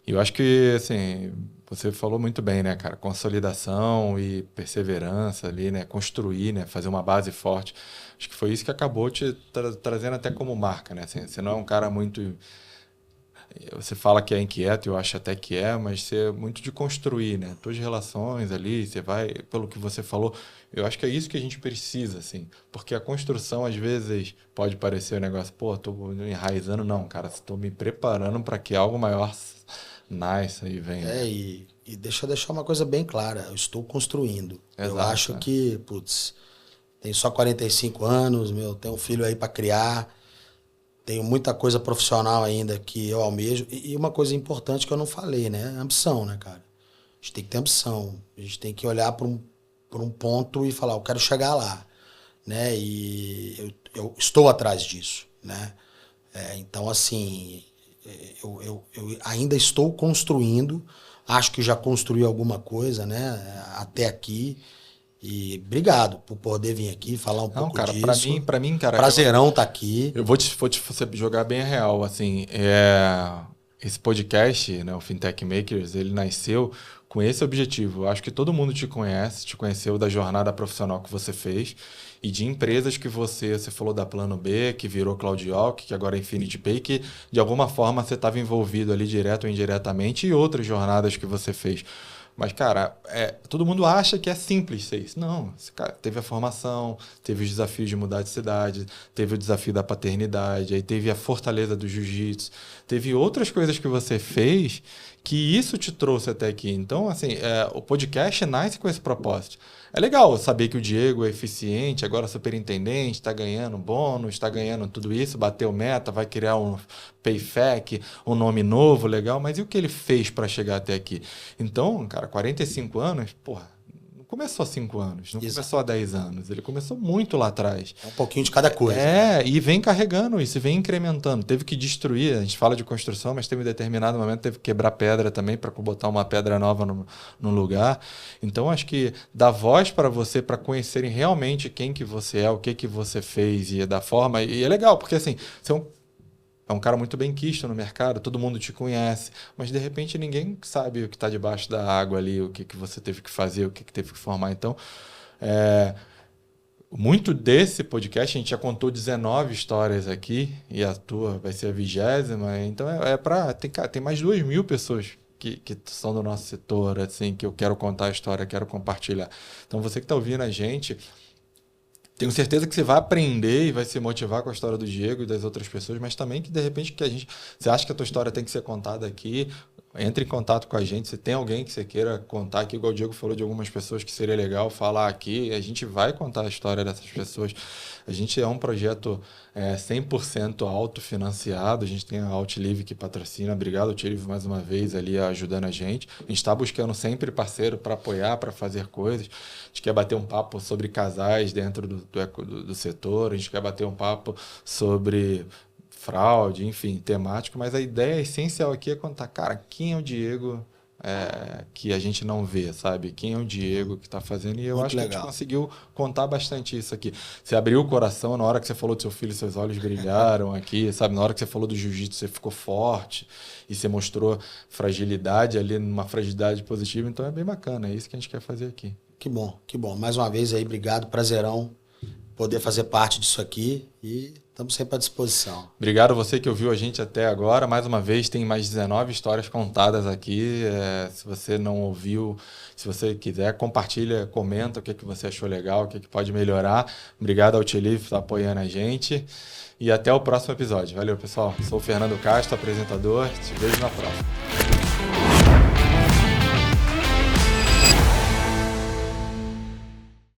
E eu acho que, assim, você falou muito bem, né, cara? Consolidação e perseverança ali, né? Construir, né? Fazer uma base forte. Acho que foi isso que acabou te trazendo até como marca, né? Assim, você não é um cara muito... Você fala que é inquieto, eu acho até que é, mas você é muito de construir, né? Tuas relações ali, você vai, pelo que você falou, eu acho que é isso que a gente precisa, assim. Porque a construção, às vezes, pode parecer um negócio, pô, tô enraizando. Não, cara, estou me preparando para que algo maior nasça e venha. E deixa eu deixar uma coisa bem clara, eu estou construindo. Exato, Eu acho que, putz, tenho só 45 anos, tenho um filho aí para criar, tenho muita coisa profissional ainda que eu almejo. E uma coisa importante que eu não falei, né? Ambição, né, cara? A gente tem que ter ambição. A gente tem que olhar para um ponto e falar, eu quero chegar lá, né? E eu estou atrás disso, né? Então, assim, eu ainda estou construindo. Acho que já construí alguma coisa, né? Até aqui. E obrigado por poder vir aqui falar um pouco cara, disso. Para mim, cara, Prazerão tá aqui. Eu vou te jogar bem a real, assim, esse podcast, né, o Fintech Makers, ele nasceu com esse objetivo. Eu acho que todo mundo te conheceu da jornada profissional que você fez e de empresas que você falou da Plano B, que virou Claudioc, que agora é Infinity Pay, que de alguma forma você estava envolvido ali direto ou indiretamente e outras jornadas que você fez. Mas, cara, todo mundo acha que é simples ser isso. Não, esse cara teve a formação, teve os desafios de mudar de cidade, teve o desafio da paternidade, aí teve a fortaleza do jiu-jitsu, teve outras coisas que você fez que isso te trouxe até aqui. Então, assim, o podcast nasce com esse propósito. É legal saber que o Diego é eficiente, agora superintendente, está ganhando bônus, está ganhando tudo isso, bateu meta, vai criar um payfac, um nome novo, legal, mas e o que ele fez para chegar até aqui? Então, cara, 45 anos, porra, começou há 5 anos, não Exato. começou há 10 anos. Ele começou muito lá atrás. É um pouquinho de cada coisa. E vem carregando isso, vem incrementando. Teve que destruir, a gente fala de construção, mas teve um determinado momento, teve que quebrar pedra também para botar uma pedra nova no lugar. Então, acho que dá voz para você, para conhecerem realmente quem que você é, o que você fez e da forma. E é legal, porque assim, você é um cara muito bem quisto no mercado, todo mundo te conhece, mas de repente ninguém sabe o que está debaixo da água ali, o que você teve que fazer, o que teve que formar. Então, muito desse podcast, a gente já contou 19 histórias aqui, e a tua vai ser a 20ª, então tem mais de 2.000 pessoas que são do nosso setor, assim, que eu quero contar a história, quero compartilhar. Então, você que está ouvindo a gente, tenho certeza que você vai aprender e vai se motivar com a história do Diego e das outras pessoas, mas também que, de repente, você acha que a tua história tem que ser contada aqui, entre em contato com a gente. Se tem alguém que você queira contar aqui, igual o Diego falou de algumas pessoas que seria legal falar aqui, a gente vai contar a história dessas pessoas. A gente é um projeto 100% autofinanciado, a gente tem a Outlive que patrocina. Obrigado, Outlive, mais uma vez ali ajudando a gente. A gente está buscando sempre parceiro para apoiar, para fazer coisas. A gente quer bater um papo sobre casais dentro do setor, a gente quer bater um papo sobre fraude, enfim, temático, mas a ideia essencial aqui é contar, cara, quem é o Diego que a gente não vê, sabe? Quem é o Diego que está fazendo, e eu acho que a gente conseguiu contar bastante isso aqui. Você abriu o coração, na hora que você falou do seu filho, seus olhos brilharam aqui, sabe? Na hora que você falou do jiu-jitsu, você ficou forte e você mostrou fragilidade ali, numa fragilidade positiva, então é bem bacana, é isso que a gente quer fazer aqui. Que bom, que bom. Mais uma vez aí, obrigado, prazerão poder fazer parte disso aqui e estamos sempre à disposição. Obrigado a você que ouviu a gente até agora. Mais uma vez, tem mais 19 histórias contadas aqui. Se você não ouviu, se você quiser, compartilha, comenta o que você achou legal, o que pode melhorar. Obrigado ao Outlive por estar apoiando a gente. E até o próximo episódio. Valeu, pessoal. Sou o Fernando Castro, apresentador. Te vejo na próxima.